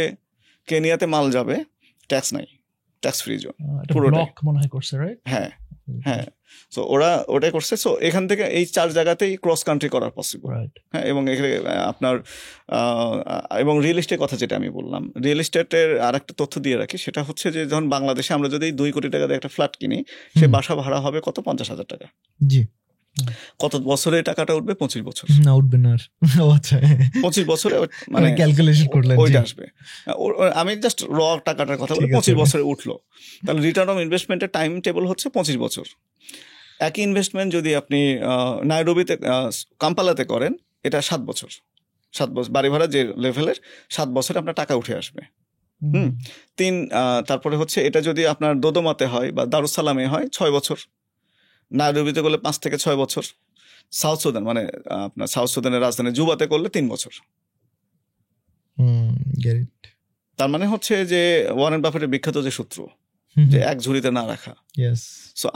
কেনিয়াতে মাল যাবে, ট্যাক্স নাই, ট্যাক্স ফ্রি জোন একটা পুরোটাই। ব্লক মনে হয় করছে, রাইট? হ্যাঁ হ্যাঁ, সো ওরা ওটাই করছে। সো এখান থেকে এই 4 জায়গাতেই ক্রস কান্ট্রি করা পসিবল। রাইট। হ্যাঁ, এবং এখানে আপনার এবং রিয়েল এস্টেট কথা যেটা আমি বললাম, রিয়েল এস্টেটের আর একটা তথ্য দিয়ে রাখি, সেটা হচ্ছে যে যখন বাংলাদেশে আমরা যদি 2 কোটি টাকা দিয়ে একটা ফ্ল্যাট কিনি, সে বাসা ভাড়া হবে কত? 50,000 টাকা। জি। কত বছরে টাকাটা উঠবে? 25 বছর। না, উঠবে না আর। ও আচ্ছা, 25 বছরে মানে ক্যালকুলেশন করলেন। ওইটা জি। আসবে। আমি জাস্ট র টাকাটার কথা বলি, ঠিক আছে। 25 বছরে উঠলো, তাহলে রিটার্ন অফ ইনভেস্টমেন্টের টাইম টেবল হচ্ছে 25 বছর। একই ইনভেস্টমেন্ট যদি আপনি নাইরোবিতে, কাম্পালাতে করেন, এটা 7 বছর। 7 বছর বাড়ি ভাড়া যে লেভেলের, 7 বছরে আপনার টাকা উঠে আসবে। তারপরে হচ্ছে এটা যদি আপনার দোদোমাতে হয় বা দারুসালামে হয় 6 বছর। নাইরোবিতে করলে 5 থেকে 6 বছর। সাউথ সুদান মানে আপনার সাউথ সুদানের রাজধানী জুবাতে করলে 3 বছর। get it. তার মানে হচ্ছে যে ওয়ারেন বাফেটের বিখ্যাত যে সূত্র, যে এক ঝুড়িতে না রাখা। Yes. সো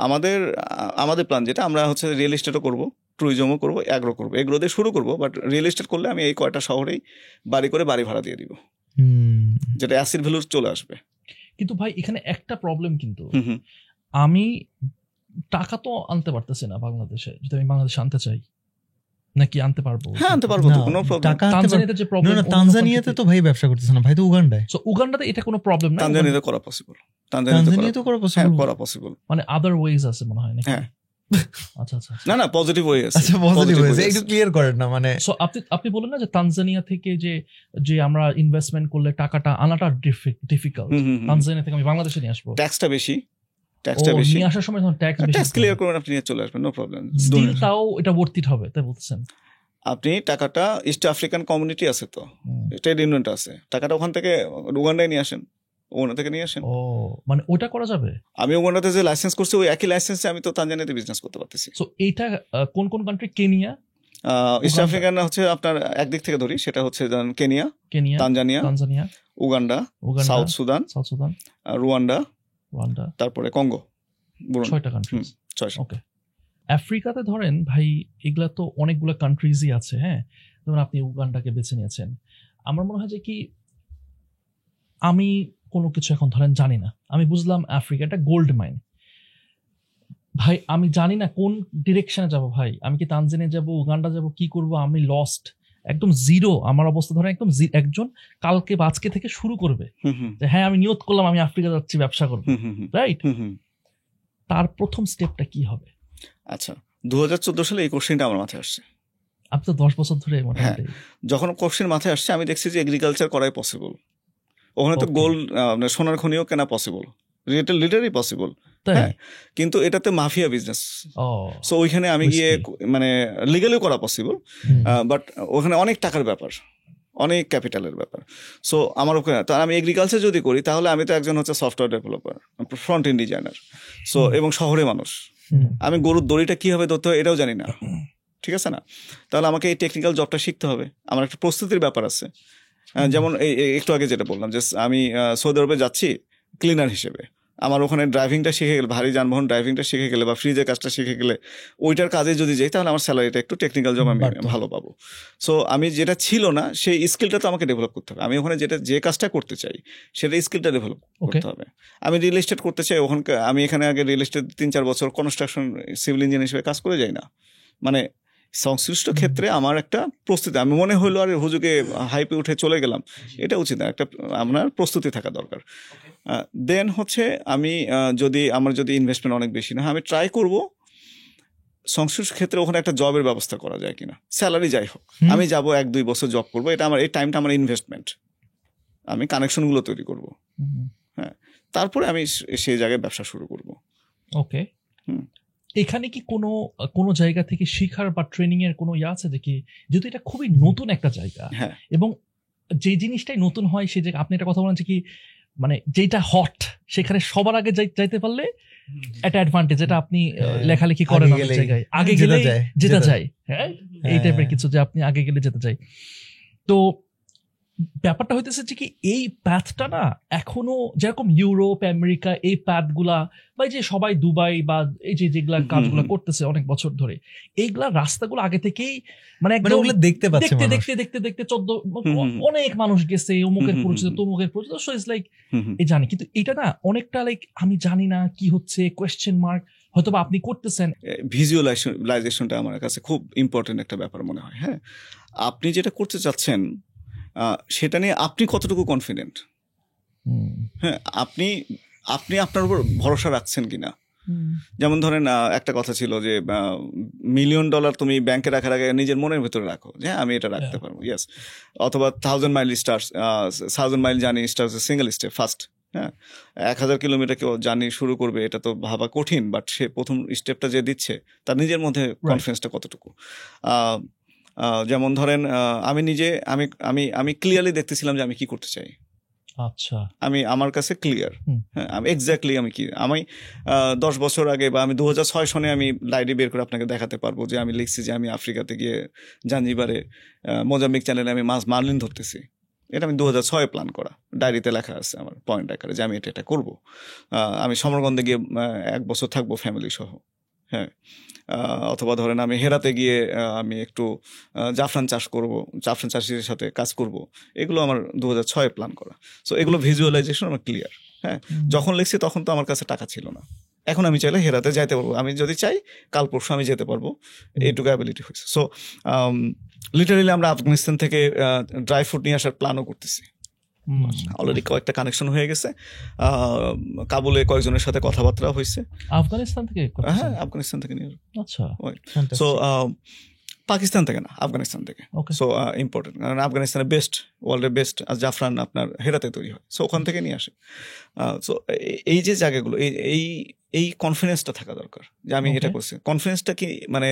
আমাদের প্ল্যান যেটা, আমরা হচ্ছে রিয়েল এস্টেটও করবো, ট্যুরিজমও করবো, অ্যাগ্রো করবো, এগুলো দিয়ে শুরু করবো। বাট রিয়েল এস্টেট করলে আমি এই কয়টা শহরেই বাড়ি করে বাড়ি ভাড়া দিয়ে দিব, যেটা অ্যাসিড ভ্যালু চলে আসবে। কিন্তু ভাই এখানে একটা প্রবলেম, কিন্তু হুম হুম। আমি টাকা তো আনতে পারতেছি না বাংলাদেশে, যদি আমি বাংলাদেশে আনতে চাই, নাকি আনতে পারবো? হ্যাঁ, আনতে পারবো তো, না, কোনো প্রবলেম। টাকা আনতে তানজানিয়াতে যে না, প্রবলেম, না, তানজানিয়াতে তো ভাই ব্যবসা করতেছে না, ভাই তো উগান্ডায়। সো উগান্ডাতে এটা কোনো প্রবলেম না? তানজানিয়াতে করা পসিবল। তানজানিয়া তো করা হ্যাঁ, পসিবল। করা পসিবল। মানে আদার ওয়েজ আছে মনে হয় নাকি? হ্যাঁ। আচ্ছা আচ্ছা। না না, পজিটিভ ওয়ে আছে। আচ্ছা, পজিটিভ Positive হয়েছে, way একটু আছে। ক্লিয়ার করেন না, মানে সো আপনি বলেন না যে তানজানিয়া থেকে যে আমরা ইনভেস্টমেন্ট করলে টাকাটা আনাটা ডিফিকাল্ট, হুম হুম হুম। তানজানিয়া থেকে আমি বাংলাদেশে নিয়ে আসবো, ট্যাক্সটা বেশি, ও ট্যাক্সটা বেশি। নিয়ে আসার সময় ট্যাক্স বেশি, ট্যাক্স ক্লিয়ার করবেন, আপনি নিয়ে চলে আসবেন, নো প্রবলেম। স্টিল তাও এটা ভর্তি হবে, তাই বলতেছেন? আপনি টাকাটা, ইস্ট আফ্রিকান কমিউনিটি আছে তো, হুম। ট্রেড ইউনিয়নটা আছে, টাকাটা ওখান থেকে উগান্ডায় নিয়ে আসেন, ওখান থেকে নিয়ে আসেন। ও মানে ওটা করা যাবে? আমি উগান্ডাতে যে লাইসেন্স করছি, ওই একই লাইসেন্সে আমি তো তানজানিয়াতে বিজনেস করতে পারতেছি। সো এইটা কোন কোন country? Kenya, east Uganda. African হচ্ছে আপনার একদিক থেকে ধরি, সেটা হচ্ছে Kenya, Kenya, Tanzania, Tanzania, Uganda, Uganda, south Sudan, south Sudan, Rwanda, Rwanda, তারপরে কঙ্গো, বুরুন্ডি। 6টা কান্ট্রি। 6টা। ওকে। আফ্রিকাতে ধরেন ভাই, এগুলা তো অনেকগুলো কান্ট্রিজই আছে, হ্যাঁ, যেমন আপনি উগান্ডাকে বেছে নিয়েছেন। আমার মনে হয় যে কি, আমি কোনো কিছু এখন ধরেন জানি না, আমি বুঝলাম আফ্রিকা একটা গোল্ড মাইন, ভাই আমি জানি না কোন ডিরেকশনে যাব, ভাই আমি কি তানজানিয়া যাব, উগান্ডা যাব, কি করব, আমি লস্ট, একদম জিরো আমার অবস্থা। ধরেন একদম একজন কালকে বা আজকে থেকে শুরু করবে হুম হুম যে হ্যাঁ আমি নিয়ত করলাম আমি আফ্রিকা যাচ্ছি, ব্যবসা করবো, হুম হুম হুম রাইট? হুম হুম। তার প্রথম স্টেপটা কি হবে? আচ্ছা, 2014 সালে এই কোশ্চেনটা আমার মাথায় আসছে। আপনি তো 10 বছর ধরে মোটামুটি। যখন কোশ্চেন মাথায় আসছে, আমি দেখছি যে এগ্রিকালচার করাই পসিবল। ওখানে তো Okay. গোল্ড, সোনার খনিও কেনা পসিবল, লিটারই পসিবল। তাই? হ্যাঁ, কিন্তু এটাতে মাফিয়া বিজনেস। ও সো ওইখানে আমি গিয়ে মানে লিগালিও করা পসিবল, বাট ওখানে অনেক টাকার ব্যাপার, অনেক ক্যাপিটালের ব্যাপার। সো আমার ওখানে, তো আমি এগ্রিকালচার যদি করি, তাহলে আমি তো একজন হচ্ছে software developer, front end designer, so এবং শহরে মানুষ, আমি গরুর দড়িটা কিভাবে ধরতে হয় এটাও জানি না, ঠিক আছে না? তাহলে আমাকে এই টেকনিক্যাল জবটা শিখতে হবে, আমার একটা প্রস্তুতির ব্যাপার আছে। যেমন একটু আগে যেটা বললাম যে আমি সৌদি আরবে যাচ্ছি ক্লিনার হিসেবে, আমার ওখানে ড্রাইভিংটা শিখে গেলে, ভারী যানবাহন ড্রাইভিংটা শিখে গেলে বা ফ্রিজের কাজটা শিখে গেলে, ওইটার কাজে যদি যাই, তাহলে আমার স্যালারিটা একটু টেকনিক্যাল জব আমি ভালো পাবো। সো আমি যেটা ছিল না, সেই স্কিলটা তো আমাকে ডেভেলপ করতে হবে। আমি ওখানে যে কাজটা করতে চাই, সেটা স্কিলটা ডেভেলপ করতে হবে। আমি রিয়েল এস্টেট করতে চাই, ওখানকার আমি এখানে আগে রিয়েল এস্টেট 3-4 বছর কনস্ট্রাকশন সিভিল ইঞ্জিনিয়ার হিসেবে কাজ করে যাই না, মানে সংশ্লিষ্ট ক্ষেত্রে আমার একটা প্রস্তুতি, আমি মনে হইলো আর হুজুকে হাইপে উঠে চলে গেলাম, এটা উচিত না, একটা আপনার প্রস্তুতি থাকা দরকার। দেন হচ্ছে আমি আমার যদি ইনভেস্টমেন্ট অনেক বেশি না, আমি ট্রাই করব সংশ্লিষ্ট ক্ষেত্রে ওখানে একটা জবের ব্যবস্থা করা যায় কিনা, স্যালারি যাই হোক, আমি যাব 1-2 বছর জব করবো, এটা আমার এই টাইমটা আমার ইনভেস্টমেন্ট, আমি কানেকশনগুলো তৈরি করব, হ্যাঁ, তারপরে আমি সেই জায়গায় ব্যবসা শুরু করব। ওকে। এখানে কি কোনো জায়গা থেকে শিখার বা ট্রেনিং এর কোনো ইয়ে আছে, যে কি যেহেতু এটা খুবই নতুন একটা জায়গা, হ্যাঁ এবং যে জিনিসটাই নতুন হয় সেই জায়গা, আপনি একটা কথা বলেন যে কি মানে যেটা হট সেখানে সবার আগে যাইতে পারলে একটা অ্যাডভান্টেজ, এটা আপনি লেখালেখি করেন আগে অনেক গেলেই জায়গায়, আগে জেতা গেলেই যায়, যেতে জেতা চাই, হ্যাঁ এই টাইপের কিছু, যে আপনি আগে গেলে যেতে চাই। তো ব্যাপারটা হইতেছে যে কি এই প্যাথটা না এখনো যেরকম ইউরোপ আমেরিকা এই প্যাথগুলা, বা এই যে সবাই দুবাই বা এই যে যেগুলা কাজগুলা করতেছে অনেক বছর ধরে, এইগুলা রাস্তাগুলো আগে থেকেই মানে মানে একদম ওগুলো দেখতে পাচ্ছে দেখতে মানুষ। দেখতে দেখতে দেখতে 14 হুম। অনেক মানুষ গেছে, অমুকের হুম, পরিচিত হুম, তমুকের পরিচিত, সো ইটস লাইক হুম, হুম। এই জানি, কিন্তু এটা না অনেকটা লাইক আমি জানি না কি হচ্ছে, কোয়েশ্চেন মার্ক, হয়তো বা আপনি করতেছেন। ভিজুয়ালাইজেশনটা আমার কাছে খুব ইম্পর্টেন্ট একটা ব্যাপার মনে হয়। হ্যাঁ, আপনি যেটা করতে চাচ্ছেন সেটা নিয়ে আপনি কতটুকু কনফিডেন্ট, হ্যাঁ আপনি আপনার উপর ভরসা রাখছেন কিনা। যেমন ধরেন একটা কথা ছিল যে $1 মিলিয়ন তুমি ব্যাংকে রাখার আগে নিজের মনের ভেতরে রাখো যে হ্যাঁ আমি এটা রাখতে পারবো, ইয়েস। অথবা 1000 mile stars 1000 mile journey stars single step first. হ্যাঁ, 1000 কিলোমিটার কেউ জার্নি শুরু করবে এটা তো ভাবা কঠিন, বাট সে প্রথম স্টেপটা যে দিচ্ছে তার নিজের মধ্যে কনফিডেন্সটা কতটুকু। যেমন ধরেন আমি নিজে আমি ক্লিয়ারলি দেখতেছিলাম যে আমি কি করতে চাই। আচ্ছা, আমার কাছে ক্লিয়ার, হ্যাঁ আমি এক্স্যাক্টলি আমি 10 বছর আগে বা আমি 2006 সনে আমি ডায়েরি বের করে আপনাকে দেখাতে পারবো যে আমি লিখছি যে আমি আফ্রিকাতে গিয়ে জাঞ্জিবারে মোজাম্বিক চ্যানেলে আমি মার্লিন ধরতেছি। এটা আমি 2006 প্ল্যান করা, ডায়েরিতে লেখা আছে আমার পয়েন্ট আকারে যে আমি এটা করবো। আমি সমরগন্ধে গিয়ে 1 বছর থাকবো ফ্যামিলি সহ, হ্যাঁ। অথবা ধরেন আমি হেরাতে গিয়ে আমি একটু জাফরান চাষ করব, জাফরান চাষিদের সাথে কাজ করব, এগুলো আমার 2006 প্ল্যান করা। সো এগুলো ভিজুয়ালাইজেশন আমার ক্লিয়ার। হ্যাঁ, যখন লিখছি তখন তো আমার কাছে টাকা ছিল না, এখন আমি চাইলে হেরাতে যাইতে পারবো, আমি যদি চাই কাল পরশু আমি যেতে পারবো, এইটুকু অ্যাবিলিটি হয়েছে। সো লিটারেলি আমরা আফগানিস্তান থেকে ড্রাই ফ্রুট নিয়ে আসার প্ল্যানও করতেছি, অলরেডি কয়েকটা কানেকশন হয়ে গেছে। কাবুলে কয়েকজনের সাথে কথাবার্তা হয়েছে। আফগানিস্তান থেকে? হ্যাঁ, আফগানিস্তান থেকে নিয়ে। আচ্ছা, সো পাকিস্তান থেকে না, আফগানিস্তান থেকে। সো ইম্পর্টেন্ট, কারণ আফগানিস্তানের বেস্ট, ওয়ার্ল্ডের বেস্ট জাফরান আপনার হেরাতে তৈরি হয়, সো ওখান থেকে নিয়ে আসে। সো এই যে জায়গাগুলো, এই কনফিডেন্সটা থাকা দরকার যে আমি এটা করছি। কনফিডেন্সটা কি মানে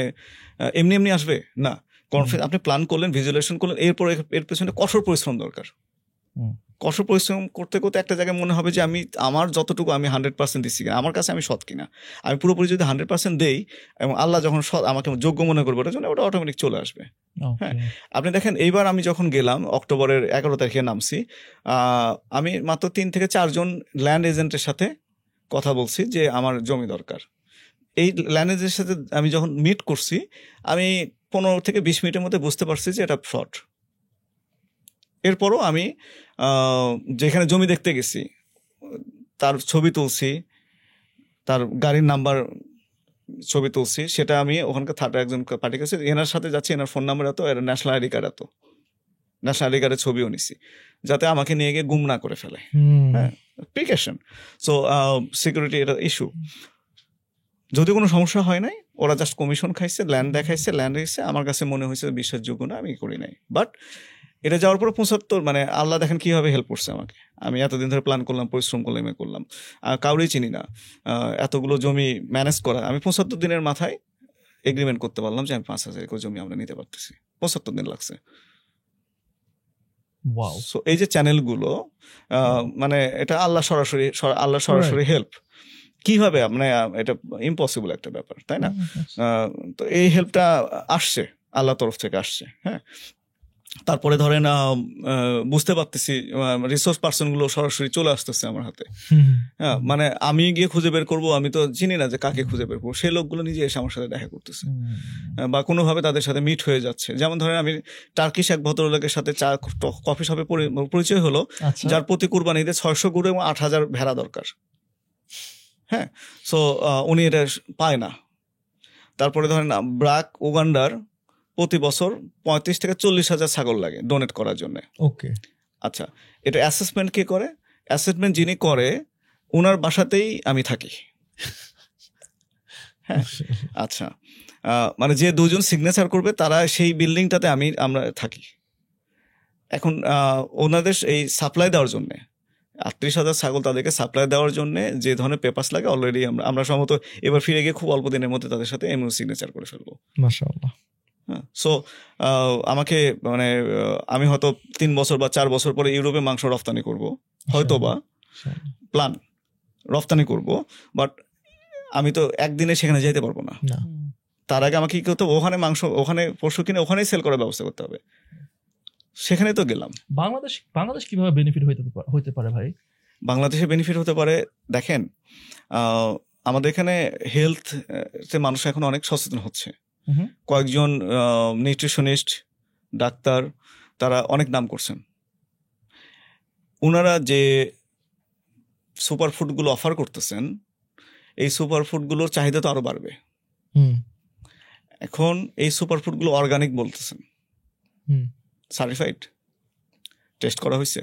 এমনি এমনি আসবে না, কনফিডেন্স আপনি প্ল্যান করলেন, ভিজুয়ালাইজেশন করলেন, এরপর এর পেছনে কঠোর পরিশ্রম দরকার। কঠোর পরিশ্রম করতে করতে একটা জায়গায় মনে হবে যে আমার যতটুকু আমি 100% দিচ্ছি কিনা, আমার কাছে আমি সৎ কিনা। আমি পুরোপুরি যদি 100% দেই এবং আল্লাহ যখন সৎ আমাকে যোগ্য মনে করবে, ওটার জন্য ওটা অটোমেটিক চলে আসবে। হ্যাঁ, আপনি দেখেন এইবার আমি যখন গেলাম অক্টোবরের 11 তারিখে নামছি, আমি মাত্র 3 থেকে 4 জন ল্যান্ড এজেন্টের সাথে কথা বলছি যে আমার জমি দরকার। এই ল্যান্ড এজেন্টের সাথে আমি যখন মিট করছি, আমি 15 থেকে 20 মিনিটের মধ্যে বুঝতে পারছি যে এটা ফ্রড। এরপরও আমি যেখানে জমি দেখতে গেছি তার ছবি তুলছি, তার গাড়ির নাম্বার ছবি তুলছি, সেটা আমি ওখানকার একজন পার্টি কাছে, এনার সাথে যাচ্ছি, এনার ফোন নাম্বার এত, এর ন্যাশনাল আইডি কার্ড এত, ন্যাশনাল আইডি কার্ডের ছবিও নিছি যাতে আমাকে নিয়ে গিয়ে গুম না করে ফেলে। হ্যাঁ, প্রিকশন। সো সিকিউরিটি এটা ইস্যু। যদি কোনো সমস্যা হয় নাই, ওরা জাস্ট কমিশন খাইছে, ল্যান্ড দেখাইছে, ল্যান্ড হয়েছে, আমার কাছে মনে হয়েছে বিশ্বাসযোগ্য না, আমি করি নাই। বাট এটা যাওয়ার পর 75, মানে আল্লাহ দেখেন কিভাবে হেল্প করছে আমাকে। আমি এতদিন ধরে প্ল্যান করলাম, পরিশ্রম করলাম, করলাম, কাউরেই চিনি না, এতগুলো জমি ম্যানেজ করা। আমি 75 দিনের মাথায় এগ্রিমেন্ট করতে পারলাম যে আমি 5000 একর জমি আমরা নিতে পারতেছি। 75 দিন লাগছে। সো এই যে চ্যানেলগুলো, মানে এটা আল্লাহ সরাসরি হেল্প। কিভাবে মানে এটা ইম্পসিবল একটা ব্যাপার, তাই না? তো এই হেল্পটা আসছে আল্লাহ তরফ থেকে আসছে। হ্যাঁ, তারপরে ধরেন বুঝতে পারতেছি রিসোর্স পার্সনগুলো সরাসরি চলে আসতেছে আমার হাতে। হ্যাঁ, মানে আমি গিয়ে খুঁজে বের করবো, আমি তো চিনি না যে কাকে খুঁজে বের করবো, সেই লোকগুলো নিজে এসে আমার সাথে দেখা করতেছে বা কোনোভাবে তাদের সাথে মিট হয়ে যাচ্ছে। যেমন ধরেন আমি টার্কিশ এক ভদ্রলোকের সাথে কফি শপে পরিচয় হলো, যার প্রতি কুরবানিতে 600 গরু এবং 8000 ভেড়া দরকার। হ্যাঁ, সো উনি এটা পায় না। তারপরে ধরেন ব্রাক উগান্ডার প্রতি বছর 35 থেকে 40,000 ছাগল লাগে ডোনেট করার জন্য। ওকে, আচ্ছা, এটা অ্যাসেসমেন্ট কে করে? অ্যাসেসমেন্ট যিনি করে ওনার বাসাতেই আমি থাকি। হ্যাঁ, আচ্ছা, মানে যে 2 জন সিগনেচার করবে তারা সেই বিল্ডিংটাতে আমরা থাকি। এখন ওনাদের এই সাপ্লাই দেওয়ার জন্য 38,000 ছাগল তাদেরকে সাপ্লাই দেওয়ার জন্য যে ধরনের পেপারস লাগে অলরেডি আমরা সম্ভবত এবার ফিরে গিয়ে খুব অল্প দিনের মধ্যে তাদের সাথে এমইউ সিগনেচার করে ফেলবো। মাশাআল্লাহ। হ্যাঁ, সো আমাকে মানে আমি হয়তো 3 বছর বা 4 বছর পরে ইউরোপে মাংস রপ্তানি করব, হয়তো বা প্ল্যান রপ্তানি করব, বাট আমি তো একদিনে সেখানে যেতে পারবো না। না। তার আগে আমাকে কি করতে হবে, ওখানে মাংস, ওখানে পশু কিনে ওখানেই সেল করার ব্যবস্থা করতে হবে। সেখানে তো গেলাম। বাংলাদেশ কিভাবে বেনিফিট হইতে পারে ভাই? বাংলাদেশে বেনিফিট হতে পারে, দেখেন আমাদের এখানে হেলথ মানুষ এখন অনেক সচেতন হচ্ছে। কয়েকজন নিউট্রিশনিস্ট, ডাক্তার, তারা অনেক নাম করছেন। ওনারা যে সুপার ফুডগুলো অফার করতেছেন, এই সুপার ফুডগুলোর চাহিদা তো আরো বাড়বে। এখন এই সুপার ফুডগুলো অর্গানিক বলতেছেন, সার্টিফাইড, টেস্ট করা হয়েছে,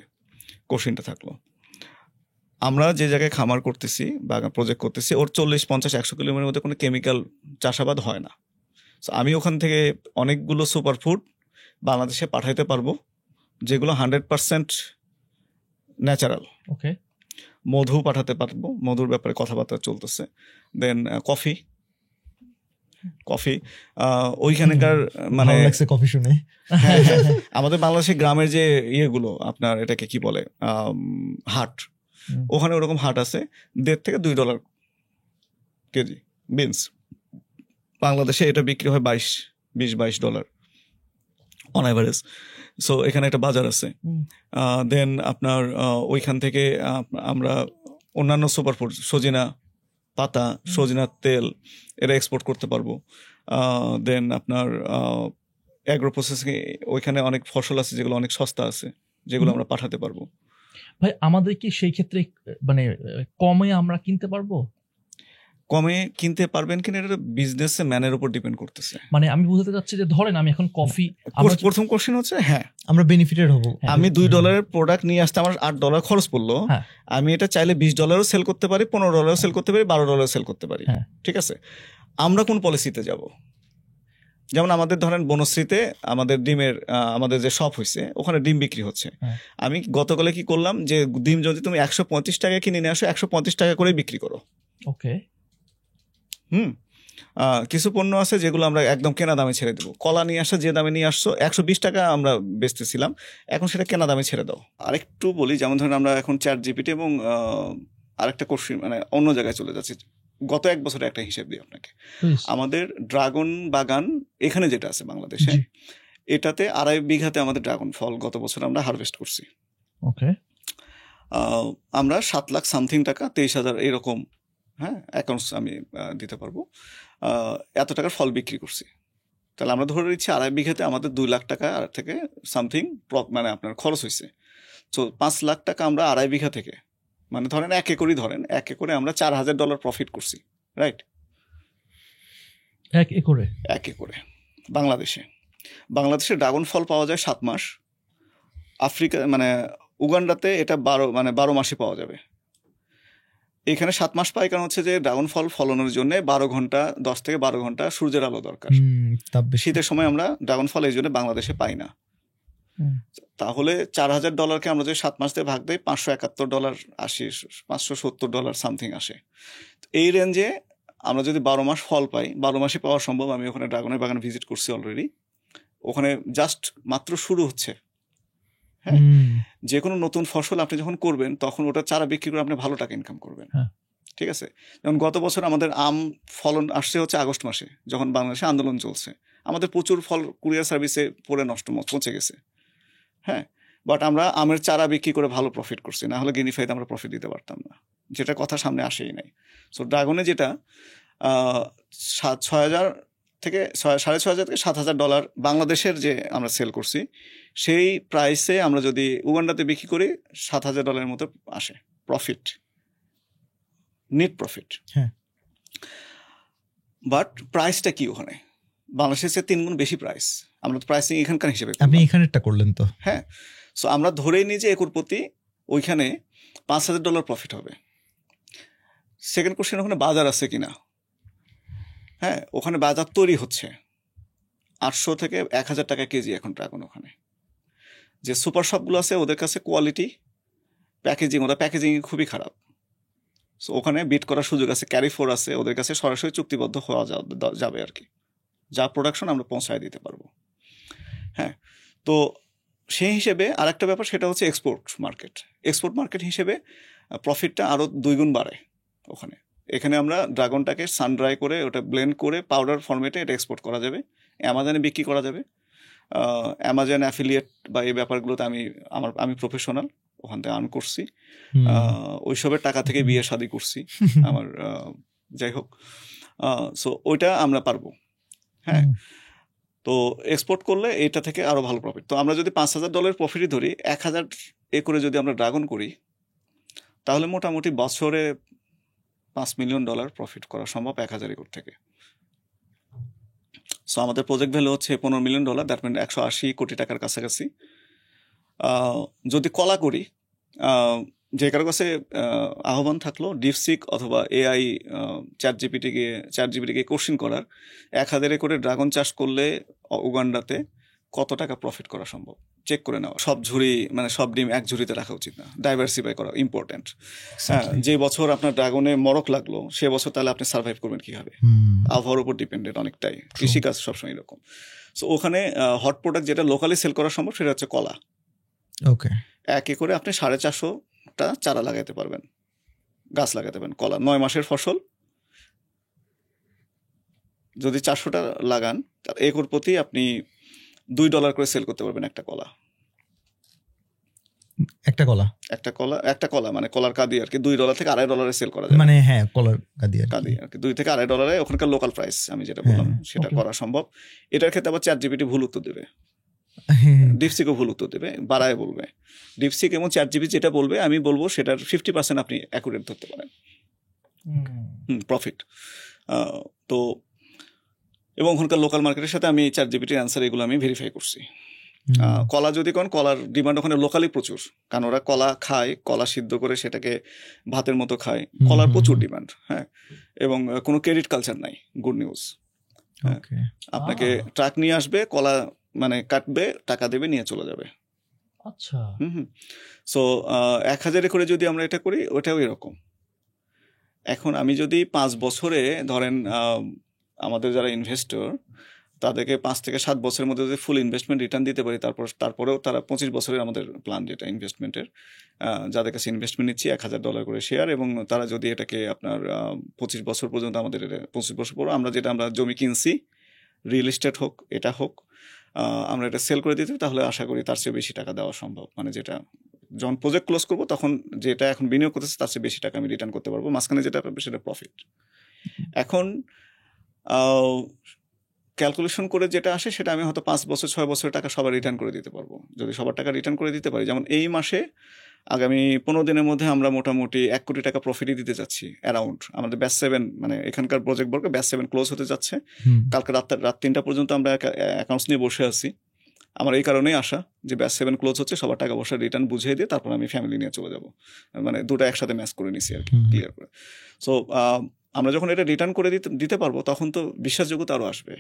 কোশ্চেনটা থাকলো। আমরা যে জায়গায় খামার করতেছি বা প্রজেক্ট করতেছি, ওর 40-50-100 কিলোমিটারের মধ্যে কোনো কেমিক্যাল চাষাবাদ হয় না। সো আমি ওখান থেকে অনেকগুলো সুপার ফুড বাংলাদেশে পাঠাইতে পারবো, যেগুলো 100% ন্যাচারাল। ওকে, মধু পাঠাতে পারবো, মধুর ব্যাপারে কথাবার্তা চলতেছে। দেন কফি ওইখানকার মানে কফি শুনে হ্যাঁ, আমাদের বাংলাদেশের গ্রামের যে ইয়েগুলো আপনার এটাকে কি বলে হাট, ওখানে ওরকম হাট আছে, $1.5 থেকে $2 কেজি বিনস। বাংলাদেশে এটা বিক্রি হয় $20-22 অন অ্যাভারেজ। সো এখানে একটা বাজার আছে। দেন আপনার ওইখান থেকে আমরা অন্যান্য সুপারফুড, সজিনা পাতা, সজিনার তেল, এরা এক্সপোর্ট করতে পারবো। দেন আপনার অ্যাগ্রো প্রসেসিং, ওইখানে অনেক ফসল আছে যেগুলো অনেক সস্তা আছে, যেগুলো আমরা পাঠাতে পারবো। ভাই আমাদের কি সেই ক্ষেত্রে মানে কমে আমরা কিনতে পারবো? কমে কিনতে পারবেন কিনা এটা বিজনেস ম্যানের উপর ডিপেন্ড করতেছে। মানে আমি বুঝতে চাচ্ছি যে ধরেন আমি এখন কফি, প্রথম কোশ্চেন হচ্ছে হ্যাঁ আমরা বেনিফিটেড হব। আমি $2 প্রোডাক্ট নিয়ে আসতে আমার $8 খরচ পড়লো, আমি এটা চাইলে $20 সেল করতে পারি, $15 সেল করতে পারি, $12 সেল করতে পারি। ঠিক আছে, আমরা কোন পলিসিতে যাব? যেমন আমাদের ধরেন বনশ্রীতে আমাদের ডিমের আমাদের যে শপ হয়েছে, ওখানে ডিম বিক্রি হচ্ছে। আমি গতকালে কি করলাম, যে ডিম যদি তুমি 135 টাকা কিনে নিয়ে আসো, 135 টাকা করে বিক্রি করো। ওকে, কিছু পণ্য আছে যেগুলো আমরা একদম কেনা দামে ছেড়ে দেবো। কলা নিয়ে আসা, যে দামে নিয়ে আসছো 120 টাকা আমরা বেচতেছিলাম, এখন সেটা কেনা দামে ছেড়ে দাও। আরেকটু বলি, যেমন ধরেন আমরা এখন চ্যাট জিপিটি এবং আরেকটা কোশ্চেন মানে অন্য জায়গায় চলে যাচ্ছি। গত 1 বছরে একটা হিসেব দিই আপনাকে। আমাদের ড্রাগন বাগান এখানে যেটা আছে বাংলাদেশে, এটাতে 2.5 বিঘাতে আমাদের ড্রাগন ফল গত বছর আমরা হারভেস্ট করছি। ওকে, আমরা 7 লাখ সামথিং টাকা, 23,000 এরকম, হ্যাঁ অ্যাকাউন্টস আমি দিতে পারবো, এত টাকার ফল বিক্রি করছি। তাহলে আমরা ধরে নিচ্ছি 2.5 বিঘাতে আমাদের 2 লাখ টাকা থেকে সামথিং মানে আপনার খরচ হয়েছে। তো 5 লাখ টাকা আমরা 2.5 বিঘা থেকে, মানে ধরেন 1 একরই ধরেন, 1 একরে আমরা $4,000 প্রফিট করছি, রাইট? 1 একরে বাংলাদেশে ড্রাগন ফল পাওয়া যায় 7 মাস। আফ্রিকা মানে উগান্ডাতে এটা 12 মাসে পাওয়া যাবে। এখানে 7 মাস পাই, কারণ হচ্ছে যে ড্রাগন ফল ফলানোর জন্য 12 ঘন্টা 10 থেকে 12 ঘন্টা সূর্যের আলো দরকার। শীতের সময় আমরা ড্রাগন ফল এই জন্য বাংলাদেশে পাই না। তাহলে $4,000কে আমরা যদি 7 মাস দিয়ে ভাগ দিই, $571 আসে, $570 সামথিং আসে। এই রেঞ্জে আমরা যদি 12 মাস ফল পাই, 12 মাসে পাওয়া সম্ভব। আমি ওখানে ড্রাগনের বাগান ভিজিট করছি অলরেডি, ওখানে জাস্ট মাত্র শুরু হচ্ছে। হ্যাঁ, যে কোনো নতুন ফসল আপনি যখন করবেন, তখন ওটা চারা বিক্রি করে আপনি ভালো টাকা ইনকাম করবেন। ঠিক আছে, যেমন গত বছর আমাদের আম ফলন আসছে হচ্ছে আগস্ট মাসে, যখন বাংলাদেশে আন্দোলন চলছে। আমাদের প্রচুর ফল কুরিয়ার সার্ভিসে পড়ে পৌঁছে গেছে। হ্যাঁ, বাট আমরা আমের চারা বিক্রি করে ভালো প্রফিট করছি, না হলে গিনিফাইতে আমরা প্রফিট দিতে পারতাম না, যেটা কথা সামনে আসেই নাই। সো ড্রাগনে যেটা 6,500 থেকে $7,000 বাংলাদেশের যে আমরা সেল করছি, সেই প্রাইসে আমরা যদি উগান্ডাতে বিক্রি করি $7,000 মতো আসে প্রফিট, নেট প্রফিট। হ্যাঁ, বাট প্রাইসটা কি ওখানে বাংলাদেশের চেয়ে 3 গুণ বেশি প্রাইস। আমরা তো প্রাইসিং এখানকার হিসেবে, আপনি এখানেরটা করলেন তো। হ্যাঁ, সো আমরা ধরেই নিই যে একর প্রতি ওইখানে $5,000 প্রফিট হবে। সেকেন্ড কোশ্চেন, ওখানে বাজার আছে কিনা? হ্যাঁ, ওখানে বাজার তৈরি হচ্ছে। 800 থেকে 1,000 টাকা কেজি এখন ড্রাগন। ওখানে যে সুপার শপগুলো আছে, ওদের কাছে কোয়ালিটি প্যাকেজিং, ওরা প্যাকেজিং খুবই খারাপ। সো ওখানে বিট করার সুযোগ আছে, ক্যারি ফোর আছে, ওদের কাছে সরাসরি চুক্তিবদ্ধ হওয়া যাবে আর কি, যা প্রোডাকশন আমরা পৌঁছায় দিতে পারবো। হ্যাঁ, তো সেই হিসেবে আর একটা ব্যাপার, সেটা হচ্ছে এক্সপোর্ট মার্কেট। এক্সপোর্ট মার্কেট হিসেবে প্রফিটটা আরও 2 গুণ বাড়ে ওখানে। এখানে আমরা ড্রাগনটাকে সান ড্রাই করে ওটা ব্লেন্ড করে পাউডার ফর্মেটে এটা এক্সপোর্ট করা যাবে, অ্যামাজনে বিক্রি করা যাবে। অ্যামাজন অ্যাফিলিয়েট বা এই ব্যাপারগুলোতে আমি প্রফেশনাল, ওখান থেকে আর্ন করছি, ওইসবের টাকা থেকে বিয়ে শাদী করছি আমার, যাই হোক। সো ওইটা আমরা পারবো। হ্যাঁ, তো এক্সপোর্ট করলে এটা থেকে আরো ভালো প্রফিট। তো আমরা যদি $5,000 প্রফিটই ধরি, 1,000 করে যদি আমরা ড্রাগন করি, তাহলে মোটামুটি বছরে $5 মিলিয়ন প্রফিট করা সম্ভব 1,000 একর থেকে। সো আমাদের প্রজেক্ট ভ্যালু হচ্ছে $15 মিলিয়ন, দ্যাট মিন 180 কোটি টাকার কাছাকাছি। যদি কলা করি, যে কারো কাছে আহ্বান থাকলো ডিপসিক অথবা এআই চ্যাট জিপিটিকে কোশ্চেন করার, 1,000 একরে ড্রাগন চাষ করলে উগান্ডাতে কত টাকা প্রফিট করা সম্ভব চেক করে নেওয়া। সব ঝুড়ি মানে সব ডিম এক ঝুড়িতে রাখা উচিত না, ডাইভার্সিফাই করা ইম্পর্টেন্ট। হ্যাঁ, যে বছর আপনার ড্রাগনে মরক লাগলো সে বছর তাহলে আপনি সার্ভাইভ করবেন কিভাবে? আবহাওয়ার উপর ডিপেন্ডেন্ট অনেকটাই, কৃষিকাজ সবসময় এরকম। সো ওখানে হট প্রোডাক্ট যেটা লোকালি সেল করা সম্ভব সেটা হচ্ছে কলা। ওকে, 1 একরে আপনি 450টা চারা লাগাইতে পারবেন, গাছ লাগাতে পারবেন কলা। 9 মাসের ফসল, যদি 400টা লাগান, একর প্রতি আপনি $2 করে সেল করতে পারবেন একটা কলা। একটা কলা মানে কলার কাঁদি আর কি, $2 থেকে $2.5 সেল করা যায়। মানে হ্যাঁ, কলার কাঁদি আর কি $2 থেকে $2.5 ওখানকার লোকাল প্রাইস আমি যেটা বললাম সেটা করা সম্ভব। এটার ক্ষেত্রে আবার চ্যাট জিপিটি ভুল উত্তর দেবে, ডিপসিকও ভুল উত্তর দেবে, বাড়ায় বলবে। ডিপসিক এবং চ্যাট জিপিটি যেটা বলবে আমি বলবো সেটার 50% আপনি অ্যাকুরেট ধরতে পারেন প্রফিট। তো এবং ওখানকার লোকাল মার্কেটের সাথে আমি চ্যাট জিপিটির অ্যান্সার এগুলো আমি ভেরিফাই করছি। কলা যদি কোন, কলার ডিমান্ড ওখানে লোকালি প্রচুর, কারণ ওরা কলা খায়, কলা সিদ্ধ করে সেটাকে ভাতের মতো খায়, কলার প্রচুর ডিমান্ড। হ্যাঁ, এবং কোনো ক্রেডিট কালচার নাই, গুড নিউজ। আপনাকে ট্রাক নিয়ে আসবে, কলা মানে কাটবে, টাকা দেবে, নিয়ে চলে যাবে। আচ্ছা, সো 1,000 করে যদি আমরা এটা করি, ওটাও এরকম। এখন আমি যদি 5 বছরে ধরেন আমাদের যারা ইনভেস্টর তাদেরকে 5 থেকে 7 বছরের মধ্যে যদি ফুল ইনভেস্টমেন্ট রিটার্ন দিতে পারি, তারপরেও তারা 25 বছরের আমাদের প্ল্যান যেটা ইনভেস্টমেন্টের, যাদের কাছে ইনভেস্টমেন্ট নিচ্ছি $1,000 করে শেয়ার, এবং তারা যদি এটাকে আপনার 25 বছর পর্যন্ত আমাদের 25 বছর পর আমরা জমি কিনছি, রিয়েল এস্টেট হোক, এটা হোক, আমরা এটা সেল করে দিতে, তাহলে আশা করি তার চেয়ে বেশি টাকা দেওয়া সম্ভব। মানে যেটা যখন প্রজেক্ট ক্লোজ করবো তখন যেটা এখন বিনিয়োগ করতেছে তার চেয়ে বেশি টাকা আমি রিটার্ন করতে পারবো, মাঝখানে যেটা পাবে সেটা প্রফিট। এখন ক্যালকুলেশন করে যেটা আসে সেটা আমি হয়তো 5 বছর 6 বছরের টাকা সবার রিটার্ন করে দিতে পারবো, যদি সবার টাকা রিটার্ন করে দিতে পারি। যেমন এই মাসে আগামী 15 দিনের মধ্যে আমরা মোটামুটি $1 কোটি প্রফিটই দিতে যাচ্ছি অ্যারাউন্ড। আমাদের ব্যাচ 7 মানে এখানকার প্রজেক্ট বর্গ ব্যাচ 7 ক্লোজ হতে যাচ্ছে। কালকে রাত 3টা পর্যন্ত আমরা অ্যাকাউন্টস নিয়ে বসে আছি। আমার এই কারণেই আশা যে ব্যাচ 7 ক্লোজ হচ্ছে, সবার টাকা পয়সা রিটার্ন বুঝিয়ে দিয়ে তারপর আমি ফ্যামিলি নিয়ে চলে যাবো। মানে দুটো একসাথে ম্যাচ করে নিছি আর কি, ক্লিয়ার করে। সো আমরা যখন এটা রিটার্ন করে দিতে পারবো তখন তো বিশ্বাসযোগ্যতা আরও আসবে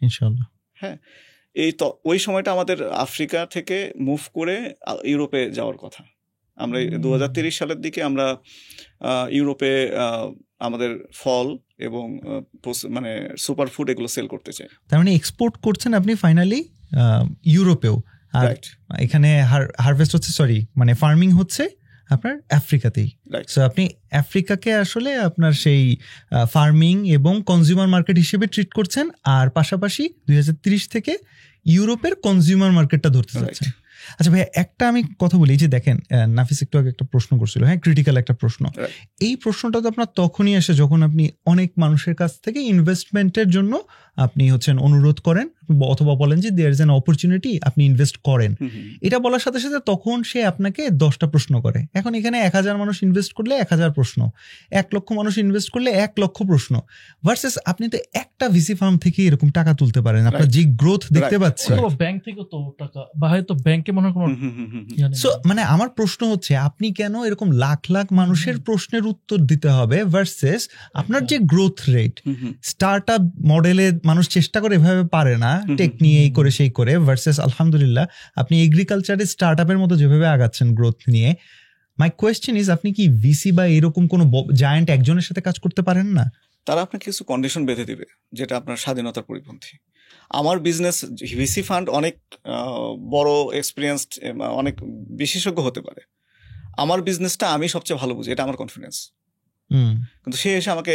ইনশাআল্লাহ। হ্যাঁ, ওই সময়টা আমাদের আফ্রিকা থেকে মুভ করে ইউরোপে যাওয়ার কথা। আমরা 2030 সালের দিকে আমরা ইউরোপে আমাদের ফল এবং মানে সুপার ফুড এগুলো সেল করতে চাই। তার মানে এক্সপোর্ট করছেন আপনি ফাইনালি ইউরোপেও, আর এখানে হারভেস্ট হচ্ছে, মানে ফার্মিং হচ্ছে আপনার আফ্রিকাতেই। সো আপনি আফ্রিকাকে আসলে আপনার সেই ফার্মিং এবং কনজিউমার মার্কেট হিসেবে ট্রিট করছেন, আর পাশাপাশি 2030 থেকে ইউরোপের কনজিউমার মার্কেটটা ধরতে যাচ্ছেন। আচ্ছা ভাই, একটা আমি কথা বলি, যে দেখেন নাফিস একটু আগে একটা প্রশ্ন করছিল, হ্যাঁ, ক্রিটিক্যাল একটা প্রশ্ন। এই প্রশ্নটা তো আপনার তখনই আসে যখন আপনি অনেক মানুষের কাছ থেকে ইনভেস্টমেন্টের জন্য আপনি অনুরোধ করেন, অথবা বলেন যে দেয়ার ইজ অ্যান অপরচুনিটি, আপনি ইনভেস্ট করেন। এটা বলার সাথে সাথে তখন সে আপনাকে 10টা প্রশ্ন করে। এখন এখানে 1000 মানুষ ইনভেস্ট করলে 1000 প্রশ্ন, 1 লক্ষ মানুষ ইনভেস্ট করলে 1 লক্ষ প্রশ্ন, ভার্সেস আপনি তো একটা ভিসি ফার্ম থেকে এরকম টাকা তুলতে পারেন, আপনার যে গ্রোথ দেখতে পাচ্ছেন। ব্যাংক থেকে তো টাকা বা হয়তো ব্যাংকে মনে হয় কোনো। সো মানে আমার প্রশ্ন হচ্ছে, আপনি কেন এরকম লাখ লাখ মানুষের প্রশ্নের উত্তর দিতে হবে, ভার্সেস আপনার যে গ্রোথ রেট, স্টার্ট আপ মডেলে মানুষ চেষ্টা করে এভাবে পারে না, টেক নিয়ে এই করে সেই করে, ভার্সেস আলহামদুলিল্লাহ আপনি এগ্রিকালচারে স্টার্ট আপের মতো যেভাবে আগাচ্ছেন গ্রোথ নিয়ে, মাই কোয়েশ্চেন ইজ আপনি কি ভিসি বা এরকম কোনো জায়ান্ট একজনের সাথে কাজ করতে পারেন না? তারা আপনাকে কিছু কন্ডিশন বেঁধে দিবে যেটা আপনার স্বাধীনতার পরিপন্থী। আমার বিজনেস ভিসি ফান্ড অনেক বড় এক্সপিরিয়েন্সড, অনেক বিশেষজ্ঞ হতে পারে। আমার বিজনেসটা আমি সবচেয়ে ভালো বুঝি, এটা আমার কনফিডেন্স, কিন্তু সে এসে আমাকে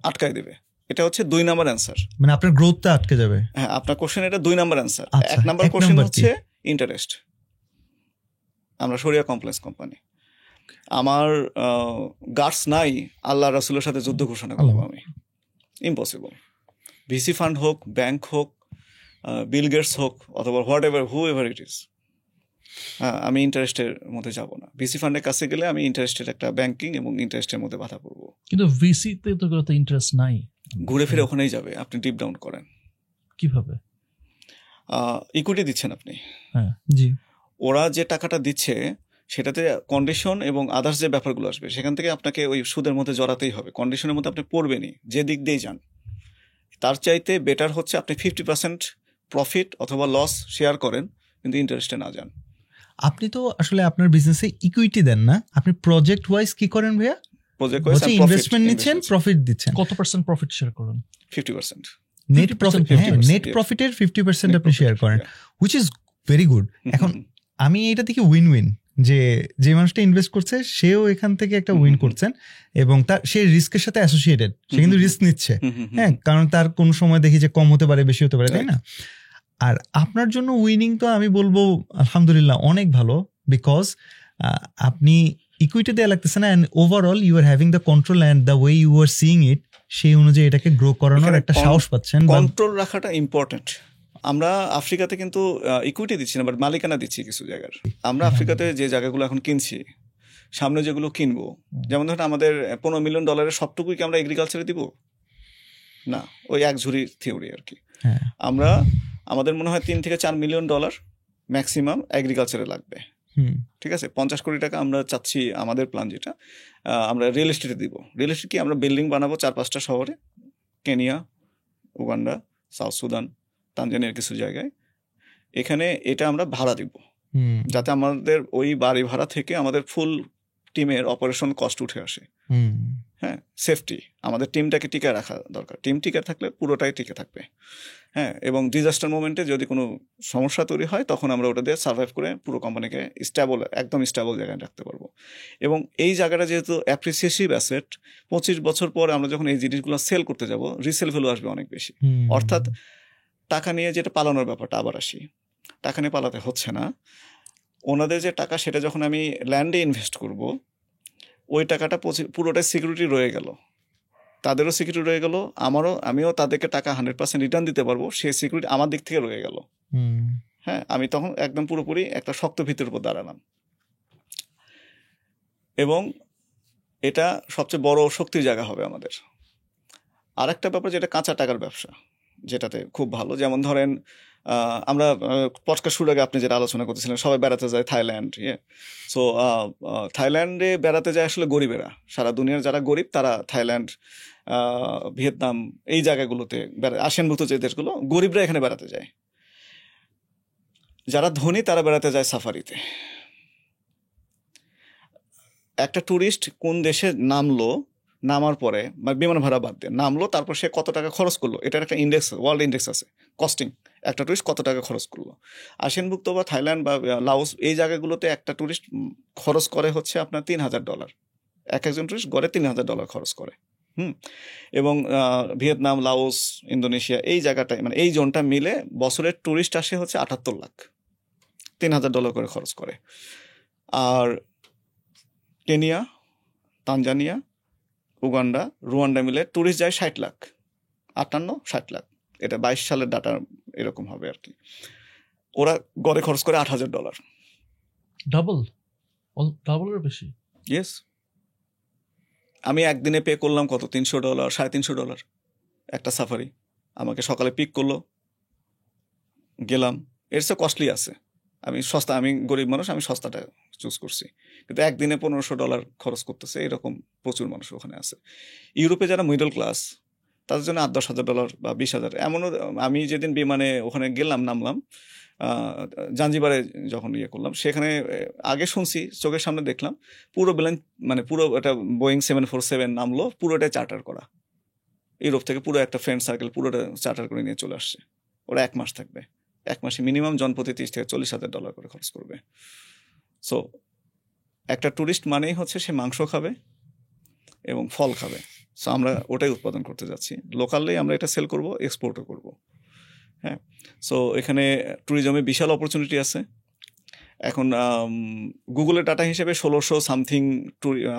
আটকায় দেবে। এটা হচ্ছে 2 নাম্বার অ্যান্সার। মানে আপনার গ্রোথটা আটকে যাবে। হ্যাঁ, আপনার কোশ্চেন এটা 2 নাম্বার অ্যান্সার। আচ্ছা, 1 নাম্বার এক কোশ্চেন নাম্বার হচ্ছে ইন্টারেস্ট। আমরা শরিয়া কমপ্লেক্স কোম্পানি, আমার গার্ডস নাই আল্লাহ রাসূলের সাথে যুদ্ধ ঘোষণা করবো আমি, ইম্পসিবল। ভিসি ফান্ড হোক, ব্যাংক হোক, বিল গেটস হোক, অথবা what ever who ever it is, আমি ইন্টারেস্টের মধ্যে যাব না। ভিসি ফান্ডের কাছে গেলে আমি ইন্টারেস্টের একটা ব্যাংকিং এবং ইন্টারেস্টের মধ্যে বাধা পড়বো। কিন্তু ভিসিতে তো ইন্টারেস্ট নাই, ঘুরে ফিরে ওখানেই যাবে। আপনি ডিপ ডাউন করেন, কিভাবে? ইকুইটি দিচ্ছেন আপনি, হ্যাঁ জি, ওরা যে টাকাটা দিচ্ছে সেটাতে কন্ডিশন এবং আদার্স যে ব্যাপারগুলো আসবে সেখান থেকে আপনাকে ওই সুদের মধ্যে জড়াতেই হবে। কন্ডিশনের মধ্যে আপনি পড়বেনই যে দিক দিয়েই যান। তার চাইতে বেটার হচ্ছে আপনি 50% প্রফিট অথবা লস শেয়ার করেন, কিন্তু ইন্টারেস্টে না যান। আপনি তো আসলে আপনার বিজনেসে ইকুইটি দেন না, আপনি প্রজেক্ট ওয়াইজ কি করেন ভাইয়া? প্রজেক্ট ইনভেস্টমেন্ট নিচ্ছেন, প্রফিট দিচ্ছেন। কত পার্সেন্ট প্রফিট শেয়ার করেন? 50%। Net profit, 50%, net yes. প্রফিটের 50% আপনি Net শেয়ার profit, করেন, yeah. Which is very good. এখন আমি এটা দেখি উইন উইন, যে মানুষটা ইনভেস্ট করছে সেও এখান থেকে একটা উইন করছেন, এবং তার সে রিস্কের সাথে অ্যাসোসিয়েটেড, সে কিন্তু রিস্ক নিচ্ছে, হ্যাঁ, কারণ তার কোন সময় দেখি যে কম হতে পারে, বেশি হতে পারে, তাই না? আর আপনার জন্য উইনিং তো আমি বলবো আলহামদুলিল্লাহ অনেক ভালো, বিকজ আপনি ইকুইটি দেওয়া লাগতেছে না, and overall you are having the control and the way you are seeing it, সেই অনুযায়ী এটাকে গ্রো করানোর একটা সাহস পাচ্ছেন। কন্ট্রোল রাখাটা ইম্পর্টেন্ট। আমরা আফ্রিকাতে কিন্তু ইকুইটি দিচ্ছি না, বাট মালিকানা দিচ্ছি কিছু জায়গার। আমরা আফ্রিকাতে যে জায়গাগুলো এখন কিনছি, সামনে যেগুলো কিনবো, যেমন ধরেন আমাদের $15 মিলিয়ন সবটুকুই কি আমরা এগ্রিকালচারে দিব না, ওই এক ঝুড়ি থিওরি আর কি। আমরা আমাদের মনে হয় $3 থেকে $4 মিলিয়ন ম্যাক্সিমাম এগ্রিকালচারে লাগবে, ঠিক আছে। 50 কোটি টাকা আমরা চাচ্ছি, আমাদের প্ল্যান যেটা, আমরা রিয়েল এস্টেটে দিব। রিয়েল এস্টেট কি আমরা বিল্ডিং বানাবো 4-5টা শহরে, কেনিয়া, উগান্ডা, সাউথ সুদান, তানজানিয়ার কিছু জায়গায়। এখানে এটা আমরা ভাড়া দিব, যাতে আমাদের ওই বাড়ি ভাড়া থেকে আমাদের ফুল টিমের অপারেশন কস্ট উঠে আসে। হ্যাঁ, সেফটি, আমাদের টিমটাকে টিকে রাখা দরকার। টিম টিকে থাকলে পুরোটাই টিকে থাকবে। হ্যাঁ, এবং ডিজাস্টার মোমেন্টে যদি কোনো সমস্যা তৈরি হয় তখন আমরা ওটা দিয়ে সার্ভাইভ করে পুরো কোম্পানিকে স্টেবল, একদম স্টেবল জায়গায় রাখতে পারবো। এবং এই জায়গাটা যেহেতু অ্যাপ্রিসিয়েটিভ অ্যাসেট, 25 বছর পর আমরা যখন এই জিনিসগুলো সেল করতে যাব, রিসেল ভ্যালু আসবে অনেক বেশি। অর্থাৎ টাকা নিয়ে যেটা পালানোর ব্যাপারটা, আবার আসি, টাকা নিয়ে পালাতে হচ্ছে না। ওনাদের যে টাকা সেটা যখন আমি ল্যান্ডে ইনভেস্ট করব, ওই টাকাটা পুরোটাই সিকিউরিটি রয়ে গেল, তাদেরও সিকিউরিটি রয়ে গেল, আমিও তাদেরকে টাকা 100% রিটার্ন দিতে পারবো, সেই সিকিউরিটি আমার দিক থেকে রয়ে গেল। হ্যাঁ, আমি তখন একদম পুরোপুরি একটা শক্ত ভিতের উপর দাঁড়ালাম। এবং এটা সবচেয়ে বড় শক্তির জায়গা হবে আমাদের। আর একটা ব্যাপার যেটা কাঁচা টাকার ব্যবসা, যেটাতে খুব ভালো, যেমন ধরেন আমরা পডকাস্ট শুরুর আগে আপনি যেটা আলোচনা করতেছিলেন, সবাই বেড়াতে যায় থাইল্যান্ড। সো থাইল্যান্ডে বেড়াতে যায় আসলে গরিবেরা, সারা দুনিয়ার যারা গরিব তারা থাইল্যান্ড, ভিয়েতনাম, এই জায়গাগুলোতে আসিয়ানভুক্ত যে দেশগুলো, গরিবরা এখানে বেড়াতে যায়। যারা ধনী তারা বেড়াতে যায় সাফারিতে। একটা ট্যুরিস্ট কোন দেশে নামলো, নামার পরে বিমান ভাড়া বাদ দিয়ে নামলো, তারপর সে কত টাকা খরচ করলো, এটার একটা ইন্ডেক্স, ওয়ার্ল্ড ইন্ডেক্স আছে, কস্টিং, একটা টুরিস্ট কত টাকা খরচ করলো। আসিয়ানভুক্ত বা থাইল্যান্ড বা লাওস, এই জায়গাগুলোতে একটা টুরিস্ট খরচ করে হচ্ছে আপনার $3,000, একজন টুরিস্ট গড়ে $3,000 খরচ করে। এবং ভিয়েতনাম, লাওস, ইন্দোনেশিয়া, এই জায়গাটায় মানে এই জোনটা মিলে বছরের টুরিস্ট আসে হচ্ছে 78 লাখ, $3,000 করে খরচ করে। আর কেনিয়া, তানজানিয়া, উগান্ডা, রুয়ান্ডা মিলে টুরিস্ট যায় 60 লাখ, 58-60 লাখ, এটা 22 সালের ডাটা এরকম হবে আর কি। ওরা গড়ে খরচ করে $8,000। ডাবলের বেশি। ইয়েস, আমি একদিনে পে করলাম কত, $300, $350 একটা সাফারি। আমাকে সকালে পিক করলো, গেলাম, এর চেয়ে কস্টলি আছে, আমি সস্তা, আমি গরিব মানুষ, আমি সস্তাটা চুজ করছি, কিন্তু একদিনে $1,500 খরচ করতেছে, এরকম প্রচুর মানুষ ওখানে আছে। ইউরোপে যারা মিডল ক্লাস, তাদের জন্য $8-10 হাজার বা $20,000। এমনও আমি যেদিন বিমানে ওখানে গেলাম, নামলাম, জাঞ্জিবারে যখন ইয়ে করলাম, সেখানে আগে শুনছি, চোখের সামনে দেখলাম পুরো প্লেন, মানে পুরো একটা বোয়িং 747 নামলো, পুরোটাই চার্টার করা, ইউরোপ থেকে পুরো একটা ফ্রেন্ড সার্কেল পুরোটা চার্টার করে নিয়ে চলে আসছে। ওরা 1 মাস থাকবে, 1 মাসে মিনিমাম জনপ্রতি $30,000-40,000 করে খরচ করবে। সো একটা ট্যুরিস্ট মানেই হচ্ছে সে মাংস খাবে এবং ফল খাবে। সো আমরা ওটাই উৎপাদন করতে যাচ্ছি, লোকালি আমরা এটা সেল করব, এক্সপোর্টও করব। হ্যাঁ, সো এখানে ট্যুরিজমে বিশাল অপরচুনিটি আছে। এখন গুগলের ডাটা হিসেবে 1600 সামথিং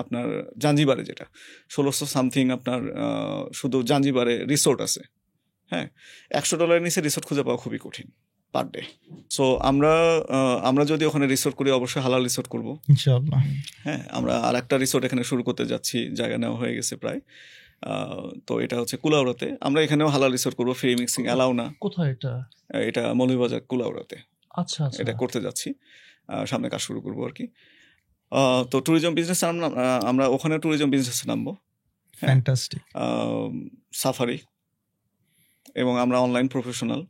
আপনার জাঞ্জিবারে, যেটা 1600 সামথিং আপনার শুধু জাঞ্জিবারে রিসোর্ট আছে। হ্যাঁ, $100 নিচে রিসোর্ট খুঁজে পাওয়া খুবই কঠিন পার ডে। সো আমরা যদি ওখানে রিসোর্ট করি, অবশ্যই হালাল রিসোর্ট করব ইনশাআল্লাহ। হ্যাঁ, আমরা আরেকটা রিসোর্ট এখানে শুরু করতে যাচ্ছি, জায়গা নেওয়া হয়ে গেছে প্রায়। তো এটা হচ্ছে কুলাউড়াতে, আমরা এখানেও হালাল রিসোর্ট করবো, ফ্রি মিক্সিং অ্যালাউ না। কোথায় এটা? এটা মৌলভীবাজার কুলাউড়াতে আচ্ছা আচ্ছা। এটা করতে যাচ্ছি, সামনে কাজ শুরু করবো আর কি। তো ট্যুরিজম বিজনেস আমরা ওখানে ট্যুরিজম বিজনেসে নামবো, ফ্যান্টাস্টিক। সাফারি, এবং আমরা অনলাইন প্রফেশনাল।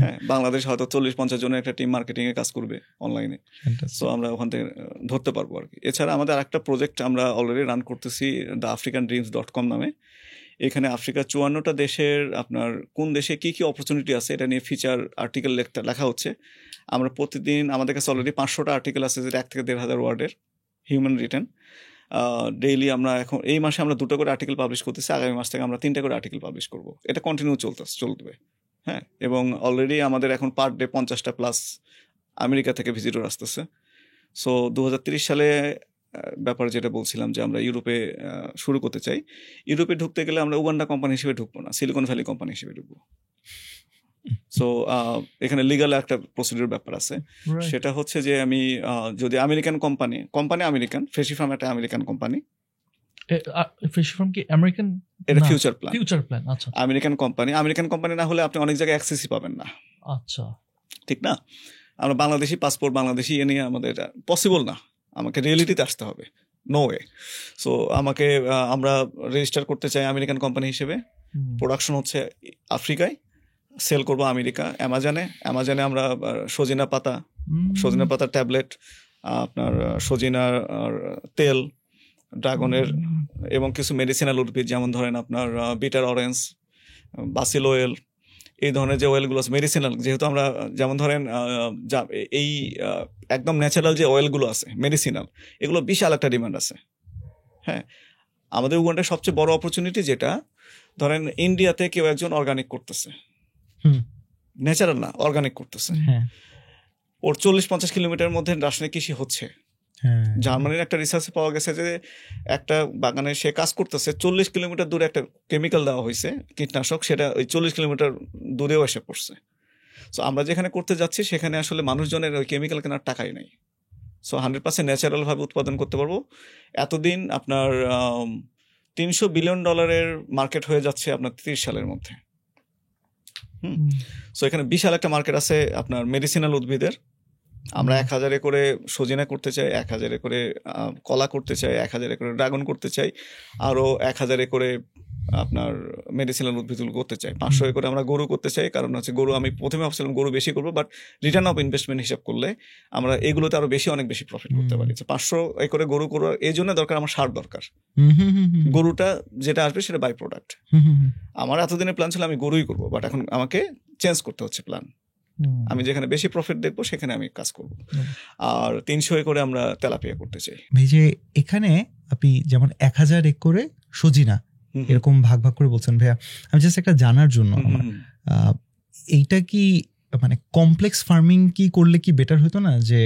হ্যাঁ, বাংলাদেশ হয়তো 40-50 জনের একটা টিম মার্কেটিংয়ে কাজ করবে অনলাইনে। সো আমরা ওখান থেকে ধরতে পারবো আর কি। এছাড়া আমাদের আরেকটা প্রজেক্ট আমরা অলরেডি রান করতেছি, theafricandreams.com নামে। এখানে আফ্রিকার 54টা দেশের আপনার কোন দেশে কি কি অপরচুনিটি আছে এটা নিয়ে ফিচার আর্টিকেল লেখা হচ্ছে। আমরা প্রতিদিন, আমাদের কাছে অলরেডি 500টা আর্টিকেল আছে, যেটা 1 থেকে 1,500 ওয়ার্ডের হিউম্যান রিটেন। ডেইলি আমরা এখন এই মাসে আমরা 2টা করে আর্টিকেল পাবলিশ করতেছি, আগামী মাস থেকে আমরা 3টা করে আর্টিকেল পাবলিশ করবো। এটা কন্টিনিউ চলবে। হ্যাঁ, এবং অলরেডি আমাদের এখন পার ডে 50টা প্লাস আমেরিকা থেকে ভিজিটর আসতেছে। সো 2030 সালে ব্যাপার যেটা বলছিলাম যে আমরা ইউরোপে শুরু করতে চাই। ইউরোপে ঢুকতে গেলে আমরা উগান্ডা কোম্পানি হিসেবে ঢুকবো না, সিলিকন ভ্যালি কোম্পানি হিসেবে ঢুকবো। সো এখানে লিগাল একটা প্রসিডিউর ব্যাপার আছে। Right. সেটা হচ্ছে যে আমি যদি আমেরিকান কোম্পানি আমেরিকান, ফ্রেশি ফার্ম একটা আমেরিকান কোম্পানি, ফিশ ফার্ম কি আমেরিকান? এটা ফিউচার প্ল্যান। আচ্ছা আমেরিকান কোম্পানি না হলে আপনি অনেক জায়গায় অ্যাক্সেসই পাবেন না, আচ্ছা। ঠিক না? আমরা বাংলাদেশি পাসপোর্ট, বাংলাদেশি এ নিয়ে আমাদের পসিবল না, আমাকে রিয়েলিটিতে আসতে হবে, নো ওয়ে। সো আমাকে আমরা রেজিস্টার করতে চাই আমেরিকান কোম্পানি হিসেবে। প্রোডাকশন হচ্ছে আফ্রিকায়, সেল করবো আমেরিকা, অ্যামাজনে আমরা সজিনা পাতা ট্যাবলেট, আপনার সজিনার তেল, ড্রাগনের এবং কিছু মেডিসিনাল উদ্ভিদ, যেমন ধরেন আপনার বিটার অরেঞ্জ, বাসিল অয়েল, এই ধরনের যে অয়েলগুলো আছে মেডিসিনাল, যেহেতু আমরা যেমন ধরেন এই একদম ন্যাচারাল যে অয়েলগুলো আছে মেডিসিনাল, এগুলো বিশাল একটা ডিমান্ড আছে। হ্যাঁ, আমাদের উগান্ডার সবচেয়ে বড় অপরচুনিটি যেটা, ধরেন ইন্ডিয়াতে কেউ একজন অর্গানিক করতেছে, ন্যাচারাল না, অর্গানিক করতেছে, ওর 40-50 কিলোমিটার মধ্যে রাসায়নিক কৃষি হচ্ছে। জার্মানির একটা রিসার্চে পাওয়া গেছে যে একটা বাগানে সে কাজ করতেছে, 40 কিলোমিটার দূরে একটা কেমিক্যাল দেওয়া হয়েছে, কীটনাশক, সেটা ওই 40 কিলোমিটার দূরেও এসে পড়ছে। সো আমরা যেখানে করতে যাচ্ছি সেখানে আসলে মানুষজনের ওই কেমিক্যাল কেনার টাকাই নাই। সো 100% ন্যাচারালভাবে উৎপাদন করতে পারবো। এতদিন আপনার $300 বিলিয়ন মার্কেট হয়ে যাচ্ছে আপনার 30 সালের মধ্যে। সো এখানে বিশাল একটা মার্কেট আছে আপনার মেডিসিনাল উদ্ভিদের। আমরা 1000 করে সজিনা করতে চাই, 1000 করে কলা করতে চাই, 1000 করে ড্রাগন করতে চাই, আরও 1000 করে আপনার মেডিসিনাল উদ্ভিদগুলো করতে চাই, 500 করে আমরা গরু করতে চাই। কারণ হচ্ছে গরু, আমি প্রথমে ভাবছিলাম গরু বেশি করবো, বাট রিটার্ন অফ ইনভেস্টমেন্ট হিসাব করলে আমরা এগুলোতে আরো বেশি, অনেক বেশি প্রফিট করতে পারি। 500 করে গরু করার এই জন্য দরকার আমার সার দরকার। গরুটা যেটা আসবে সেটা বাই প্রোডাক্ট। আমার এতদিনের প্ল্যান ছিল আমি গরুই করবো, বাট এখন আমাকে চেঞ্জ করতে হচ্ছে প্ল্যান। আমি যেখানে বেশি প্রফিট দেখবো সেখানে আমি কাজ করব। আর 300 করে আমরা তেলাপিয়া করতে চাই। এই যে এখানে আপনি যেমন 1000 একরে সজিনা এরকম ভাগ ভাগ করে বলছেন, ভাইয়া আমি জাস্ট একটা জানার জন্য, এইটা কি মানে কমপ্লেক্স ফার্মিং কি করলে কি বেটার হতো না, যে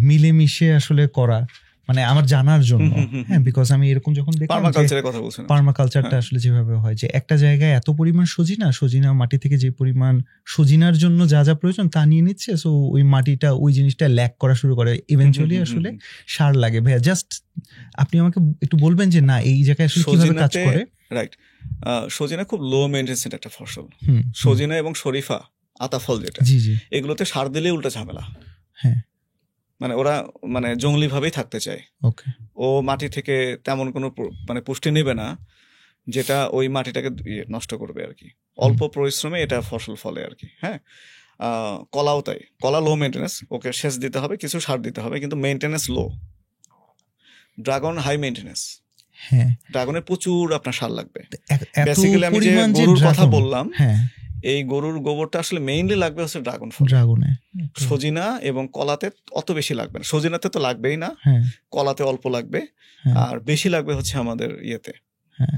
মিলেমিশে আসলে করা, মানে আমার জানার জন্য। হ্যাঁ, বিকজ আমি এরকম যখন দেখলাম পার্মাকালচারের কথা বলছেন, পার্মাকালচারটা আসলে যেভাবে হয় যে একটা জায়গায় এত পরিমাণ সজিনা মাটি থেকে যে পরিমাণ সজিনার জন্য যা যা প্রয়োজন তা নিয়ে নিচ্ছে, সো ওই মাটিটা ওই জিনিসটা ল্যাক করা শুরু করে, ইভেনচুয়ালি আসলে সার লাগে। ভাইয়া জাস্ট আপনি আমাকে একটু বলবেন যে না এই জায়গায় আসলে কিভাবে কাজ করে? রাইট, সজিনা খুব লো মেইনটেন্স একটা ফসল। সজিনা এবং শরীফা, আতাফল যেটা, এগুলোতে সার দিলে উল্টা ঝামেলা। হ্যাঁ, মানে ওরা মানে জঙ্গলি ভাবেই থাকতে চায়। ওকে, ও মাটি থেকে তেমন কোনো মানে পুষ্টি নেবে না যেটা ওই মাটিটাকে নষ্ট করবে আর কি। অল্প পরিশ্রমে এটা ফসল ফলে আর কি। হ্যাঁ, কলাও তাই, কলা লো মেনটেন্যান্স, ওকে সেচ দিতে হবে, কিছু সার দিতে হবে, কিন্তু মেনটেন্যান্স লো। ড্রাগন হাই মেনটেন্যান্স, হ্যাঁ, ড্রাগনের প্রচুর আপনার সার লাগবে। এত বেসিক্যালি আমি যে পরিমাণ যে গরুর কথা ড্রাগন, বললাম, হ্যাঁ, এই গরুর গোবরটা আসলে মেইনলি লাগবে হচ্ছে ড্রাগন ফল। ড্রাগনে, সজিনা এবং কলাতে অত বেশি লাগবে না, সজিনাতে তো লাগবেই না, হ্যাঁ, কলাতে অল্প লাগবে, হ্যাঁ, আর বেশি লাগবে হচ্ছে আমাদের ইয়েতে, হ্যাঁ,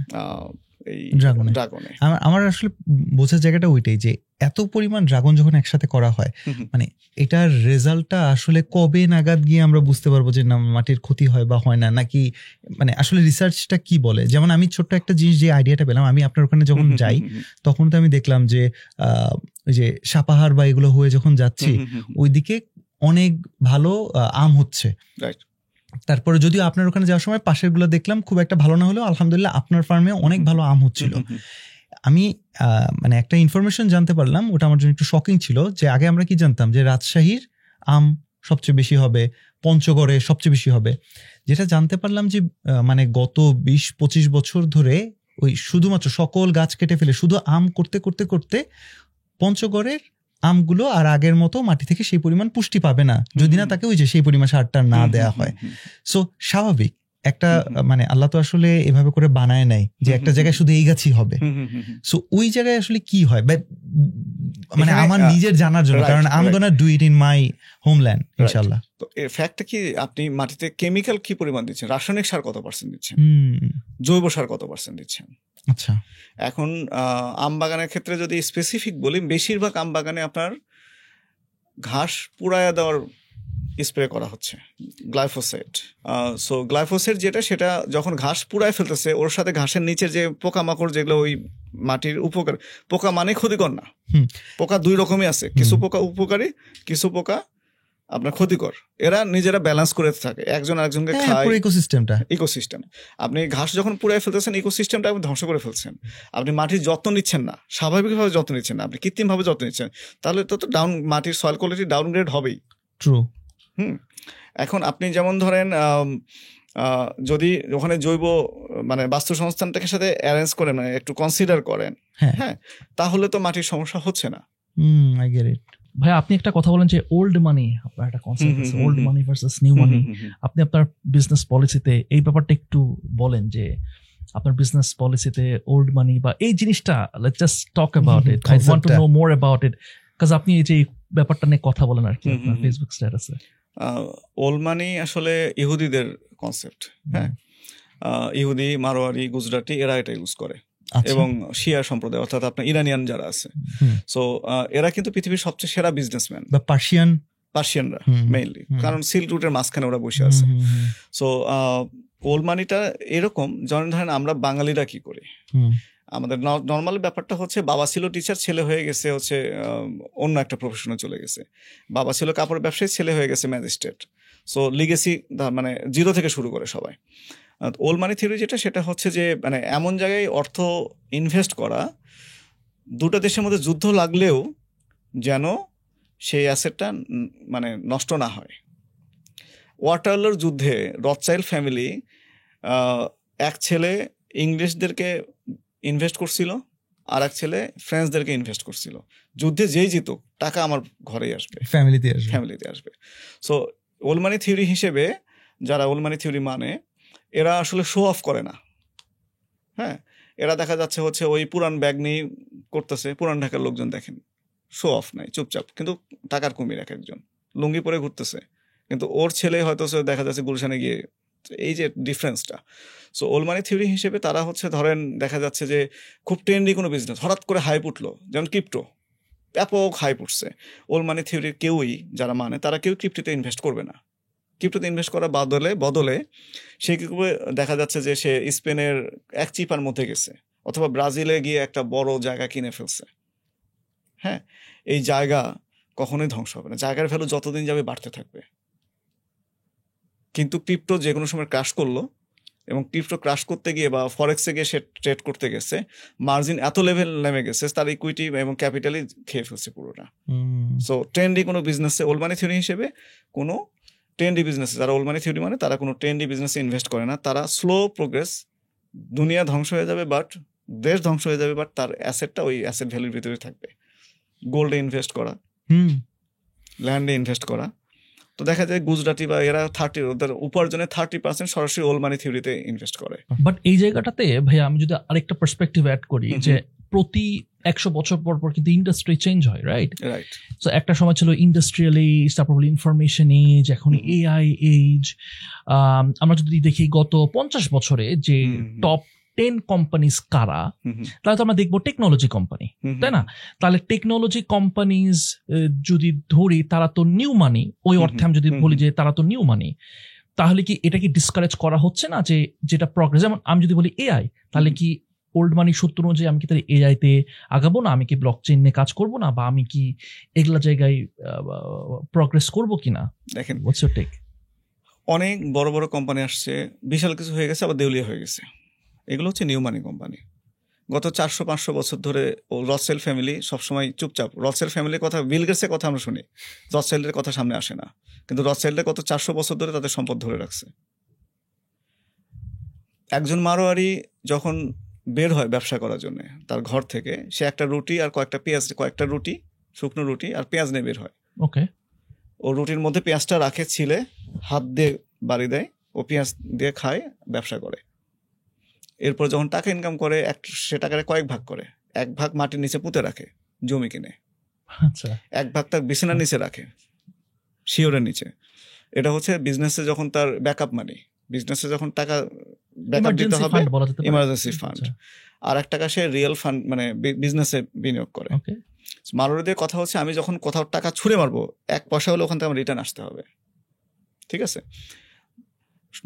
এই ড্রাগনে। ড্রাগনে। আমার আসলে বোঝার জায়গাটা ওইটাই যে এত পরিমাণ ড্রাগন যখন একসাথে করা হয়, মানে এটার রেজাল্টটা আসলে কবে নাগাদ গিয়ে আমরা বুঝতে পারবো যে না মাটির ক্ষতি হয় বা হয় না, নাকি মানে আসলে রিসার্চটা কি বলে? যেমন আমি ছোট্ট একটা জিনিস যে আইডিয়াটা পেলাম, আমি আপনার ওখানে যখন যাই তখন তো আমি দেখলাম যে ওই যে সাপাহার বা এগুলো হয়ে যখন যাচ্ছি ওইদিকে অনেক ভালো আম হচ্ছে। Right. তারপরে যদিও আপনার ওখানে যাওয়ার সময় পাশের গুলো দেখলাম খুব একটা ভালো না হলেও আলহামদুলিল্লাহ আপনার ফার্মে অনেক ভালো আম হচ্ছিল। আমি মানে একটা ইনফরমেশন জানতে পারলাম, ওটা আমার জন্য একটু শকিং ছিল, যে আগে আমরা কি জানতাম যে রাজশাহীর আম সবচেয়ে বেশি হবে, পঞ্চগড়ে সবচেয়ে বেশি হবে, যেটা জানতে পারলাম যে মানে গত 20-25 বছর ধরে ওই শুধুমাত্র সকল গাছ কেটে ফেলে শুধু আম করতে করতে করতে পঞ্চগড়ের আমগুলো আর আগের মতো মাটি থেকে সেই পরিমাণ পুষ্টি পাবে না যদি না তাকে ওই যে সেই পরিমাণ সারটা না দেয়া হয়। সো স্বাভাবিক একটা মানে আল্লাহ তো আসলে এভাবে করে বানায় নাই যে একটা জায়গায় শুধু এই গাছই হবে। সো ওই জায়গায় আসলে কি হয় মানে আমার নিজের জানার জন্য, কারণ I am gonna do it in my homeland ইনশাআল্লাহ। তো এর ফ্যাক্টটা কি, আপনি মাটিতে কেমিক্যাল কি পরিমাণ দিচ্ছেন, রাসায়নিক সার কত পার্সেন্ট দিচ্ছেন, জৈব সার কত পার্সেন্ট দিচ্ছেন? আচ্ছা, এখন আম বাগানের ক্ষেত্রে যদি স্পেসিফিক বলি, বেশিরভাগ আম বাগানে আপনার ঘাস পুড়ায়া দেওয়ার স্প্রে করা হচ্ছে, গ্লাইফোসেট। সো গ্লাইফোসেট যেটা, সেটা যখন ঘাস পুড়ায় ফেলতেছে, ওর সাথে ঘাসের নিচের যে পোকামাকড় যেগুলো ওই মাটির উপকার, পোকা মানে ক্ষতিকর না, পোকা দুই রকমই আছে, কিছু পোকা উপকারী, কিছু পোকা আপনার ক্ষতিকর, এরা নিজেরা ব্যালেন্স করে থাকে, একজন আরেকজনকে খায়, ইকোসিস্টেম। আপনি ঘাস যখন পুড়ায় ফেলতেছেন, ইকোসিস্টেমটা আপনি ধ্বংস করে ফেলছেন। আপনি মাটির যত্ন নিচ্ছেন না, স্বাভাবিকভাবে যত্ন নিচ্ছেন না, আপনি কৃত্রিমভাবে যত্ন নিচ্ছেন, তাহলে তো ডাউন, মাটির সয়েল কোয়ালিটি ডাউনগ্রেড হবেই। ট্রু। এখন আপনি যেমন ধরেন যদি ওখানে জৈব মানে বাস্তুসংস্থানটাকে সাথে অ্যারেঞ্জ করেন, মানে একটু কনসিডার করেন, হ্যাঁ, তাহলে তো মাটির সমস্যা হচ্ছে না। I get it. ভাই আপনি একটা কথা বলেন যে ওল্ড মানি, আপনার একটা কনসেপ্ট আছে ওল্ড মানি ভার্সেস নিউ মানি। আপনি আপনার বিজনেস পলিসিতে এই ব্যাপারটা একটু বলেন যে আপনার বিজনেস পলিসিতে ওল্ড মানি বা এই জিনিসটা, let's just talk about it, I want to know more about it, কাজ আপনি এই যে ব্যাপারটা নিয়ে কথা বলেন আর কি আপনার ফেসবুক স্ট্যাটাসে। ওল্ড মানি আসলে ইহুদিদের কনসেপ্ট, হ্যাঁ, ইহুদি, মারোয়ারি, গুজরাটি এরা এটা ইউজ করে, এবং শিয়া সম্প্রদায় অর্থাৎ আপনার ইরানিয়ান যারা আছে, সো এরা কিন্তু পৃথিবীর সবচেয়ে সেরা বিজনেসম্যান, বা পার্সিয়ানরা মেইনলি, কারণ সিল্ক রুটের মাঝখানে ওরা বসে আছে। সো ওল্ড মানিটা এরকম, যেমন ধরেন আমরা বাঙালিরা কি করি, আমাদের নর্মাল ব্যাপারটা হচ্ছে বাবা ছিল টিচার, ছেলে হয়ে গেছে হচ্ছে অন্য একটা প্রফেশনে চলে গেছে, বাবা ছিল কাপড় ব্যবসায়ী, ছেলে হয়ে গেছে ম্যাজিস্ট্রেট। সো লিগেসি মানে জিরো থেকে শুরু করে সবাই। ওল্ড মানি থিওরি যেটা, সেটা হচ্ছে যে মানে এমন জায়গায় অর্থ ইনভেস্ট করা, দুটো দেশের মধ্যে যুদ্ধ লাগলেও যেন সেই অ্যাসেটটা মানে নষ্ট না হয়। ওয়াটারলোর যুদ্ধে রথচাইল্ড ফ্যামিলি, এক ছেলে ইংলিশদেরকে ইনভেস্ট করছিল, আর এক ছেলে ফ্রেঞ্চদেরকে ইনভেস্ট করছিল। যুদ্ধে যেই জিতুক টাকা আমার ঘরেই আসবে, ফ্যামিলিতে আসবে। সো ওল্ড মানি থিওরি হিসেবে যারা ওল্ড মানি থিওরি মানে, এরা আসলে শো অফ করে না, হ্যাঁ, এরা দেখা যাচ্ছে হচ্ছে ওই পুরান ব্যাগ নিয়ে করতেছে, পুরান ঢাকার লোকজন দেখেন শো অফ নাই, চুপচাপ, কিন্তু টাকার কুমির, এক একজন লুঙ্গি পরে ঘুরতেছে, কিন্তু ওর ছেলে হয়তো দেখা যাচ্ছে গুলশানে গিয়ে, এই যে ডিফারেন্সটা। সো ওল্ড মানি থিওরি হিসেবে তারা হচ্ছে ধরেন দেখা যাচ্ছে যে খুব ট্রেন্ডি কোনো বিজনেস হঠাৎ করে হাইপ উঠলো, যেমন ক্রিপ্টো, ব্যাপক হাইপ উঠছে, ওল্ড মানি থিওরির কেউই যারা মানে তারা কেউ ক্রিপ্টোতে ইনভেস্ট করবে না। ক্রিপ্টোতে ইনভেস্ট করার বদলে সে কি করবে, দেখা যাচ্ছে যে সে স্পেনের এক চিপার মধ্যে গেছে, অথবা ব্রাজিলে গিয়ে একটা বড় জায়গা কিনে ফেলছে। হ্যাঁ, এই জায়গা কখনোই ধ্বংস হবে না, জায়গার ভ্যালু যতদিন যাবে বাড়তে থাকবে। কিন্তু ক্রিপ্টো যে কোনো সময় ক্রাশ করলো, এবং ক্রিপ্টো ক্রাশ করতে গিয়ে বা ফরেক্সে গিয়ে সে ট্রেড করতে গেছে, মার্জিন এত লেভেল নেমে গেছে, তার ইকুইটি এবং ক্যাপিটালই খেয়ে ফেলছে পুরোটা। সো ট্রেন্ডি কোনো বিজনেসে ওল্ড মানি থিওরি হিসেবে কোনো ট্রেন্ডি বিজনেসে, যারা ওল্ড মানি থিওরি মানে তারা কোনো ট্রেন্ডি বিজনেসে ইনভেস্ট করে না, তারা স্লো প্রোগ্রেস, দুনিয়া ধ্বংস হয়ে যাবে বাট দেশ ধ্বংস হয়ে যাবে বাট তার অ্যাসেটটা ওই অ্যাসেট ভ্যালুর ভিতরে থাকবে। গোল্ডে ইনভেস্ট করা, ল্যান্ডে ইনভেস্ট করা। তো দেখা যায় গুজরাটি বা এরা ওদের উপার্জনের 30% সরাসরি ওল্ড মানি থিওরিতে ইনভেস্ট করে। বাট এই জায়গাটাতে ভাইয়া আমি যদি আরেকটা পার্সপেক্টিভ অ্যাড করি, যে প্রতি 100 বছর পর পর কিন্তু ইন্ডাস্ট্রি চেঞ্জ হয়, রাইট? রাইট। সো একটা সময় ছিল ইন্ডাস্ট্রিয়াল এজ, তারপর বলি ইনফরমেশন এজ, এখন এআই এজ। আমরা যদি দেখি গত 50 বছরে যে টপ 10 কোম্পানিজ কারা, তাহলে তো আমরা দেখবো টেকনোলজি কোম্পানি, তাই না? তাহলে টেকনোলজি কোম্পানিজ যদি ধরি, তারা তো নিউ মানি, ওই অর্থে আমি যদি বলি যে তারা তো নিউ মানি, তাহলে কি এটা কি ডিসকারেজ করা হচ্ছে না যে যেটা প্রগ্রেস? যেমন আমি যদি বলি এআই, তাহলে কি ওল্ড মানি সূত্র অনুযায়ী আমি কি তাহলে এআই তে আগাবো না? আমি কি ব্লক চেইন নিয়ে কাজ করবো না? বা আমি কি এগুলা জায়গায় প্রগ্রেস করবো কিনা? দেখেন, হোয়াটস ইউর টেক? অনেক বড় বড় কোম্পানি আসছে, বিশাল কিছু হয়ে গেছে, আবার দেউলিয়া হয়ে গেছে। এগুলো হচ্ছে নিউ মানি কোম্পানি। গত 400-500 বছর ধরে রথসেল ফ্যামিলি সবসময় চুপচাপ। রথসেল ফ্যামিলির কথা, বিল গেটসের কথা আমরা শুনি, রথসেলের কথা সামনে আসে না। কিন্তু রথসেলদের গত 400 বছর ধরে তাদের সম্পদ ধরে রাখছে। একজন মারোয়ারি যখন বের হয় ব্যবসা করার জন্য তার ঘর থেকে, সে একটা রুটি আর কয়েকটা রুটি, শুকনো রুটি আর পেঁয়াজ নিয়ে বের হয়। ওকে। ও রুটির মধ্যে পেঁয়াজটা রাখে ছিলে, হাত দিয়ে বাড়ি দেয়, ও পেঁয়াজ দিয়ে খায়, ব্যবসা করে। এরপর যখন টাকা ইনকাম করে, সে টাকাটা কয়েক ভাগ করে। এক ভাগ মাটির নিচে পুঁতে রাখে, জমি কিনে। আচ্ছা। এক ভাগ তার বিছানার নিচে রাখে, শিওরের নিচে। এটা হচ্ছে বিজনেসে যখন তার ব্যাকআপ মানি, বিজনেসে যখন টাকা ব্যাকআপ দিতে হবে, ইমার্জেন্সি ফান্ড। আর এক টাকা সে রিয়েল ফান্ড, মানে বিজনেসে বিনিয়োগ করে। মারোয়ারিদের কথা হচ্ছে, আমি যখন কোথাও টাকা ছুঁড়ে মারবো, 1 পয়সা হলে ওখান থেকে আমার রিটার্ন আসতে হবে। ঠিক আছে?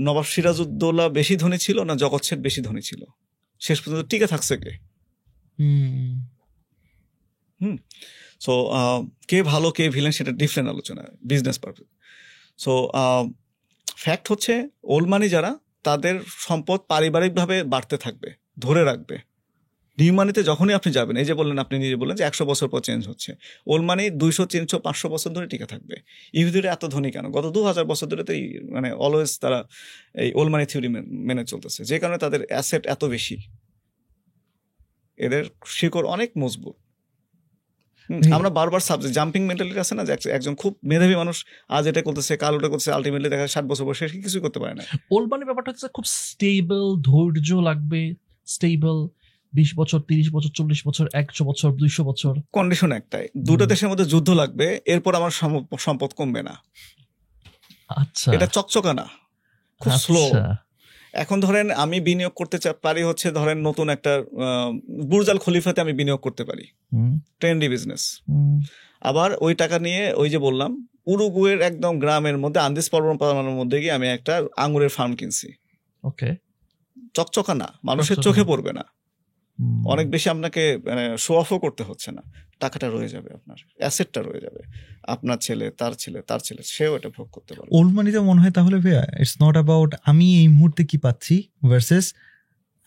নবাব সিরাজউদ্দৌলা বেশি ধনী ছিল না জগৎ শেঠ বেশি ধনী ছিল? শেষ পর্যন্ত টিকে থাকছে কে? সো কে ভালো কে ভিলেন সেটা ডিফারেন্ট আলোচনা, বিজনেস পারপাস। সো ফ্যাক্ট হচ্ছে, ওল্ড মানি যারা, তাদের সম্পদ পারিবারিকভাবে বাড়তে থাকবে, ধরে রাখবে। নিউ মানিতে যখনই আপনি যাবেন, এই যে বললেন, আপনি নিজে বললেন যে 100 বছর পর চেঞ্জ হচ্ছে, ওল্ড মানি 200, 300, 500 বছর ধরে টিকে থাকবে। ইহুদিরা এত ধনী কেন? গত 2000 বছর ধরে তো মানে অলওয়েজ তারা এই ওল্ড মানি থিওরি মেনে চলতেছে, যে কারণে তাদের অ্যাসেট এত বেশি, এদের শিকড় অনেক মজবুত। আমরা বারবার জাম্পিং মেন্টালিটি আছে না, যে একজন খুব মেধাবী মানুষ আজ এটা করতেছে, কাল ওটা করতেছে, আলটিমেটলি দেখা 60 বছর বয়সে সে কিছুই করতে পারে না। ওল্ড মানি ব্যাপারটা হচ্ছে খুব স্টেবল, ধৈর্য লাগবে, স্টেবল 20 বছর, 30 বছর, 40 বছর, 100 বছর, 200 বছর। কন্ডিশন একটাই, দুটো দেশের মধ্যে যুদ্ধ লাগবে, এরপর আমার সম্পদ কমবে না। আচ্ছা, এটা চকচকা না, খুব স্লো। এখন ধরেন আমি বিনিয়োগ করতে পারি হচ্ছে, ধরেন নতুন একটা বুর্জ আল খলিফাতে আমি বিনিয়োগ করতে পারি, ট্রেন্ডি বিজনেস। আবার ওই টাকা নিয়ে, ওই যে বললাম, উরুগুয়ের একদম গ্রামের মধ্যে আন্দিজ পর্বতমালার মধ্যে গিয়ে আমি একটা আঙ্গুরের ফার্ম কিনছি। ওকে, চকচকা না, মানুষের চোখে পড়বে না, অনেক বেশি আপনাকে মানে শো অফও করতে হচ্ছে না। টাকাটা রয়ে যাবে, আপনার অ্যাসেটটা রয়ে যাবে, আপনার ছেলে, তার ছেলে, তার ছেলে, সেও এটা ভোগ করতে পারবে। ওল্ড মানিতে মনে হয় তাহলে ভাইয়া ইটস নট অ্যাবাউট আমি এই মুহূর্তে কি পাচ্ছি ভার্সেস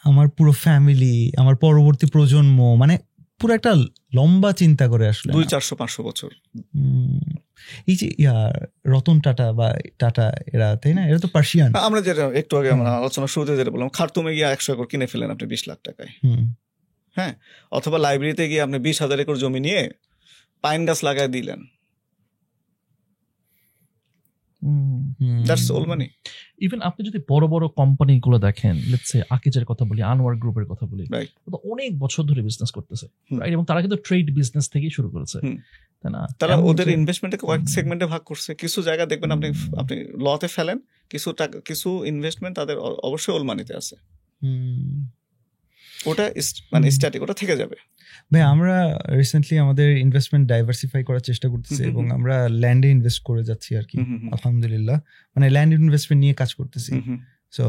আমার পুরো ফ্যামিলি, আমার পরবর্তী প্রজন্ম, মানে পুরো একটা লম্বা চিন্তা করে আসলে 200, 400, 500 বছর। এই যে রতন টাটা বা টাটা এরা, তাই না? এরা তো পার্সিয়ান। আমরা যেটা একটু আগে আমরা আলোচনা শুরুতে যেটা বললাম, খার্তুমে গিয়ে 100 একর কিনে ফেলেন আপনি 20 লাখ টাকায়। হ্যাঁ, অথবা লাইব্রেরিতে গিয়ে আপনি 20,000 একর জমি নিয়ে পাইন গাছ লাগায় দিলেন। That's old money. ইভেন আপনি যদি বড় বড় কোম্পানিগুলো দেখেন, লেটস সে আকিজের কথা বলি, আনোয়ার গ্রুপের কথা বলি, অনেক বছর ধরে বিজনেস করতেছে, রাইট? এবং তারা কিন্তু ট্রেড বিজনেস থেকেই শুরু করেছে, তাই না? তারা ওদের ইনভেস্টমেন্টে কয়েক সেগমেন্টে ভাগ করছে। কিছু জায়গা দেখবেন আপনি লতে ফেলেন, কিছু টাকা, কিছু ইনভেস্টমেন্ট তাদের অবশ্যই ওল্ড মানিতে আছে। ওটা মানে স্ট্যাটিক, ওটা থেকে যাবে। ভাই আমরা রিসেন্টলি আমাদের ইনভেস্টমেন্ট ডাইভার্সিফাই করার চেষ্টা করতেছি এবং আমরা ল্যান্ডে ইনভেস্ট করে যাচ্ছি আর কি, আলহামদুলিল্লাহ। মানে ল্যান্ড ইনভেস্টমেন্ট নিয়ে কাজ করতেছি। সো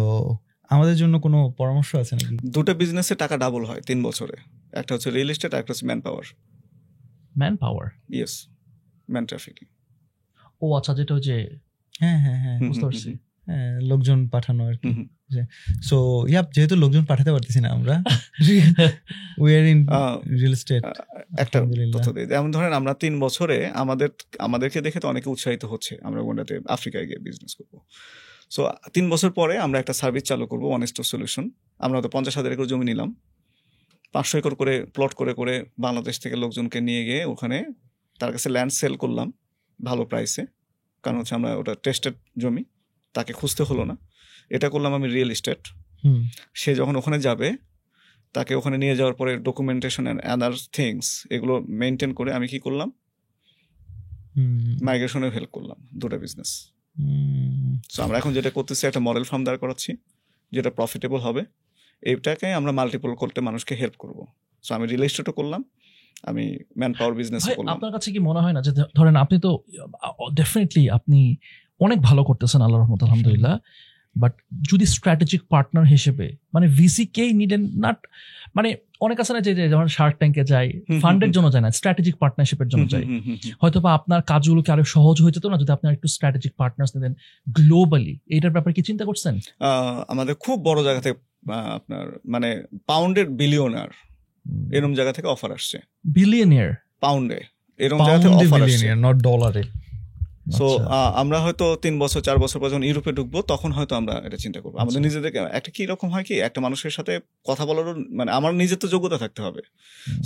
আমাদের জন্য কোনো পরামর্শ আছে নাকি? দুটো বিজনেসে টাকা ডাবল হয় 3 বছরে। একটা হচ্ছে রিয়েল এস্টেট, একটা হচ্ছে man power. Man power? Yes, man trafficking. ও আচ্ছা, যেটা হচ্ছে হ্যাঁ বুঝতে পারছি, লোকজন পাঠানো আর কি। সো যেহেতু লোকজন পাঠাতে পারতেছি না আমরা, we are in real estate. একটা তথ্য দিই, যেমন ধরেন আমরা 3 বছরে আমাদেরকে দেখে তো অনেকে উৎসাহিত হচ্ছে, আমরা ওখানে আফ্রিকায় গিয়ে বিজনেস করবো। সো 3 বছর পরে আমরা একটা সার্ভিস চালু করবো, ওয়ান স্টপ সলিউশন। আমরা তো 50,000 একর জমি নিলাম, 500 একর করে প্লট করে বাংলাদেশ থেকে লোকজনকে নিয়ে গিয়ে ওখানে তার কাছে ল্যান্ড সেল করলাম ভালো প্রাইসে, কারণ হচ্ছে আমরা ওটা টেস্টেড জমি, তাকে খুঁজতে হলো না। এটা করলাম আমি রিয়েল এস্টেট। সে যখন ওখানে যাবে, তাকে ওখানে নিয়ে যাওয়ার পরে ডকুমেন্টেশন অ্যান্ড আদার থিংস এগুলো মেনটেন করে আমি কি করলাম, মাইগ্রেশনে হেল্প করলাম, দুটো বিজনেস। সো আমরা এখন যেটা করতেছি একটা মডেল ফার্ম দাঁড় করাচ্ছি যেটা প্রফিটেবল হবে, এইটাকে আমরা মাল্টিপল করতে মানুষকে হেল্প করব। সো আমি রিয়েল এস্টেটও করলাম, আমি ম্যান পাওয়ার বিজনেস করলাম। আপনার কাছে কি মনে হয় না যে ধরেন আপনি তো ডেফিনেটলি আপনি অনেক ভালো করতেছেন আল্লাহর রহমত আলহামদুলিল্লাহ, বাট যদি স্ট্র্যাটেজিক পার্টনার হিসেবে মানে ভিসি কেই নিডেন নট, মানে অনেক আছে না যে যেমন শার্ক ট্যাঙ্কে যায় ফান্ডের জন্য যায় না, স্ট্র্যাটেজিক পার্টনারশিপের জন্য যায়। হয়তো বা আপনার কাজগুলোকে আরো সহজ হয়ে যেত না যদি আপনার একটু স্ট্র্যাটেজিক পার্টনার্স নিতেন গ্লোবালি। এইটার ব্যাপারে কি চিন্তা করছেন? আমাদের খুব বড় জায়গা থেকে আপনার মানে পাউন্ডের বিলিয়নার এরকম জায়গা থেকে অফার আসছে, বিলিয়নিয়ার পাউন্ডে এরকম জায়গা থেকে অফার আসছে, নট ডলারে। সো আমরা হয়তো 3 বছর 4 বছর পর যখন ইউরোপে ঢুকবো তখন হয়তো আমরা এটা চিন্তা করবো। আমাদের নিজেদেরকে একটা কি রকম হয় কি, একটা মানুষের সাথে কথা বলারও মানে আমার নিজের তো যোগ্যতা থাকতে হবে।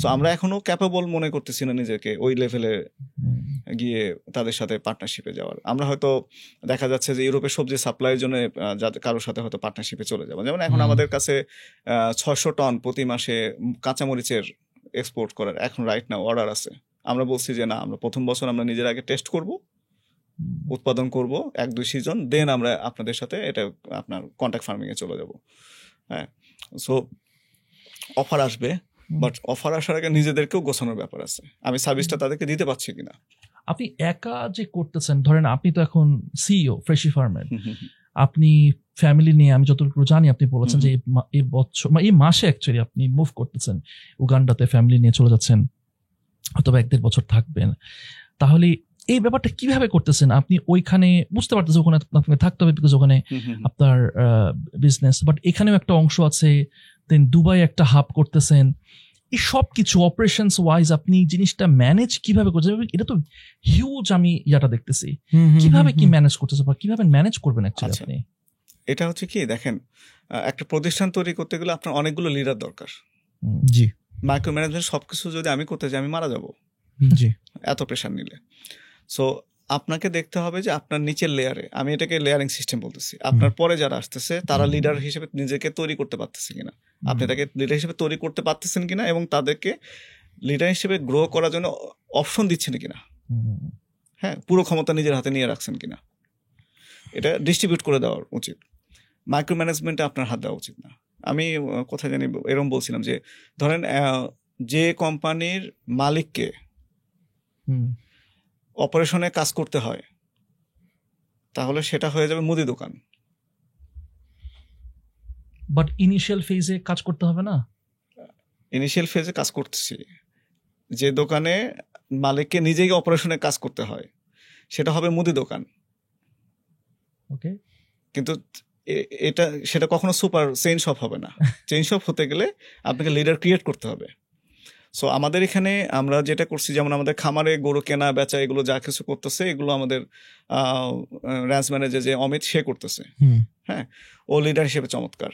সো আমরা এখনো ক্যাপেবল মনে করতেছি না নিজেকে ওই লেভেলে গিয়ে তাদের সাথে পার্টনারশিপে যাওয়ার। আমরা হয়তো দেখা যাচ্ছে যে ইউরোপের সবজি সাপ্লাইয়ের জন্য কারোর সাথে হয়তো পার্টনারশিপে চলে যাবো। যেমন এখন আমাদের কাছে 600 টন প্রতি মাসে কাঁচামরিচের এক্সপোর্ট করার এখন রাইট নাও অর্ডার আছে। আমরা বলছি যে না, আমরা প্রথম বছর আমরা নিজের আগে টেস্ট করব, উৎপাদন করব 1-2 সিজন, দেন আমরা আপনাদের সাথে এটা আপনার কন্ট্রাক্ট ফার্মিং এ চলে যাব। হ্যাঁ, সো অফার আসবে, বাট অফার আসার আগে নিজেদেরকেও গোছানোর ব্যাপার আছে, আমি সার্ভিসটা তাদেরকে দিতে পারছি কিনা। আপনি একা যে করতেছেন, ধরেন আপনি তো এখন সিইও ফ্রেশি ফার্মের, আপনি ফ্যামিলি নিয়ে, আমি যতটুকু জানি আপনি বলেছেন যে এই বছর এই মাসে অ্যাকচুয়ালি আপনি মুভ করতেছেন উগান্ডাতে, ফ্যামিলি নিয়ে চলে যাচ্ছেন, অথবা 1-1.5 বছর থাকবেন। তাহলে এই ব্যাপারটা কিভাবে করতেছেন আপনি? ওইখানে বুঝতে পারতেছেন ওখানে আপনাকে থাকতে হবে বিকজ ওখানে আপনার বিজনেস, বাট এখানেও একটা অংশ আছে, দেন দুবাই একটা হাব করতেছেন, এই সব কিছু অপারেশনস ওয়াইজ আপনি জিনিসটা ম্যানেজ কিভাবে করছেন? এটা তো হিউজ, আমি ইয়াটা দেখতেছি, কিভাবে কি ম্যানেজ করতেছেন বা কিভাবে ম্যানেজ করবেন অ্যাকচুয়ালি আপনি? এটা হচ্ছে কি, দেখেন একটা প্রতিষ্ঠান তৈরি করতে গেলে আপনার অনেকগুলো লিডার দরকার। জি, মাইক্রো ম্যানেজমেন্ট সবকিছু যদি আমি করতে যাই আমি মারা যাব, জি, এত প্রেশার নিলে। সো আপনাকে দেখতে হবে যে আপনার নিচের লেয়ারে, আমি এটাকে লেয়ারিং সিস্টেম বলতেছি, আপনার পরে যারা আসতেছে তারা লিডার হিসেবে নিজেকে তৈরি করতে পারতেছে কিনা, আপনি তাকে লিডার হিসেবে তৈরি করতে পারতেছেন কিনা, এবং তাদেরকে লিডার হিসেবে গ্রো করার জন্য অপশন দিচ্ছেন কিনা, হ্যাঁ, পুরো ক্ষমতা নিজের হাতে নিয়ে রাখছেন কিনা, এটা ডিস্ট্রিবিউট করে দেওয়া উচিত। মাইক্রো ম্যানেজমেন্টে আপনার হাত দেওয়া উচিত না। আমি কোথায় জানি এরকম বলছিলাম যে ধরেন যে কোম্পানির মালিককে অপারেশনে কাজ করতে হয় তাহলে সেটা হয়ে যাবে মুদি দোকান। বাট ইনিশিয়াল ফেজে কাজ করতে হবে না? ইনিশিয়াল ফেজে কাজ করতেছি, যে দোকানে মালিককে নিজেই অপারেশনে কাজ করতে হয় সেটা হবে মুদি দোকান। ওকে, কিন্তু এটা সেটা কখনো সুপার চেইন শপ হবে না। চেইন শপ হতে গেলে আপনাকে লিডার ক্রিয়েট করতে হবে। সো আমাদের এখানে আমরা যেটা করছি, যেমন আমাদের খামারে গরু কেনা বেচা এগুলো যা কিছু করতেছে এগুলো আমাদের র্যাঞ্চ ম্যানেজার যে অমিত, সে করতেছে। হ্যাঁ, ও লিডার হিসেবে চমৎকার,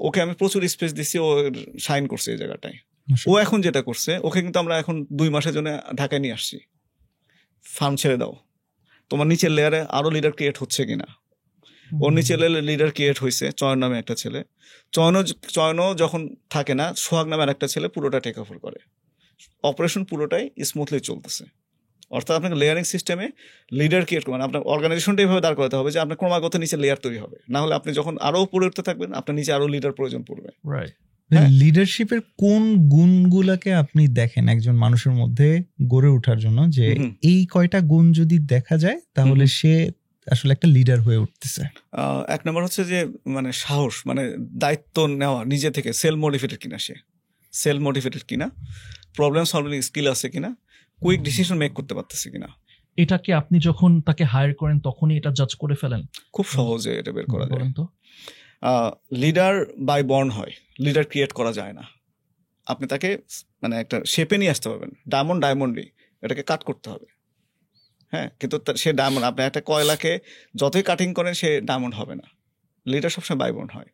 ওকে আমি প্রচুর স্পেস দিচ্ছি, ও শাইন করছে এই জায়গাটায়। ও এখন যেটা করছে, ওকে কিন্তু আমরা এখন 2 মাসের জন্য ঢাকায় নিয়ে আসছি, ফার্ম ছেড়ে দাও, তোমার নিচের লেয়ারে আরো লিডার ক্রিয়েট হচ্ছে কিনা। ওর নিচে লিডার ক্রিয়েট হয়েছে, চয়ন নামে একটা ছেলে। চয়নও যখন থাকে না, সোহাগ নামে একটা ছেলে পুরোটা টেক ওভার করে, অপারেশন পুরোটাই স্মুথলি চলতেছে। অর্থাৎ আপনাকে লেয়ারিং সিস্টেমে লিডার ক্রিয়েট করবেন, আপনার অর্গানাইজেশনটা এইভাবে দাঁড় করাতে হবে যে আপনার ক্রমাগত নিচে লেয়ার তৈরি হবে, না হলে আপনি যখন আরো উপরে উঠতে থাকবেন আপনার নিচে আরো লিডার প্রয়োজন পড়বে। লিডারশিপের কোন গুণগুলাকে আপনি দেখেন একজন মানুষের মধ্যে গড়ে ওঠার জন্য, যে এই কয়টা গুণ যদি দেখা যায় তাহলে সে আসলে একটা লিডার হয়ে উঠতেছে? 1 নম্বর হচ্ছে যে মানে সাহস, মানে দায়িত্ব নেওয়া নিজে থেকে, সেলফ মোটিভেটেড কিনা, সে সেলফ মোটিভেটেড কিনা, প্রবলেম সলভিং স্কিল আছে কিনা, কুইক ডিসিশন মেক করতে পারতেছে কিনা। এটাকে আপনি যখন তাকে হায়ার করেন তখনই এটা জাজ করে ফেলেন? খুব সহজে এটা বের করা যায়। তো লিডার বাই বর্ন হয়, লিডার ক্রিয়েট করা যায় না। আপনি তাকে মানে একটা শেপে নিয়ে আসতে পারবেন, ডায়মন্ডই এটাকে কাট করতে হবে। হ্যাঁ, কিন্তু সে ডায়মন্ড, আপনি একটা কয়লাকে যতই কাটিং করেন সে ডায়মন্ড হবে না। লিডার সবসময় বাই বর্ন হয়।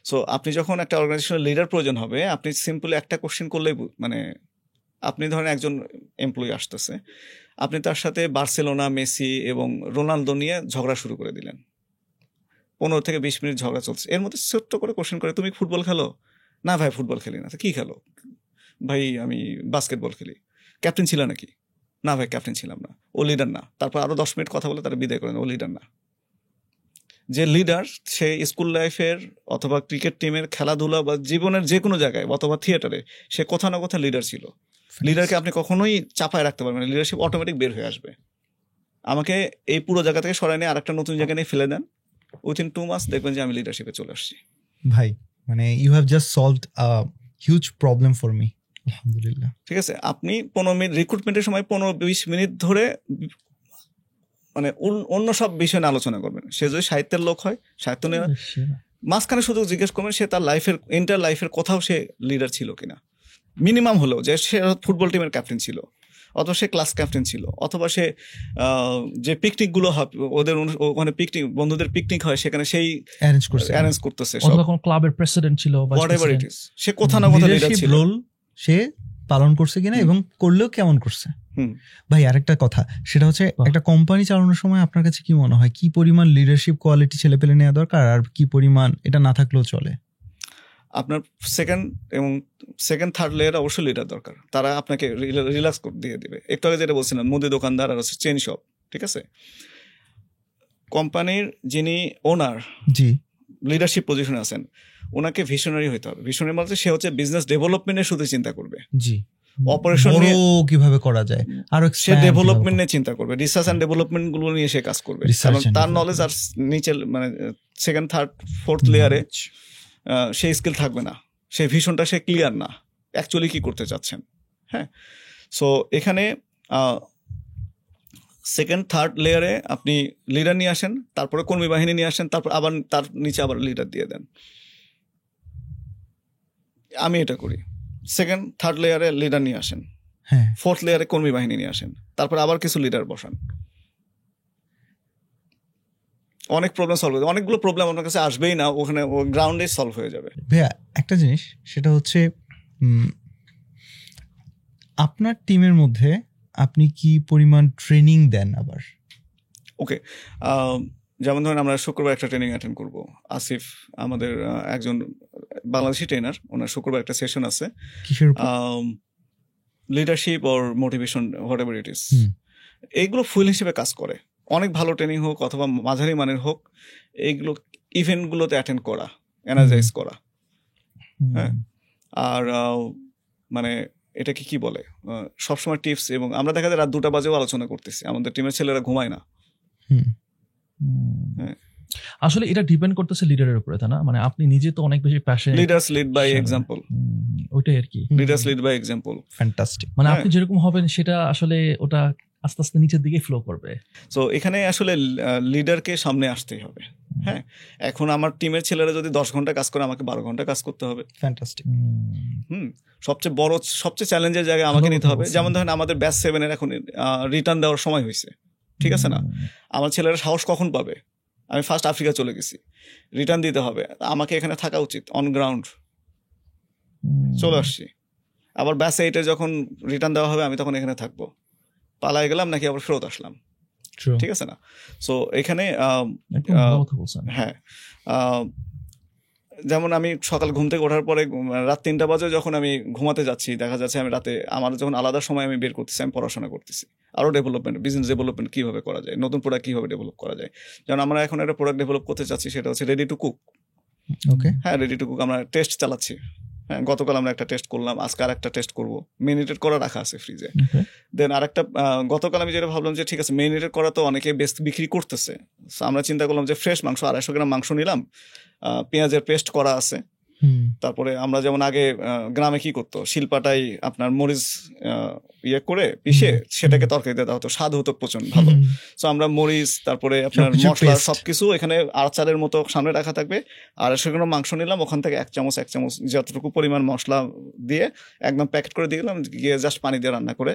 সো আপনি যখন একটা অর্গানাইজেশনের লিডার প্রয়োজন হবে, আপনি সিম্পলি একটা কোশ্চেন করলেই মানে আপনি ধরেন একজন এমপ্লয়ি আসতেছে, আপনি তার সাথে বার্সেলোনা, মেসি এবং রোনালদো নিয়ে ঝগড়া শুরু করে দিলেন, 15 থেকে 20 মিনিট ঝগড়া চলছে, এর মধ্যে ছোট্ট করে কোশ্চেন করে, তুমি ফুটবল খেলো? না ভাই ফুটবল খেলি না। তো কি খেলো? ভাই আমি বাস্কেটবল খেলি। ক্যাপ্টেন ছিল নাকি? না ভাই ক্যাপ্টেন ছিলাম না। ও লিডার না। তারপর আরো 10 মিনিট কথা বলে তারা বিদায় করেন, ও লিডার না। যে লিডার সে স্কুল লাইফের অথবা ক্রিকেট টিমের, খেলাধুলা বা জীবনের যে কোনো জায়গায় অথবা থিয়েটারে সে কোথাও না কোথাও লিডার ছিল। লিডারকে আপনি কখনোই চাপায় রাখতে পারবেন না, লিডারশিপ অটোমেটিক বের হয়ে আসবে। আমাকে এই পুরো জায়গা থেকে সরাই নিয়ে আরেকটা নতুন জায়গায় নিয়ে ফেলে দেন, উইথিন 2 মাস দেখবেন যে আমি লিডারশিপে চলে আসছি। ভাই মানে you have just solved a huge problem for me, আলহামদুলিল্লাহ। ঠিক আছে, আপনি 15 মিনিট রিক্রুটমেন্টের সময় 15-20 মিনিট ধরে মানে অন্য সব বিষয় নিয়ে আলোচনা করবেন। সে যদি সাহিত্যের লোক হয় সাহিত্য নিয়ে মাঝখানে শুধু জিজ্ঞেস করবেন সে তার লাইফের এন্টার লাইফের কোথাও সে লিডার ছিল কিনা, মিনিমাম হলেও যে সে ফুটবল টিমের ক্যাপ্টেন ছিল, অথবা সে ক্লাস ক্যাপ্টেন ছিল, অথবা সে যে পিকনিকগুলো হয় ওদের ওখানে পিকনিক, বন্ধুদের পিকনিক হয় সেখানে সেই অ্যারেঞ্জ করতেছে, অথবা কোন ক্লাবের প্রেসিডেন্ট ছিল, হোয়াটএভার ইট ইজ, সে কোথাও না কোথাও লিডার ছিল। রোল সে পালন করছে কিনা এবং করলেও কেমন করছে। ভাই আরেকটা কথা, সেটা হচ্ছে একটা কোম্পানি চালানোর সময় আপনার কাছে কি মনে হয় কি পরিমাণ লিডারশিপ কোয়ালিটি ছেলে পেলে নেওয়া দরকার, আর কি পরিমাণ এটা না থাকলেও চলে? আপনার সেকেন্ড থার্ড লেয়ার অবশ্যই লিডার দরকার, তারা আপনাকে রিল্যাক্স দিয়ে দিবে। একটু আগে যেটা বলছিলাম মুদি দোকানদার আর হচ্ছে চেইন শপ, ঠিক আছে, কোম্পানির যিনি ওনার জি লিডারশিপ পজিশনে আছেন ওনাকে ভিশনারি হইতে হবে। ভিশনারি মানে সে হচ্ছে বিজনেস ডেভেলপমেন্টের শুধু চিন্তা করবে, জি অপারেশন বড় কিভাবে করা যায়, আর সে ডেভেলপমেন্ট নিয়ে চিন্তা করবে, রিসার্চ এন্ড ডেভেলপমেন্ট গুলো নিয়ে সে কাজ করবে। কারণ তার নলেজ আর নিচে মানে সেকেন্ড থার্ড ফোর্থ লেয়ারে সেই স্কিল থাকবে না, সেই ভিশনটা সে ক্লিয়ার না অ্যাকচুয়ালি কি করতে চাচ্ছেন। হ্যাঁ, সো এখানে সেকেন্ড থার্ড লেয়ারে আপনি লিডার নিয়ে আসেন, তারপরে কর্মী বাহিনী নিয়ে আসেন, তারপর আবার তার নিচে আবার লিডার দিয়ে দেন। আমি এটা করি, সেকেন্ড থার্ড লেয়ারে লিডার নিয়ে আসেন, হ্যাঁ ফোর্থ লেয়ারে কর্মী বাহিনী নিয়ে আসেন, তারপর আবার কিছু লিডার বসান। অনেক প্রবলেম সলভ হবে, অনেকগুলো প্রবলেম আপনার কাছে আসবেই না, ওখানে গ্রাউন্ডে সলভ হয়ে যাবে। ভাইয়া একটা জিনিস, সেটা হচ্ছে আপনার টিমের মধ্যে আপনি কি পরিমাণ ট্রেনিং দেন? আবার ওকে, যেমন ধরেন আমরা শুক্রবার একটা ট্রেনিং অ্যাটেন্ড করব, আসিফ আমাদের একজন বাংলাদেশি ট্রেনার, ওনার শুক্রবার একটা সেশন আছে, leadership or motivation whatever it is, এইগুলো ফুল হিসেবে কাজ করে। অনেক ভালো ট্রেনিং হোক অথবা মাঝারি মানের হোক, এইগুলো ইভেন্টগুলোতে অ্যাটেন্ড করা, এনার্জাইজ করা। হ্যাঁ, আর মানে এটাকে কি বলে, সবসময় টিপস, এবং আমরা দেখা যায় রাত 2টা বাজেও আলোচনা করতেছি, আমাদের টিমের ছেলেরা ঘুমায় না। আসলে এটা ডিপেন্ড করতেছে লিডারের উপরে, তাই না? মানে আপনি নিজে তো অনেক বেশি passionate, leaders lead by example, ওইটাই আর কি, leaders lead by example. Fantastic, মানে আপনি যেরকম হবেন সেটা আসলে ওটা আস্তে আস্তে নিচের দিকে ফ্লো করবে। সো এখানে আসলে লিডারকে সামনে আসতেই হবে। হ্যাঁ, এখন আমার টিমের ছেলেরা যদি 10 ঘন্টা কাজ করে, আমাকে 12 ঘন্টা কাজ করতে হবে। ফ্যান্টাস্টিক। সবচেয়ে চ্যালেঞ্জের জায়গায় আমাকে নিতে হবে। যেমন ধরেন আমাদের ব্যাচ 7-এর এখন রিটার্ন দেওয়ার সময় হয়েছে, ঠিক আছে না? আমার ছেলেরা সাহস কখন পাবে? আমি ফার্স্ট আফ্রিকা চলে গেছি, রিটার্ন দিতে হবে, আমাকে এখানে থাকা উচিত, অন গ্রাউন্ড চলে আসছি। আবার ব্যাচ 8-এ যখন রিটার্ন দেওয়া হবে, আমি তখন এখানে থাকবো, পালাই গেলাম নাকি আবার ফেরত আসলাম, ঠিক আছে না? সো এখানে হ্যাঁ, যেমন আমি সকাল ঘুম থেকে ওঠার পরে রাত 3টা বাজে যখন আমি ঘুমাতে যাচ্ছি, দেখা যাচ্ছে আমি রাতে আমার যখন আলাদা সময় আমি বের করতেছি, আমি পড়াশোনা করতেছি আরো ডেভেলপমেন্ট, বিজনেস ডেভেলপমেন্ট কিভাবে করা যায়, নতুন প্রোডাক্ট কিভাবে ডেভেলপ করা যায়। যেমন আমরা এখন একটা প্রোডাক্ট ডেভেলপ করতে চাচ্ছি, সেটা হচ্ছে রেডি টু কুক। ওকে, হ্যাঁ, রেডি টু কুক আমরা টেস্ট চালাচ্ছি। হ্যাঁ, গতকাল আমরা একটা টেস্ট করলাম, আজকে আর একটা টেস্ট করবো, মেরিনেটেড করা রাখা আছে ফ্রিজে। দেন আরেকটা গতকাল আমি যেটা ভাবলাম যে ঠিক আছে, মেরিনেটেড করা তো অনেকে বেস্ট বিক্রি করতেছে, আমরা চিন্তা করলাম যে ফ্রেশ মাংস 250 গ্রাম মাংস নিলাম, পেঁয়াজের পেস্ট করা আছে। তারপরে আমরা যেমন আগে গ্রামে কি করতো, শিলপাটাই আপনার মরিচ ইয়ে করে পিষে সেটাকে তরকারিতে দেওয়া হতো, স্বাদ হতো প্রচন্ড ভালো। সো আমরা মরিচ, তারপরে আপনার মশলা সবকিছু এখানে আচারের মতো সামনে রাখা থাকবে। 250 গ্রাম মাংস নিলাম, ওখান থেকে এক চামচ যতটুকু পরিমাণ মশলা দিয়ে একদম প্যাকেট করে দিয়ে দিলাম, গিয়ে জাস্ট পানি দিয়ে রান্না করে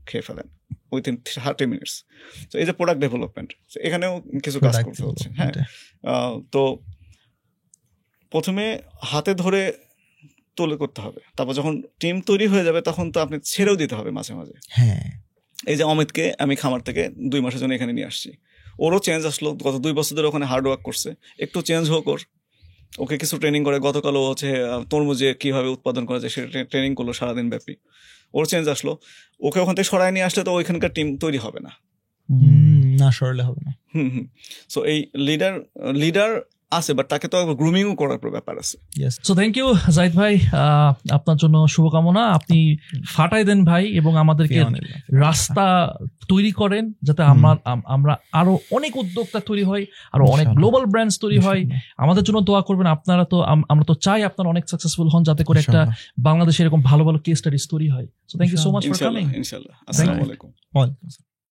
খেয়ে ফেলেন উইথিন 30 মিনিটস। তো এই যে প্রোডাক্ট ডেভেলপমেন্ট, এখানেও কিছু কাজ করতে হচ্ছে। হ্যাঁ, তো প্রথমে হাতে ধরে তুলে করতে হবে। তারপর যখন টিম তৈরি হয়ে যাবে তখন তো আপনি ছেড়েও দিতে হবে মাঝে মাঝে। হ্যাঁ, এই যে অমিতকে আমি খামার থেকে 2 মাসের জন্য এখানে নিয়ে আসছি, ওরও চেঞ্জ আসলো, গত 2 বছর ধরে ওখানে হার্ড ওয়ার্ক করছে, একটু চেঞ্জ হোক ওকে কিছু ট্রেনিং করে। গতকাল ও হচ্ছে তরমুজে কিভাবে উৎপাদন করা যায় সেটা ট্রেনিং করলো সারাদিন ব্যাপী, ওর চেঞ্জ আসলো। ওকে ওখান থেকে সরাই নিয়ে আসলে তো ওইখানকার টিম তৈরি হবে না। না সরলে হবে না। সো এই লিডার আছে, বাট তাকে তো গ্রুমিংও করার ব্যাপার আছে। Yes. So thank you Zahid ভাই, আপনার জন্য শুভকামনা। আপনি ফাটাই দেন ভাই এবং আমাদেরকে রাস্তা তৈরি করেন যাতে আমরা আরো অনেক উদ্যোক্তা তৈরি হয়, আরো অনেক গ্লোবাল ব্র্যান্ডস তৈরি হয়। আমাদের জন্য দোয়া করবেন। আপনারা তো আমরা তো চাই আপনারা অনেক সাকসেসফুল হন, যাতে করে একটা বাংলাদেশে এরকম ভালো ভালো কেস স্টাডিজ তৈরি হয়। So thank you so much for coming. ইনশাআল্লাহ। আসসালামু আলাইকুম। ওয়ালাইকুম আসসালাম।